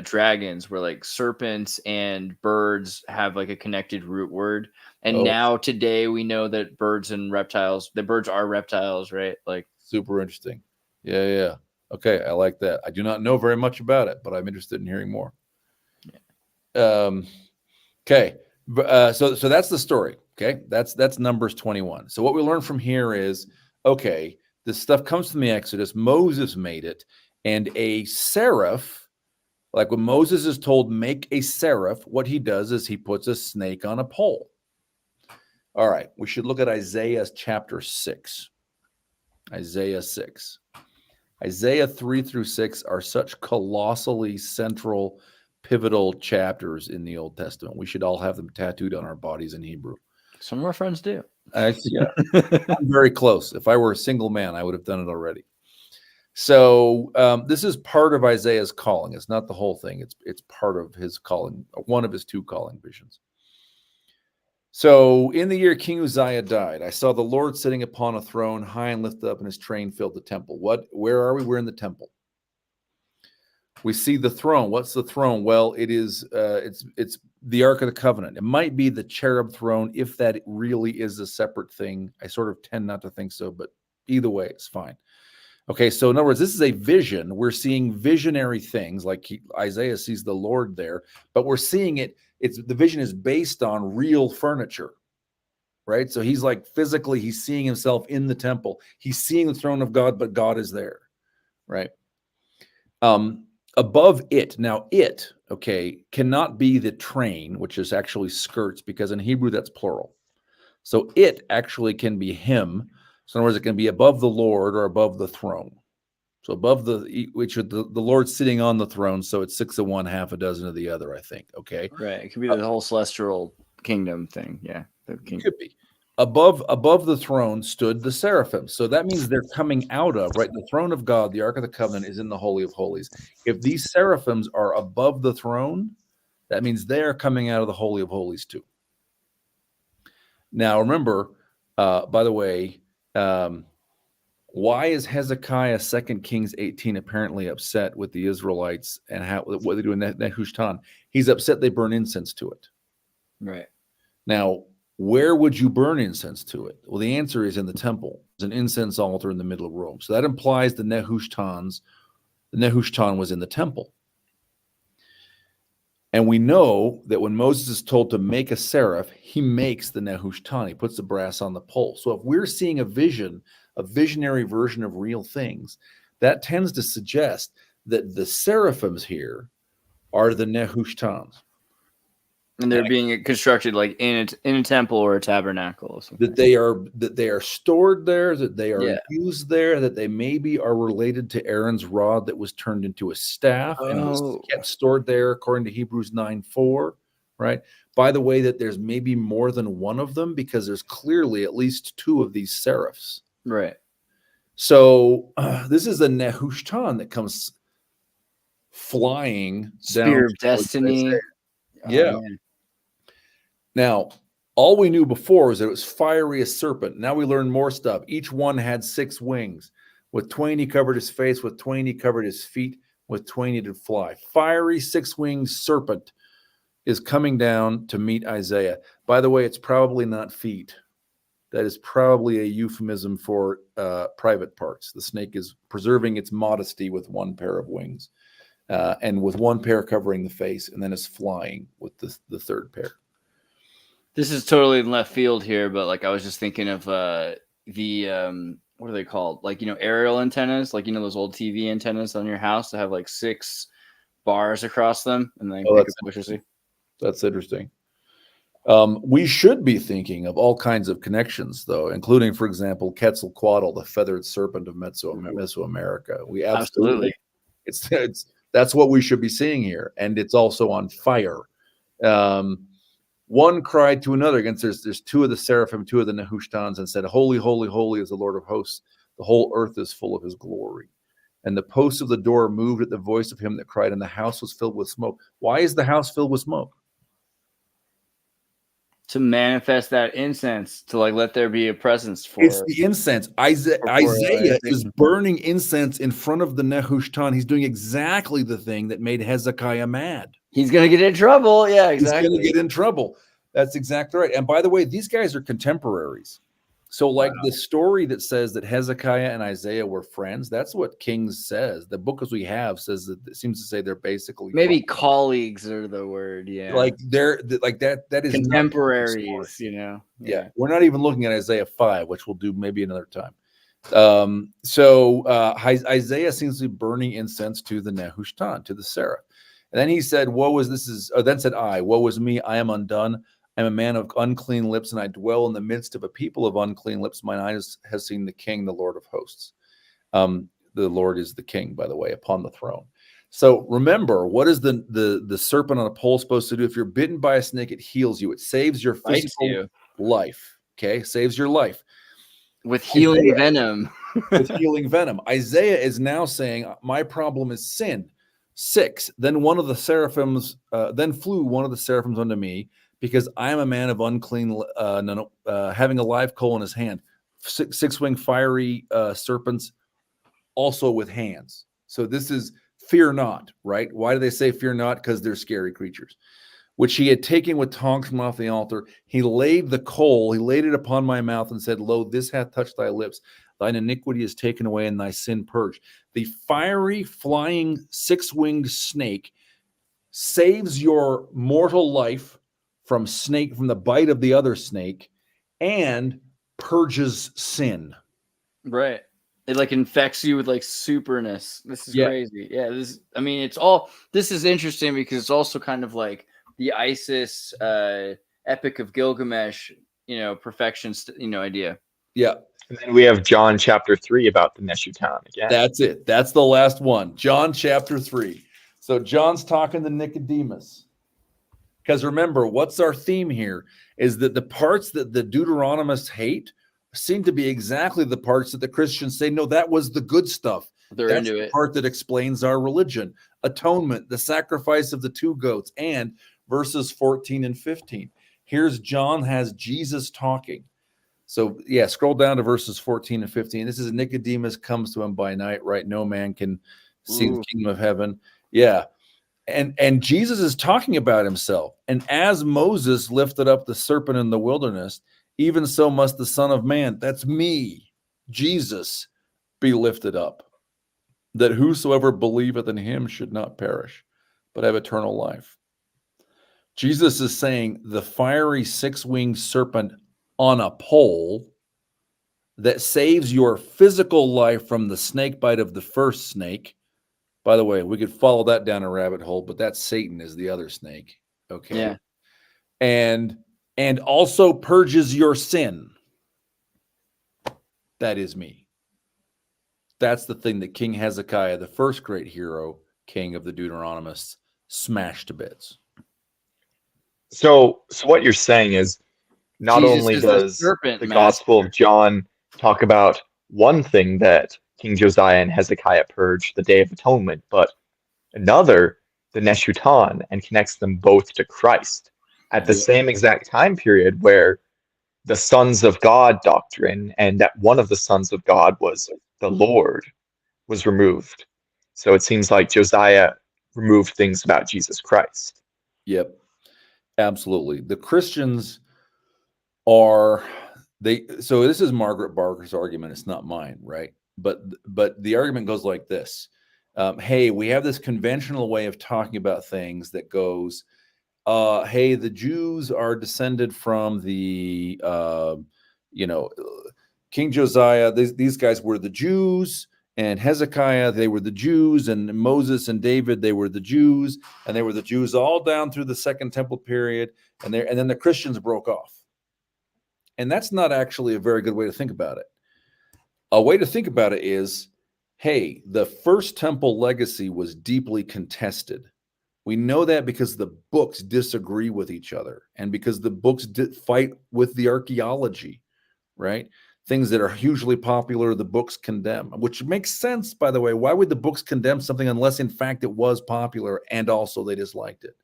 dragons where like serpents and birds have like a connected root word. And now today we know that birds and reptiles, the birds are reptiles, right? Like super interesting. Yeah. Okay, I like that. I do not know very much about it, but I'm interested in hearing more. Yeah. Okay. So that's the story. Okay. That's Numbers 21. So what we learn from here is, okay, this stuff comes from the Exodus. Moses made it, and a seraph, like when Moses is told, make a seraph, what he does is he puts a snake on a pole. All right. We should look at Isaiah chapter 6. Isaiah 6. Isaiah 3 through 6 are such colossally central, pivotal chapters in the Old Testament. We should all have them tattooed on our bodies in Hebrew. Some of our friends do. Yeah. I'm very close. If I were a single man, I would have done it already. So this is part of Isaiah's calling. It's not the whole thing. It's part of his calling, one of his two calling visions. So in the year King Uzziah died, I saw the Lord sitting upon a throne, high and lifted up, and his train filled the temple. Where are we? We're in the temple. We see the throne. What's the throne? Well, it's the Ark of the Covenant. It might be the cherub throne, if that really is a separate thing. I sort of tend not to think so, but either way, it's fine. Okay, so in other words, this is a vision. We're seeing visionary things, like Isaiah sees the Lord there, but we're seeing it. The vision is based on real furniture, right? So he's like physically, he's seeing himself in the temple. He's seeing the throne of God, but God is there, right? Above it, now it, okay, cannot be the train, which is actually skirts, because in Hebrew that's plural. So it actually can be him. So in other words, it can be above the Lord or above the throne. So above the Lord sitting on the throne. So it's 6 of one, half a dozen of the other, I think. Okay. Right. It could be the whole celestial kingdom thing. Yeah. It could be. Above the throne stood the seraphim. So that means they're coming out of, right? The throne of God, the Ark of the Covenant, is in the Holy of Holies. If these seraphims are above the throne, that means they're coming out of the Holy of Holies too. Now, remember, by the way, why is Hezekiah, 2 Kings 18, apparently upset with the Israelites and what they do in Nehushtan? He's upset they burn incense to it. Right. Now, where would you burn incense to it? Well, the answer is in the temple. There's an incense altar in the middle of Rome. So that implies the Nehushtan was in the temple. And we know that when Moses is told to make a seraph, he makes the Nehushtan. He puts the brass on the pole. So if we're seeing a visionary version of real things, that tends to suggest that the seraphims here are the Nehushtan. And they're being constructed like in a temple or a tabernacle or something. That they are stored there, that they are used there, that they maybe are related to Aaron's rod that was turned into a staff and was kept stored there according to Hebrews 9:4, right? By the way, that there's maybe more than one of them because there's clearly at least 2 of these seraphs. Right. So this is a Nehushtan that comes flying Spear of destiny. Yeah. Now, all we knew before was that it was fiery as serpent. Now we learn more stuff. Each one had 6 wings. With 20 he covered his face. With 20 he covered his feet. With 20 he did fly. Fiery 6-winged serpent is coming down to meet Isaiah. By the way, it's probably not feet. That is probably a euphemism for private parts. The snake is preserving its modesty with 1 pair of wings, and with 1 pair covering the face, and then is flying with the 3rd pair. This is totally in left field here, but like I was just thinking of the what are they called? Like, aerial antennas, like, those old TV antennas on your house that have like 6 bars across them, and then that's interesting. We should be thinking of all kinds of connections, though, including, for example, Quetzalcoatl, the feathered serpent of Mesoamerica. We absolutely. That's what we should be seeing here, and it's also on fire. One cried to another against there's 2 of the seraphim, 2 of the Nehushtans, and said, "Holy, holy, holy is the Lord of hosts. The whole earth is full of his glory." And the posts of the door moved at the voice of him that cried, and the house was filled with smoke. Why is the house filled with smoke? To manifest that incense, to like let there be a presence for. It's the incense. Isaiah is burning incense in front of the Nehushtan. He's doing exactly the thing that made Hezekiah mad. He's going to get in trouble. Yeah, exactly. He's going to get in trouble. That's exactly right. And by the way, these guys are contemporaries. So like the story that says that Hezekiah and Isaiah were friends, that's what Kings says. The book as we have says that it seems to say they're basically maybe colleagues are the word. Yeah. Like they're like that is contemporaries, Yeah. We're not even looking at Isaiah 5, which we'll do maybe another time. So Isaiah seems to be burning incense to the Nehushtan, to the seraph. And then he said, then said I, woe is me, I am undone. I am a man of unclean lips, and I dwell in the midst of a people of unclean lips. Mine eyes has seen the King, the Lord of hosts. The Lord is the King, by the way, upon the throne. So remember, what is the serpent on a pole supposed to do? If you're bitten by a snake, it heals you. It saves your physical life. Okay, saves your life. With healing venom. With healing venom. Isaiah is now saying, my problem is sin. 6. Then one of the seraphims, then flew one of the seraphims unto me, because I am a man of unclean, having a live coal in his hand. Six-winged fiery serpents, also with hands. So this is fear not, right? Why do they say fear not? Because they're scary creatures. Which he had taken with tongs from off the altar. He laid the coal, he laid it upon my mouth and said, lo, this hath touched thy lips. Thine iniquity is taken away and thy sin purged. The fiery, flying, six-winged snake saves your mortal life from the bite of the other snake, and purges sin. Right. It like infects you with like superness. This is crazy. Yeah. This is interesting because it's also kind of like the Isis Epic of Gilgamesh, perfection, idea. Yeah. And then we have John chapter 3 about the Neshutan again. That's it. That's the last one. John chapter 3. So John's talking to Nicodemus. Because remember, what's our theme here is that the parts that the Deuteronomists hate seem to be exactly the parts that the Christians say, no, that was the good stuff. They're That's into the it. part that explains our religion. Atonement, the sacrifice of the two goats, and verses 14 and 15. Here's John has Jesus talking. So yeah, scroll down to verses 14 and 15. This is Nicodemus comes to him by night, right? No man can see the kingdom of heaven. Yeah. And Jesus is talking about himself. And as Moses lifted up the serpent in the wilderness, even so must the Son of Man, that's me, Jesus, be lifted up, that whosoever believeth in him should not perish, but have eternal life. Jesus is saying the fiery six-winged serpent on a pole that saves your physical life from the snake bite of the first snake. By the way, we could follow that down a rabbit hole, but that's Satan is the other snake. Okay. Yeah. And also purges your sin. That is me. That's the thing that King Hezekiah, the first great hero, king of the Deuteronomists, smashed to bits. So what you're saying is not Jesus only is does serpent the master. Gospel of John talk about one thing that King Josiah and Hezekiah purged, the Day of Atonement, but another, the Neshutan, and connects them both to Christ at the same exact time period where the sons of God doctrine and that one of the sons of God was the Lord was removed. So it seems like Josiah removed things about Jesus Christ. Yep. Absolutely. The Christians so this is Margaret Barker's argument. It's not mine, right? But the argument goes like this. Hey, we have this conventional way of talking about things that goes, hey, the Jews are descended from the, King Josiah. These guys were the Jews, and Hezekiah, they were the Jews, and Moses and David, they were the Jews, and they were the Jews all down through the Second Temple period, and then the Christians broke off. And that's not actually a very good way to think about it. A way to think about it is, hey, the First Temple legacy was deeply contested. We know that because the books disagree with each other, and because the books fight with the archaeology, right? Things that are hugely popular, the books condemn, which makes sense, by the way. Why would the books condemn something unless, in fact, it was popular and also they disliked it?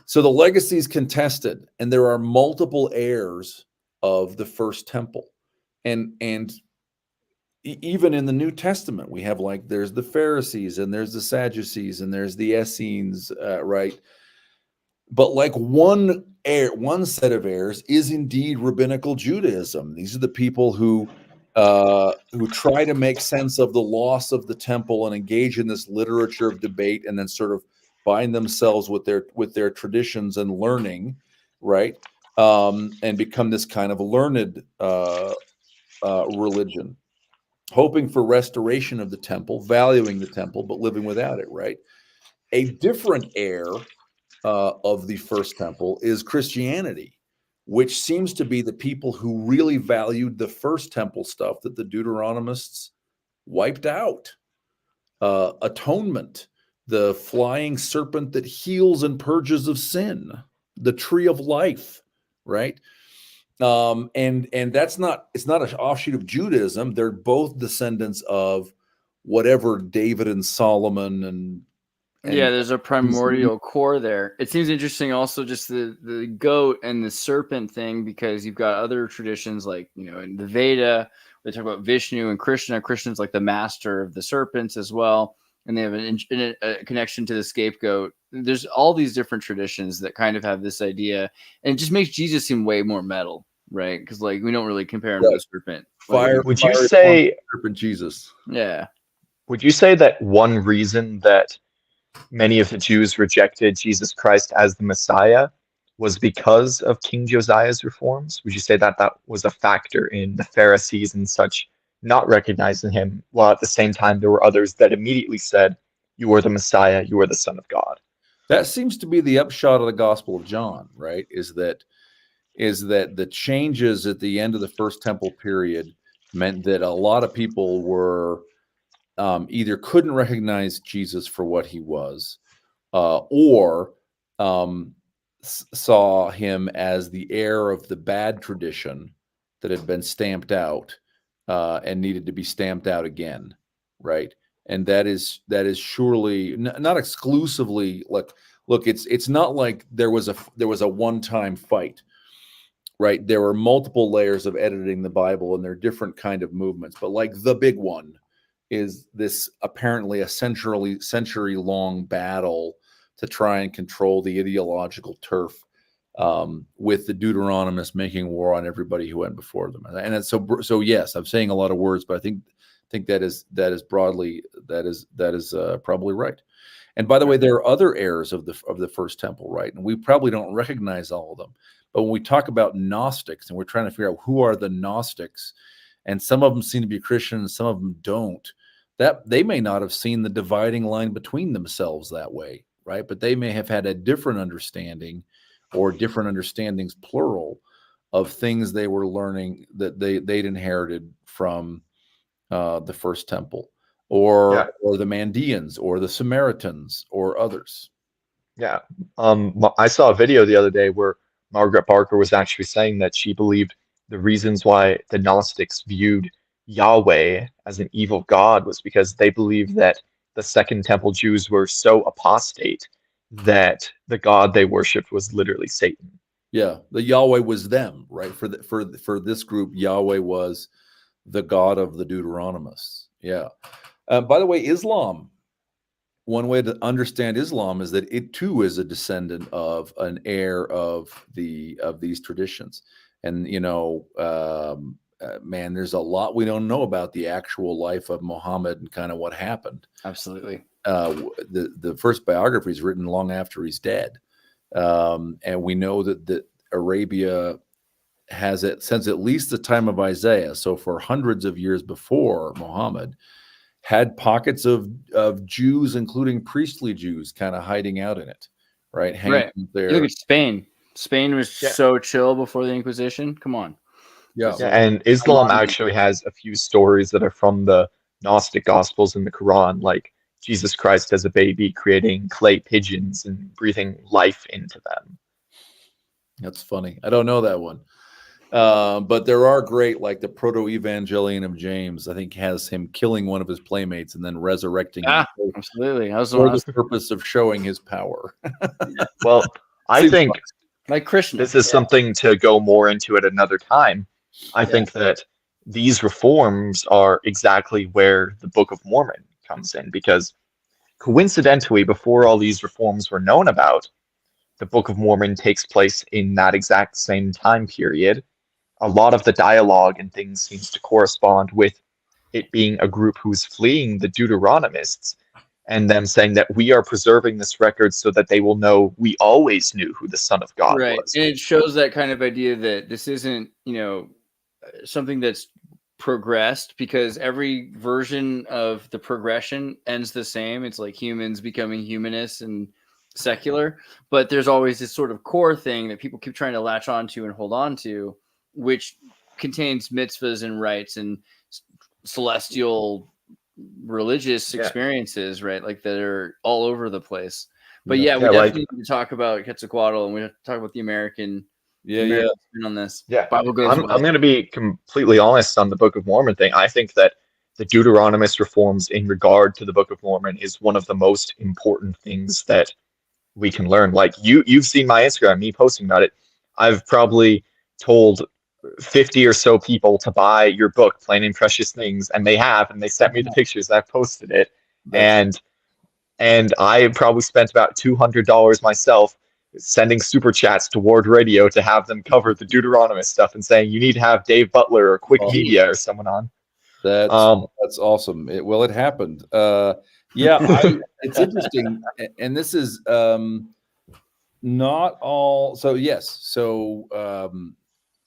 So the legacy is contested, and there are multiple heirs of the First Temple. And even in the New Testament, we have there's the Pharisees, and there's the Sadducees, and there's the Essenes, right? But one set of heirs is indeed rabbinical Judaism. These are the people who try to make sense of the loss of the temple and engage in this literature of debate, and then sort of bind themselves with their traditions and learning, right? And become this kind of learned religion, hoping for restoration of the temple, valuing the temple, but living without it, right? A different heir of the First Temple is Christianity, which seems to be the people who really valued the First Temple stuff that the Deuteronomists wiped out. Atonement, the flying serpent that heals and purges of sin, the tree of life, right? And it's not an offshoot of Judaism. They're both descendants of whatever David and Solomon and Yeah, there's a primordial core there. It seems interesting also just the goat and the serpent thing, because you've got other traditions like, in the Veda, they talk about Vishnu and Krishna. Krishna's like the master of the serpents as well. And they have a connection to the scapegoat. There's all these different traditions that kind of have this idea, and it just makes Jesus seem way more metal, right? Because like we don't really compare him to the serpent. Fire. Would you say serpent Jesus? Yeah. Would you say that one reason that many of the Jews rejected Jesus Christ as the Messiah was because of King Josiah's reforms? Would you say that that was a factor in the Pharisees and such not recognizing him, while at the same time there were others that immediately said, "You are the Messiah, you are the Son of God"? That seems to be the upshot of the Gospel of John, right? Is that the changes at the end of the First Temple period meant that a lot of people were either couldn't recognize Jesus for what he was, or saw him as the heir of the bad tradition that had been stamped out and needed to be stamped out again, right? And that is surely not exclusively like, look, it's not like there was a one-time fight, right? There were multiple layers of editing the Bible, and there are different kind of movements, but like the big one is this apparently a century-long battle to try and control the ideological turf, with the Deuteronomists making war on everybody who went before them. And it's so yes, I'm saying a lot of words, but I think that is broadly probably right. And by the way, there are other heirs of the First Temple, right? And we probably don't recognize all of them. But when we talk about Gnostics and we're trying to figure out who are the Gnostics, and some of them seem to be Christian and some of them don't, that they may not have seen the dividing line between themselves that way, right? But they may have had a different understanding, or different understandings, plural, of things they were learning that they'd inherited from the First Temple, or the Mandeans, or the Samaritans, or others. Yeah. I saw a video the other day where Margaret Barker was actually saying that she believed the reasons why the Gnostics viewed Yahweh as an evil god was because they believed that the Second Temple Jews were so apostate that the god they worshipped was literally Satan. Yeah, the Yahweh was them, right? For this group, Yahweh was the god of the Deuteronomists. Yeah. By the way, Islam. One way to understand Islam is that it too is a descendant of an heir of these traditions. And man, there's a lot we don't know about the actual life of Muhammad and kind of what happened. Absolutely. The first biography is written long after he's dead, and we know that Arabia has it since at least the time of Isaiah. So for hundreds of years before Muhammad, had pockets of Jews, including priestly Jews, kind of hiding out in it, right? Hanging there. You look at Spain. Spain was so chill before the Inquisition. Come on. Yeah, and Islam actually has a few stories that are from the Gnostic Gospels in the Quran, like Jesus Christ as a baby creating clay pigeons and breathing life into them. That's funny. I don't know that one. But there are great, like the Proto-Evangelion of James, I think, has him killing one of his playmates and then resurrecting him. Absolutely. For the purpose of showing his power. Well, I think like Krishna. This is something to go more into at another time. I think that these reforms are exactly where the Book of Mormon comes in, because coincidentally, before all these reforms were known about, the Book of Mormon takes place in that exact same time period. A lot of the dialogue and things seems to correspond with it being a group who's fleeing the Deuteronomists and them saying that we are preserving this record so that they will know we always knew who the Son of God was. And it shows that kind of idea that this isn't, something that's progressed, because every version of the progression ends the same. It's like humans becoming humanists and secular, but there's always this sort of core thing that people keep trying to latch onto and hold on to, which contains mitzvahs and rites and celestial religious experiences, right? Like that are all over the place. But we definitely need to talk about Quetzalcoatl, and we have to talk about the American on this. Yeah, Bible goes I'm going to be completely honest on the Book of Mormon thing. I think that the Deuteronomist reforms in regard to the Book of Mormon is one of the most important things that we can learn. Like you've seen my Instagram, me posting about it. I've probably told 50 or so people to buy your book, Plain and Precious Things, and they have, and they sent me the pictures. I've posted it, and I probably spent about $200 myself sending super chats to Ward Radio to have them cover the Deuteronomist stuff and saying you need to have Dave Butler or Quick Media or someone on. That's awesome. It happened. It's interesting, and this is not all. So yes,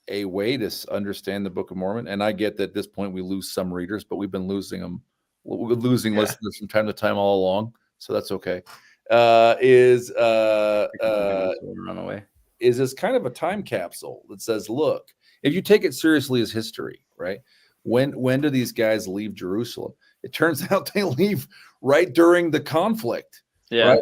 a way to understand the Book of Mormon, and I get that at this point we lose some readers, but we've been losing them. We're losing listeners from time to time all along, so that's okay. Is this kind of a time capsule that says, look, if you take it seriously as history, right? When do these guys leave Jerusalem? It turns out they leave right during the conflict, right?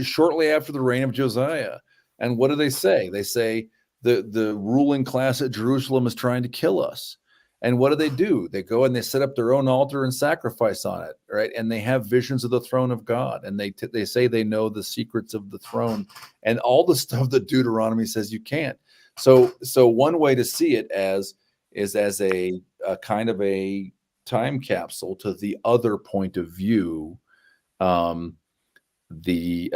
Shortly after the reign of Josiah. And what do they say? They say the ruling class at Jerusalem is trying to kill us. And what do? They go and they set up their own altar and sacrifice on it, right? And they have visions of the throne of God, and they say they know the secrets of the throne and all the stuff that Deuteronomy says you can't. So one way to see it is as a kind of a time capsule to the other point of view. The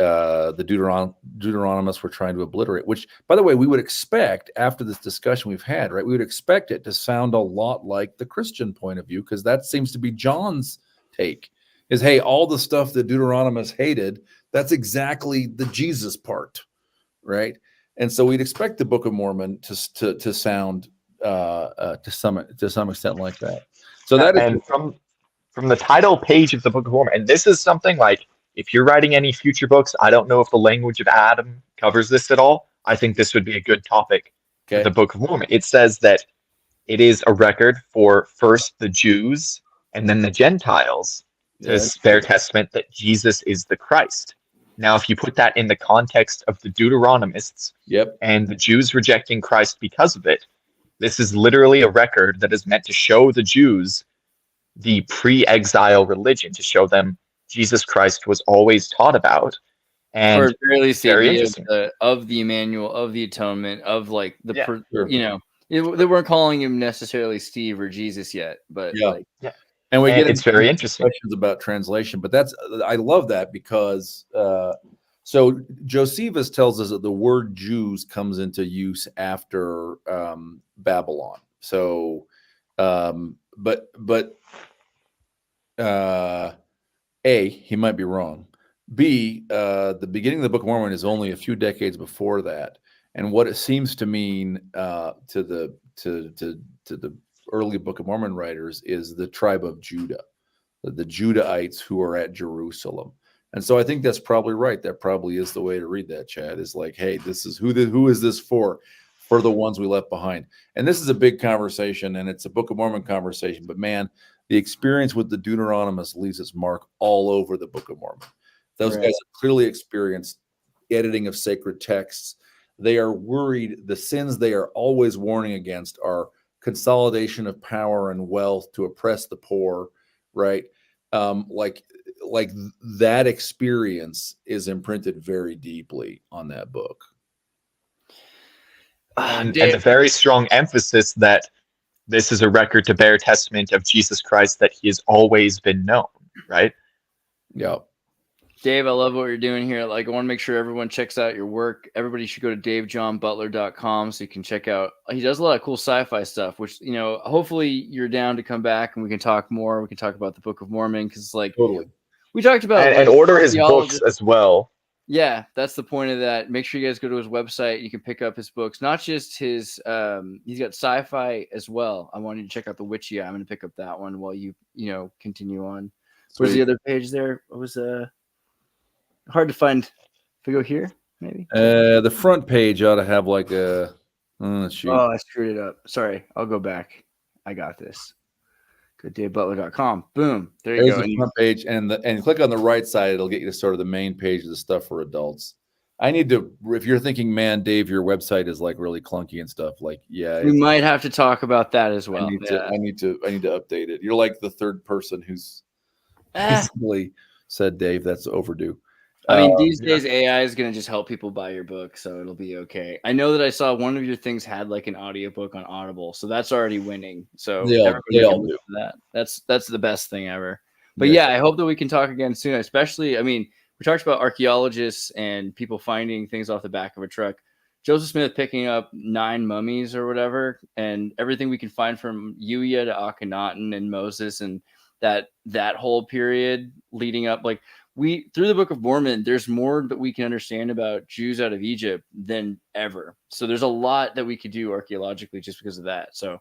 Deuteronomists were trying to obliterate, which, by the way, we would expect after this discussion we've had, right? We would expect it to sound a lot like the Christian point of view, because that seems to be John's take is, hey, all the stuff that Deuteronomists hated, that's exactly the Jesus part, right? And so we'd expect the Book of Mormon to sound to some extent like that. So that is, and from the title page of the Book of Mormon, and this is something like, if you're writing any future books, I don't know if the language of Adam covers this at all. I think this would be a good topic for the Book of Mormon. It says that it is a record for first the Jews and then the Gentiles to bear testament that Jesus is the Christ. Now, if you put that in the context of the Deuteronomists and the Jews rejecting Christ because of it, this is literally a record that is meant to show the Jews the pre-exile religion, to show them Jesus Christ was always taught about. And or at very least the idea of the Emmanuel, of the atonement, of like the they weren't calling him necessarily Steve or Jesus yet, but and we get it's very interesting questions about translation, but I love that because so Josephus tells us that the word Jews comes into use after Babylon. So A, he might be wrong. B, the beginning of the Book of Mormon is only a few decades before that, and what it seems to mean to the early Book of Mormon writers is the tribe of Judah, the Judahites who are at Jerusalem. And so I think that's probably right. That probably is the way to read that, Chad. Is like, hey, this is who is this for? For the ones we left behind. And this is a big conversation, and it's a Book of Mormon conversation. But man, the experience with the Deuteronomists leaves its mark all over the Book of Mormon. Those guys have clearly experienced editing of sacred texts. They are worried. The sins they are always warning against are consolidation of power and wealth to oppress the poor, right? Like that experience is imprinted very deeply on that book. And a very strong emphasis that this is a record to bear testament of Jesus Christ, that he has always been known, right? Yeah. Dave, I love what you're doing here. Like, I want to make sure everyone checks out your work. Everybody should go to davejohnbutler.com so you can check out. He does a lot of cool sci-fi stuff, which, hopefully you're down to come back and we can talk more. We can talk about the Book of Mormon, because we talked about and order his books as well. Yeah, that's the point of that. Make sure you guys go to his website. You can pick up his books, not just his. He's got sci-fi as well. I want you to check out the Witchy. I'm going to pick up that one while you continue on. Sweet. Where's the other page there? What was hard to find? If we go here, maybe. The front page ought to have like a. Shoot. Oh, I screwed it up. Sorry, I'll go back. I got this. Go to DaveButler.com. Boom. There you go. The front page, and click on the right side. It'll get you to sort of the main page of the stuff for adults. I need to. If you're thinking, man, Dave, your website is like really clunky and stuff. Like, yeah, We might have to talk about that as well. I need to update it. You're like the third person who's basically said, Dave, that's overdue. I mean, these days AI is going to just help people buy your book, so it'll be okay. I know that I saw one of your things had like an audiobook on Audible, so that's already winning. So they all do that. That's the best thing ever. But yeah, I hope that we can talk again soon. Especially, I mean, we talked about archaeologists and people finding things off the back of a truck. Joseph Smith picking up 9 mummies or whatever, and everything we can find from Uia to Akhenaten and Moses, and that whole period leading up, like. Through the Book of Mormon, there's more that we can understand about Jews out of Egypt than ever. So there's a lot that we could do archaeologically just because of that. So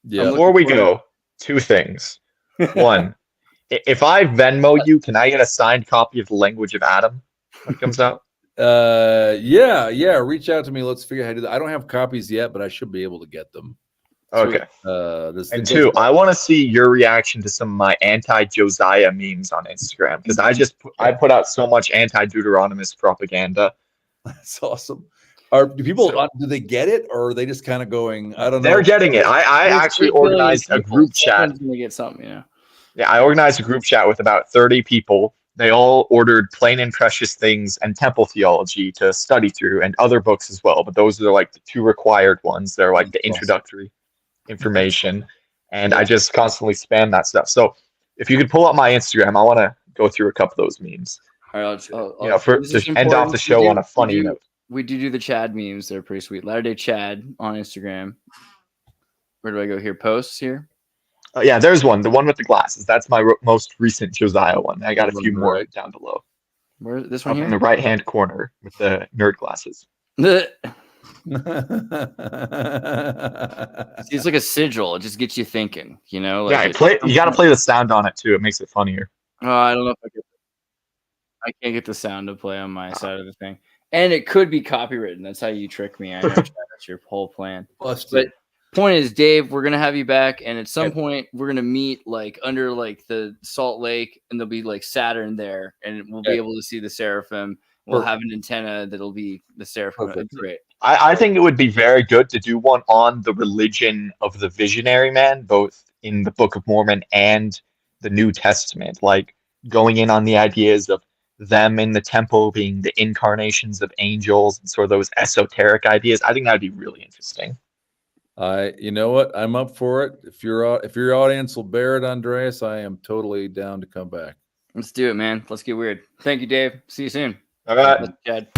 before we go, 2 things. One, if I Venmo you, can I get a signed copy of The Language of Adam when it comes out? Yeah. Reach out to me. Let's figure out how to do that. I don't have copies yet, but I should be able to get them. Okay. And 2, I want to see your reaction to some of my anti-Josiah memes on Instagram, because I put out so much anti-Deuteronomist propaganda. That's awesome. Do people do they get it, or are they just kind of going? I don't know. They're getting it. I actually organized a group chat. Gonna get something, Yeah, I organized a group chat with about 30 people. They all ordered Plain and Precious Things and Temple Theology to study through, and other books as well. But those are like the 2 required ones. They're like the introductory information, and I just constantly spam that stuff. So if you could pull up my Instagram, I want to go through a couple of those memes. All right, to end off the show on a funny note. We do the Chad memes. They're pretty sweet. Latter Day Chad on Instagram. Where do I go here? Posts here. Yeah, there's one. The one with the glasses. That's my most recent Josiah one. I got a few more down below. Where this one up here? in the right-hand corner with the nerd glasses. It's like a sigil. It just gets you thinking, Like yeah, you got to play the sound on it too. It makes it funnier. Oh, I don't know if I can't get the sound to play on my side of the thing, and it could be copywritten. That's how you trick me. I know that's your whole plan. But point is, Dave, we're gonna have you back, and at some point we're gonna meet like under like the Salt Lake, and there'll be like Saturn there, and we'll be able to see the seraphim. We'll have an antenna that'll be the seraphim. Great. I think it would be very good to do one on the religion of the visionary man, both in the Book of Mormon and the New Testament, like going in on the ideas of them in the temple being the incarnations of angels and sort of those esoteric ideas. I think that would be really interesting. You know what? I'm up for it. If your audience will bear it, Andreas, I am totally down to come back. Let's do it, man. Let's get weird. Thank you, Dave. See you soon. All right. Chad.